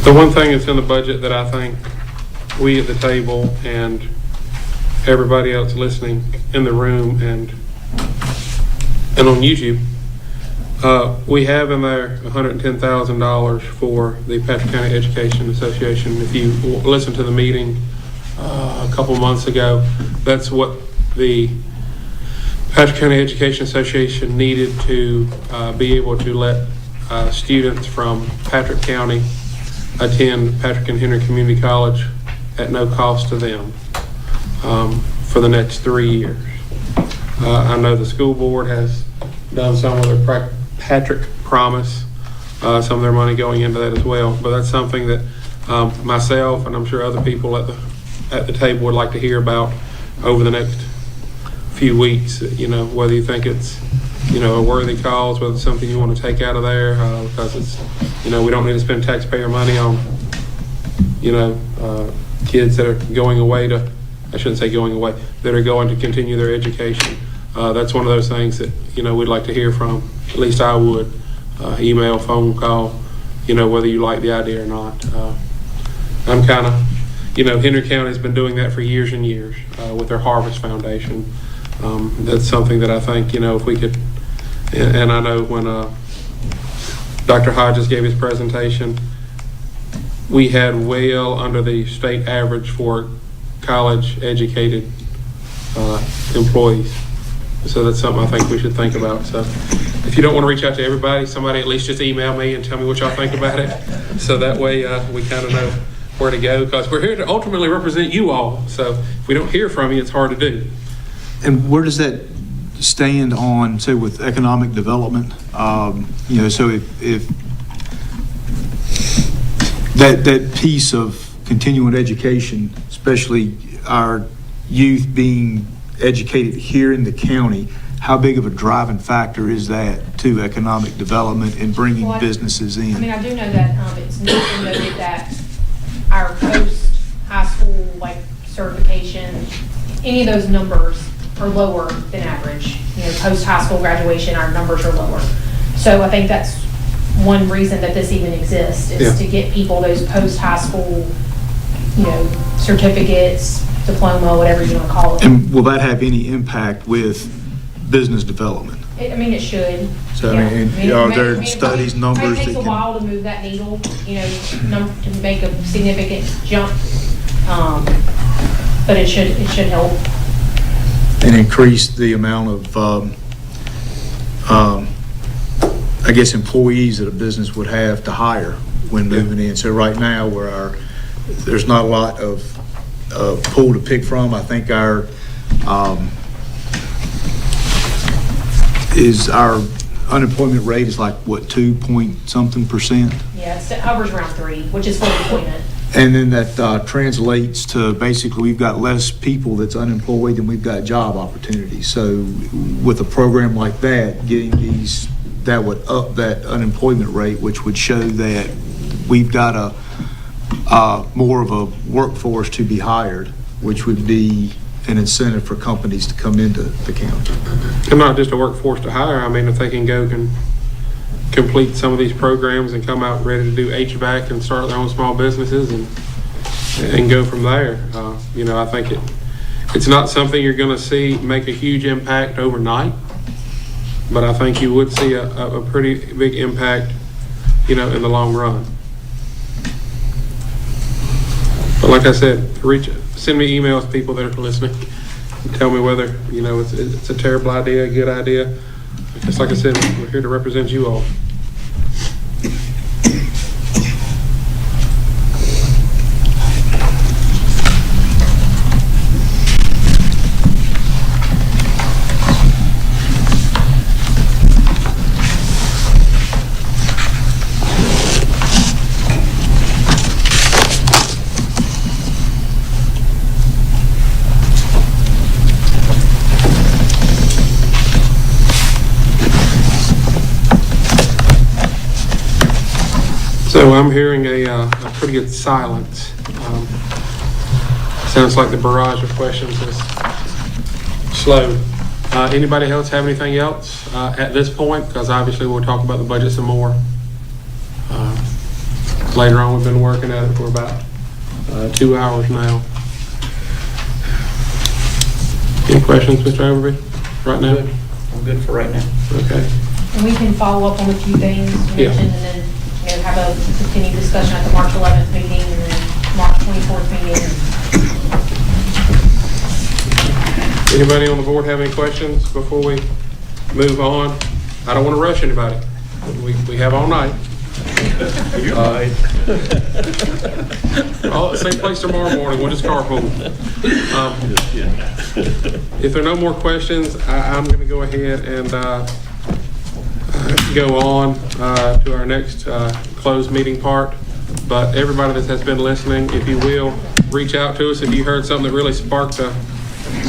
The one thing that's in the budget that I think we at the table and everybody else listening in the room and on YouTube, we have in there $110,000 for the Patrick County Education Association. If you listened to the meeting a couple months ago, that's what the Patrick County Education Association needed to be able to let students from Patrick County attend Patrick and Henry Community College at no cost to them for the next 3 years. I know the school board has done some of their Patrick Promise, some of their money going into that as well, but that's something that myself and I'm sure other people at the table would like to hear about over the next few weeks. You know, whether you think it's, you know, a worthy cause, whether it's something you want to take out of there, because it's, you know, we don't need to spend taxpayer money on, you know, kids that are going away to, I shouldn't say going away, that are going to continue their education. That's one of those things that, you know, we'd like to hear from, at least I would, email, phone call, you know, whether you like the idea or not. I'm kind of, you know, Henry County's been doing that for years and years with their Harvest Foundation. That's something that I think, you know, if we could, and I know when Dr. Hodges gave his presentation, we had well under the state average for college-educated employees. So that's something I think we should think about. So if you don't want to reach out to everybody, somebody at least just email me and tell me what y'all think about it. So that way we kind of know where to go, because we're here to ultimately represent you all. So if we don't hear from you, it's hard to do. And where does that stand on, say, with economic development? So if that piece of continuing education, especially our youth being educated here in the county, how big of a driving factor is that to economic development and bringing businesses in? I mean, I do know that it's noted that our post-high school, like, certification, any of those numbers are lower than average. Post-high school graduation, our numbers are lower. So I think that's one reason that this even exists, is to get people those post-high school, certificates, diploma, whatever you want to call it. And will that have any impact with business development? It should. So, are there studies, numbers It takes a while to move that needle, to make a significant jump, but it should help. And increase the amount of, I guess, employees that a business would have to hire when moving in. So right now, there's not a lot of pool to pick from. I think our unemployment rate is like, what, 2-point-something%? Yeah, it hovers around 3, which is full employment. And then that translates to basically we've got less people that's unemployed than we've got job opportunities. So with a program like that, that would up that unemployment rate, which would show that we've got more of a workforce to be hired, which would be an incentive for companies to come into the county. And not just a workforce to hire. I mean, if they can go and complete some of these programs and come out ready to do HVAC and start their own small businesses and go from there. I think it's not something you're going to see make a huge impact overnight, but I think you would see a pretty big impact, in the long run. But like I said, send me emails, people that are listening, and tell me whether, it's a terrible idea, a good idea. Just like I said, we're here to represent you all. So I'm hearing a pretty good silence. Sounds like the barrage of questions has slowed. Anybody else have anything else at this point? Because obviously we'll talk about the budget some more. Later on, we've been working at it for about 2 hours now. Any questions, Mr. Overby, right now? I'm good for right now. Okay. And we can follow up on a few things you mentioned, and then have a continued discussion at the March 11th meeting and then March 24th meeting. Anybody on the board have any questions before we move on? I don't want to rush anybody. We have all night. You're right. All at the same place tomorrow morning. We'll just carpool. If there are no more questions, I'm going to go ahead and go on to our next closed meeting part. But everybody that has been listening, if you will, reach out to us. If you heard something that really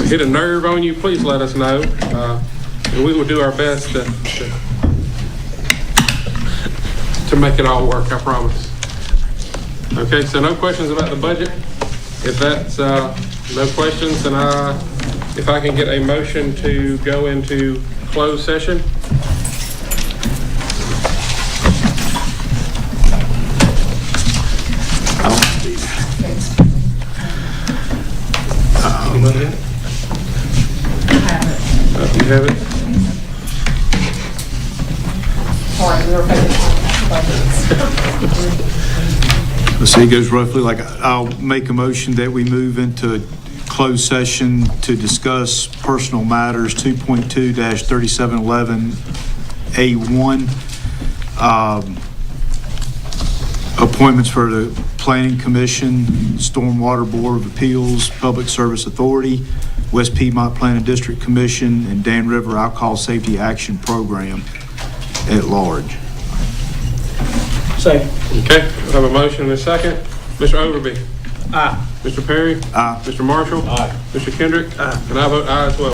hit a nerve on you, please let us know. And we will do our best to make it all work, I promise. Okay, so no questions about the budget. If that's no questions, then if I can get a motion to go into closed session. Anybody have it? You have it? All right, we were focused on budgets. Let's see, it goes roughly like, I'll make a motion that we move into closed session to discuss personal matters, 2.2-3711A1. Appointments for the Planning Commission, Stormwater Board of Appeals, Public Service Authority, West Piedmont Planning District Commission, and Dan River Alcohol Safety Action Program at large. Second. Okay, I have a motion and a second. Mr. Overby? Aye. Mr. Perry? Aye. Mr. Marshall? Aye. Mr. Kendrick? Aye. And I vote aye as well.